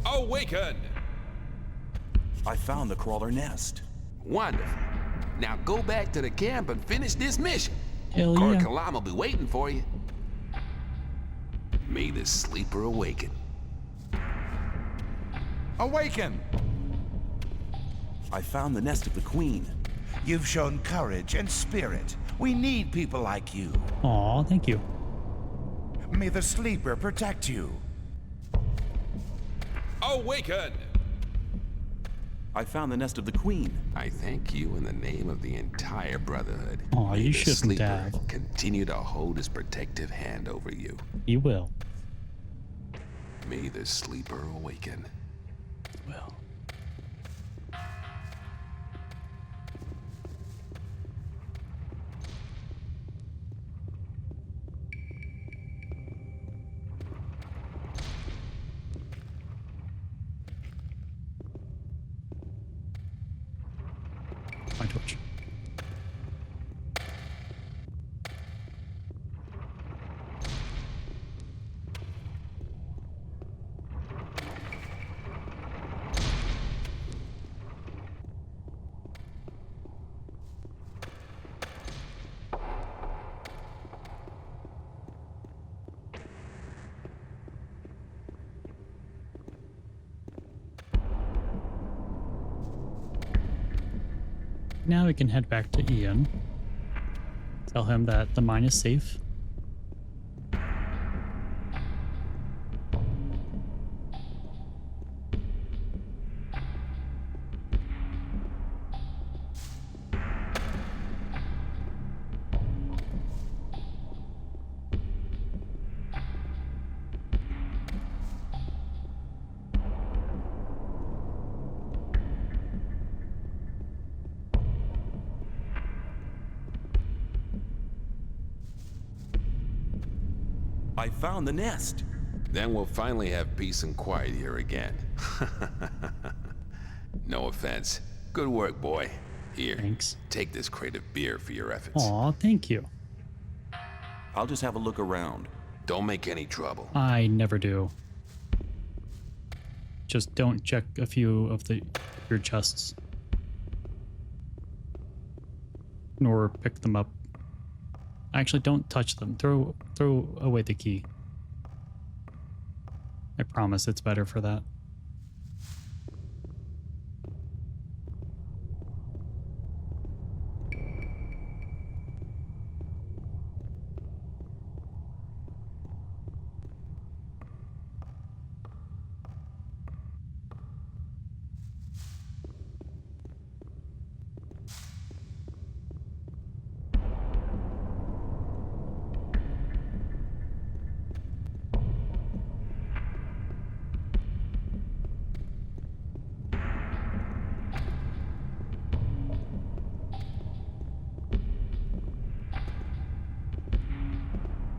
Awaken! I found the crawler nest. Wonderful. Now go back to the camp and finish this mission. Hell Lord yeah. Kalam will be waiting for you. May the sleeper awaken. Awaken! I found the nest of the queen. You've shown courage and spirit. We need people like you. Aw, thank you. May the sleeper protect you. Awaken! I found the nest of the queen. I thank you in the name of the entire Brotherhood. Aw, May you the shouldn't sleeper have. continue to hold his protective hand over you. You will. May the sleeper awaken. Will. My torch. Now we can head back to Ian. Tell him that the mine is safe. I found the nest. Then we'll finally have peace and quiet here again. No offense. Good work, boy. Here, Thanks. take this crate of beer for your efforts. Aw, thank you. I'll just have a look around. Don't make any trouble. I never do. Just don't check a few of your chests. Nor pick them up. Actually, don't touch them. Throw away the key. I promise it's better for that.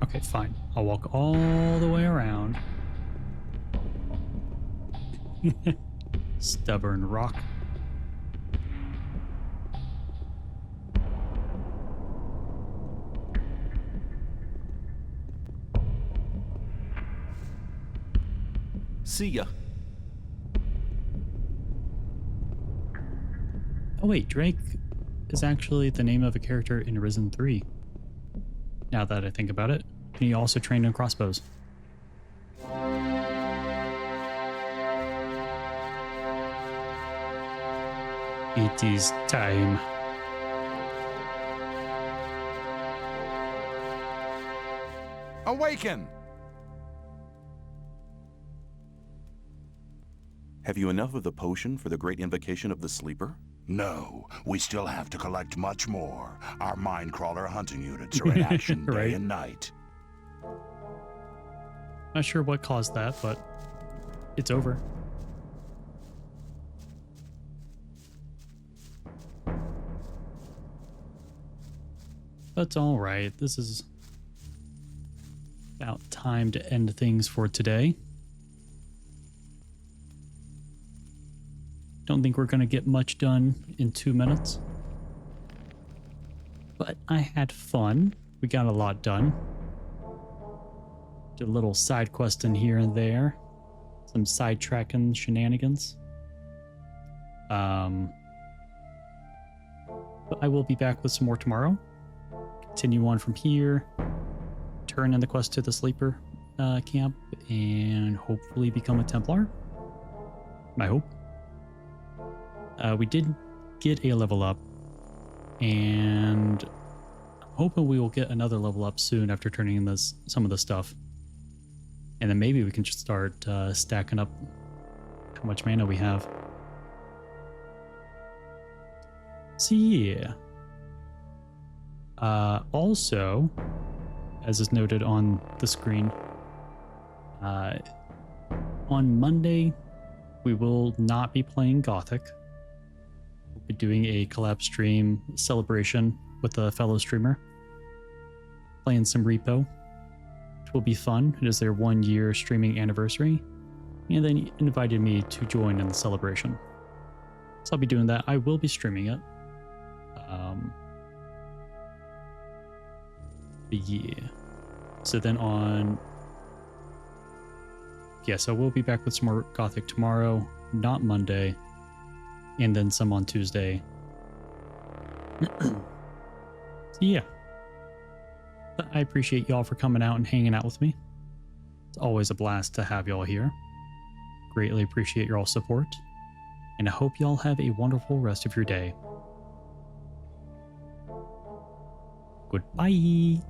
Okay, fine. I'll walk all the way around. Stubborn rock. See ya. Oh wait, Drake is actually the name of a character in Risen 3. Now that I think about it. And he also trained in crossbows. It is time. Awaken! Have you enough of the potion for the great invocation of the sleeper? No, we still have to collect much more. Our minecrawler hunting units are in action Right. day and night. Not sure what caused that, but it's over. That's all right. This is about time to end things for today. Don't think we're going to get much done in 2 minutes. But I had fun. We got a lot done. Did a little side quest in here and there. Some sidetracking shenanigans. But I will be back with some more tomorrow. Continue on from here. Turn in the quest to the sleeper camp. And hopefully become a Templar. I hope. We did get a level up, and I'm hoping we will get another level up soon after turning in some of the stuff. And then maybe we can just start stacking up how much mana we have. So yeah. Also, as is noted on the screen, on Monday, we will not be playing Gothic. We'll be doing a collab stream celebration with a fellow streamer, playing some Repo, which will be fun. It is their 1-year streaming anniversary, and they invited me to join in the celebration. So I'll be doing that. I will be streaming it. But yeah. So then on... Yes, I will be back with some more Gothic tomorrow, not Monday, and then some on Tuesday. So yeah. But I appreciate y'all for coming out and hanging out with me. It's always a blast to have y'all here. Greatly appreciate your all support, and I hope y'all have a wonderful rest of your day. Goodbye.